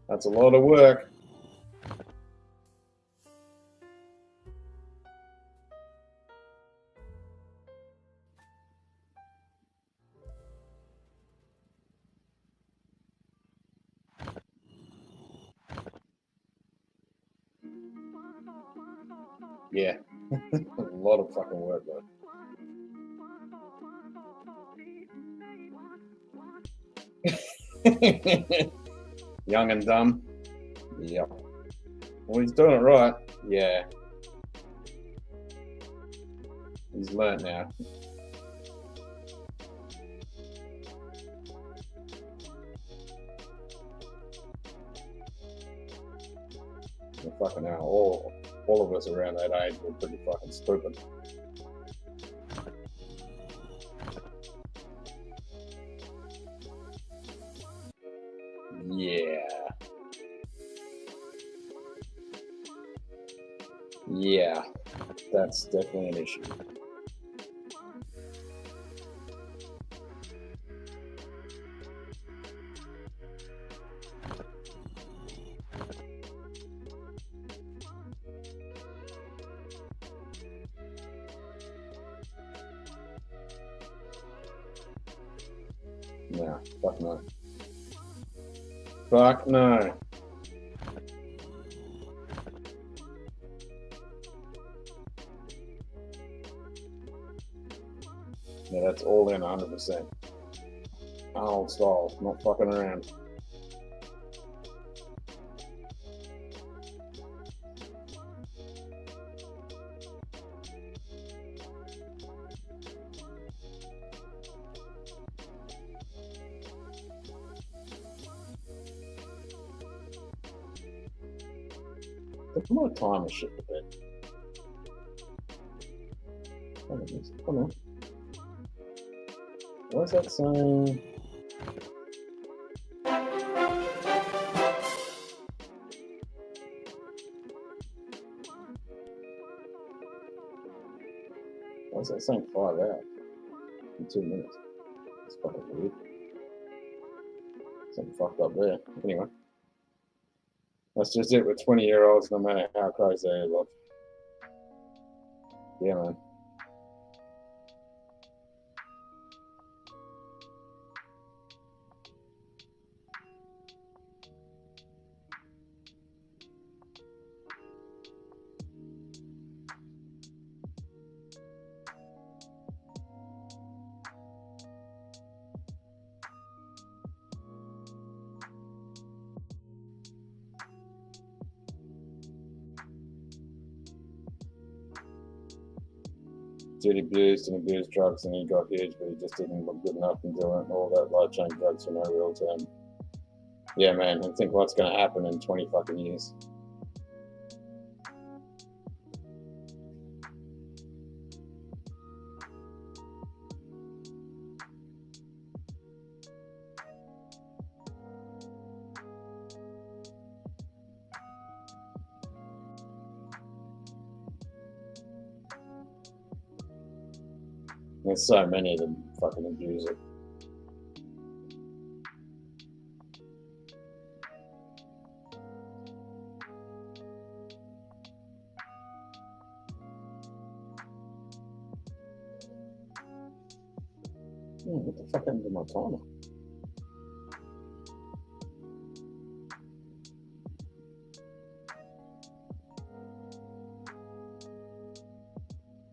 That's a lot of work. Yeah, a lot of fucking work though. Young and dumb. Yep. Well, he's doing it right. Yeah. He's learnt now. Well, fucking hell, all of us around that age were pretty fucking stupid. Yeah. Yeah, that's definitely an issue. No, fuck no. Fuck no. Yeah, that's all in 100%. Arnold style, not fucking around. There's more time and shit with it. Come on. What's that saying? was I saying 5 hours in 2 minutes? It's fucking weird. Something fucked up there. Anyway. That's just it with 20-year-olds, no matter how crazy they look. Yeah, man. He abused and abused drugs and he got huge, but he just didn't look good enough and doing all that life change drugs for no real term. Yeah, man, and think what's going to happen in 20 fucking years. There's so many of them fucking abuse it. What the fuck happened to my timer?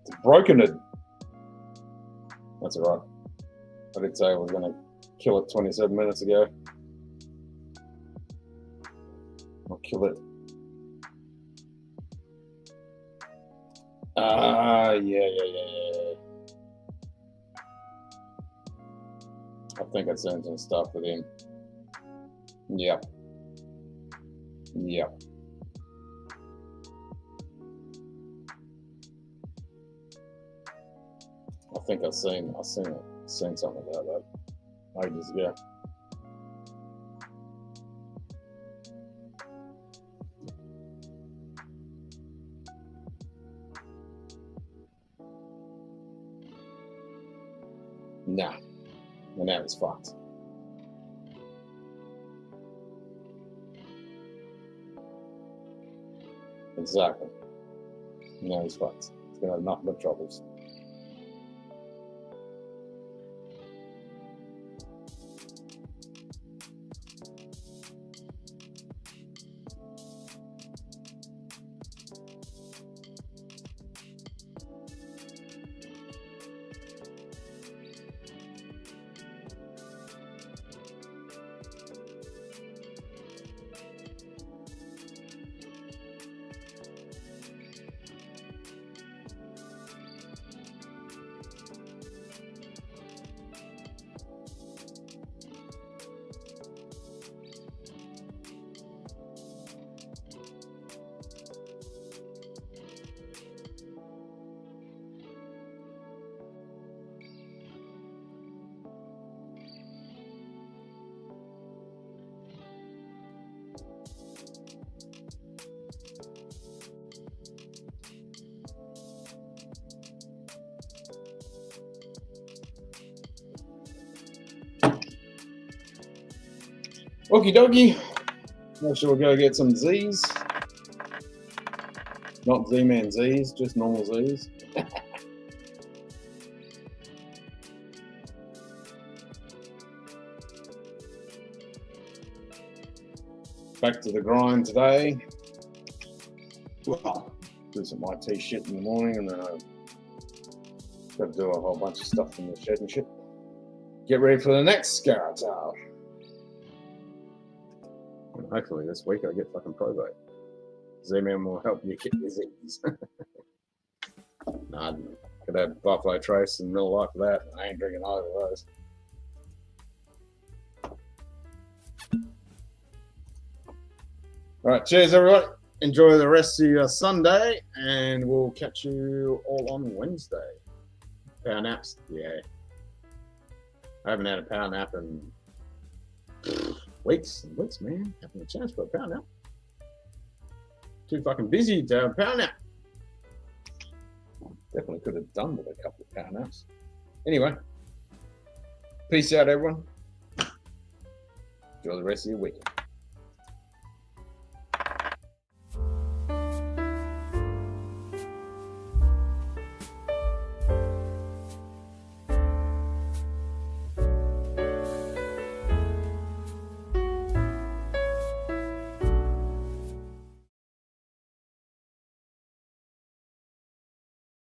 It's broken it. That's alright. I did say I was going to kill it 27 minutes ago. I'll kill it. Yeah. I think I sent some stuff with him. Yep. I think I've seen something about that ages ago. Nah, and that was fucked. Exactly. Now he's fucked. It's gonna have nothing but troubles. Okie dokie. Now shall we go get some Z's? Not Z-Man Z's, just normal Z's. Back to the grind today. Well, do some IT shit in the morning and then I've got to do a whole bunch of stuff in the shed and shit. Get ready for the next Scarlet. Hopefully this week I get fucking probate. Z-Man will help you get your Z's. Nah, could have Buffalo Trace and Miller Lite for that. I ain't drinking either of those. Alright, cheers everybody. Enjoy the rest of your Sunday and we'll catch you all on Wednesday. Power naps? Yeah. I haven't had a power nap in weeks and weeks, man. Having a chance for a power nap. Too fucking busy to have a power nap. Definitely could have done with a couple of power naps. Anyway, peace out, everyone. Enjoy the rest of your weekend.